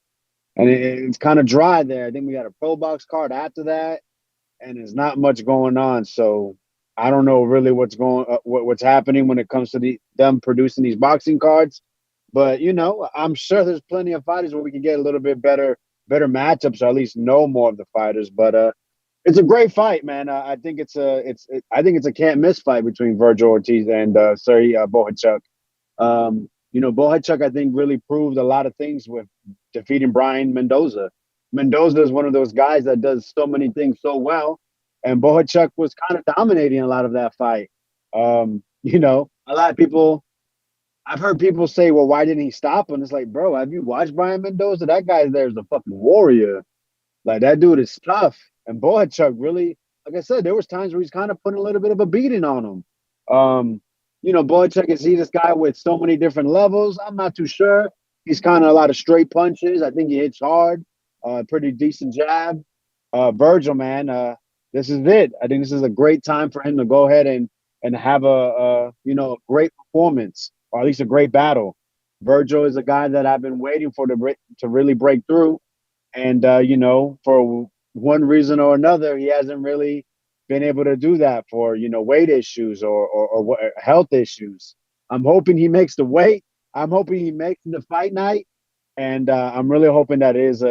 Speaker 9: And it's kind of dry there. I think we got a Pro Box card after that. And there's not much going on. So I don't know really what's happening when it comes to them producing these boxing cards. But, you know, I'm sure there's plenty of fighters where we can get a little bit better matchups, or at least know more of the fighters. But it's a great fight, man. I think it's a can't miss fight between Vergil Ortiz and Serhii Bohachuk. You know, Bohachuk, I think, really proved a lot of things with defeating Brian Mendoza. Mendoza is one of those guys that does so many things so well, and Bohachuk was kind of dominating a lot of that fight. You know, a lot of people. I've heard people say, "Well, why didn't he stop him?" It's like, bro, have you watched Brian Mendoza? That guy there is a fucking warrior. Like that dude is tough. And Bohachuk really, like I said, there was times where he's kind of putting a little bit of a beating on him. You know, Bohachuk, is he this guy with so many different levels? I'm not too sure. He's kind of a lot of straight punches. I think he hits hard. Pretty decent jab. Virgil, man, this is it. I think this is a great time for him to go ahead and have a great performance, or at least a great battle. Virgil is a guy that I've been waiting for to really break through. And, for one reason or another, he hasn't really been able to do that for, weight issues or health issues. I'm hoping he makes the weight. I'm hoping he makes the fight night. And I'm really hoping that it is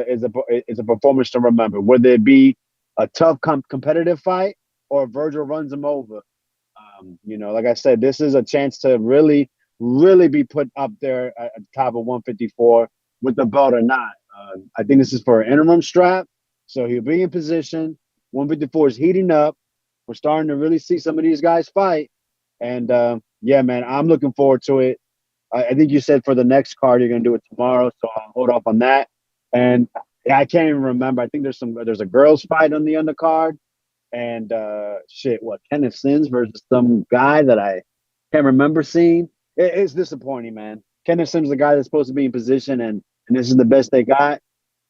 Speaker 9: a performance to remember, whether it be a tough competitive fight or Virgil runs him over. Like I said, this is a chance to really, really be put up there at the top of 154 with the belt or not. I think this is for an interim strap, so he'll be in position. 154 is heating up. We're starting to really see some of these guys fight. And, yeah, man, I'm looking forward to it. I think you said for the next card you're going to do it tomorrow, so I'll hold off on that. And I can't even remember. I think there's a girls' fight on the undercard. And, Kenneth Sins versus some guy that I can't remember seeing. It's disappointing, man. Kenneth Sims is the guy that's supposed to be in position, and this is the best they got.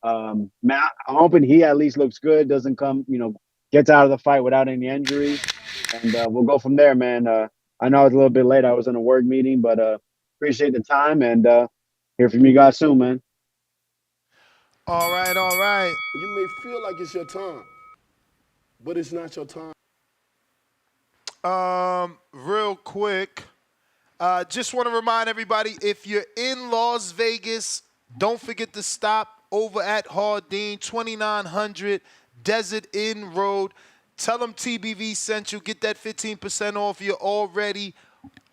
Speaker 9: Man, I'm hoping he at least looks good, doesn't come, gets out of the fight without any injuries, and we'll go from there, man. I know it's a little bit late. I was in a work meeting, but appreciate the time, and hear from you guys soon, man.
Speaker 4: All right, all right.
Speaker 15: You may feel like it's your time, but it's not your time.
Speaker 4: Real quick, just want to remind everybody, if you're in Las Vegas, don't forget to stop over at Hardin, 2900 Desert Inn Road. Tell them TBV sent you. Get that 15% off your already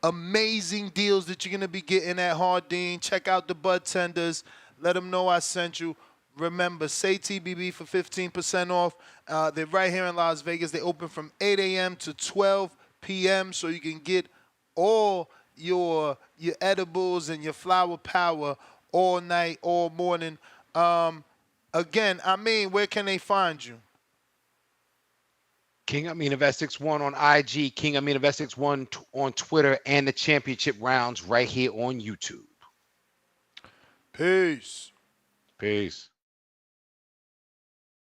Speaker 4: amazing deals that you're going to be getting at Hardin. Check out the bud tenders. Let them know I sent you. Remember, say TBB for 15% off. They're right here in Las Vegas. They open from 8 a.m. to 12 p.m. so you can get all your edibles and your flower power all night, all morning. Again, where can they find you?
Speaker 6: King Aminov 61 on IG, King Aminov 61 on Twitter, and the championship rounds right here on YouTube.
Speaker 4: Peace.
Speaker 6: Peace.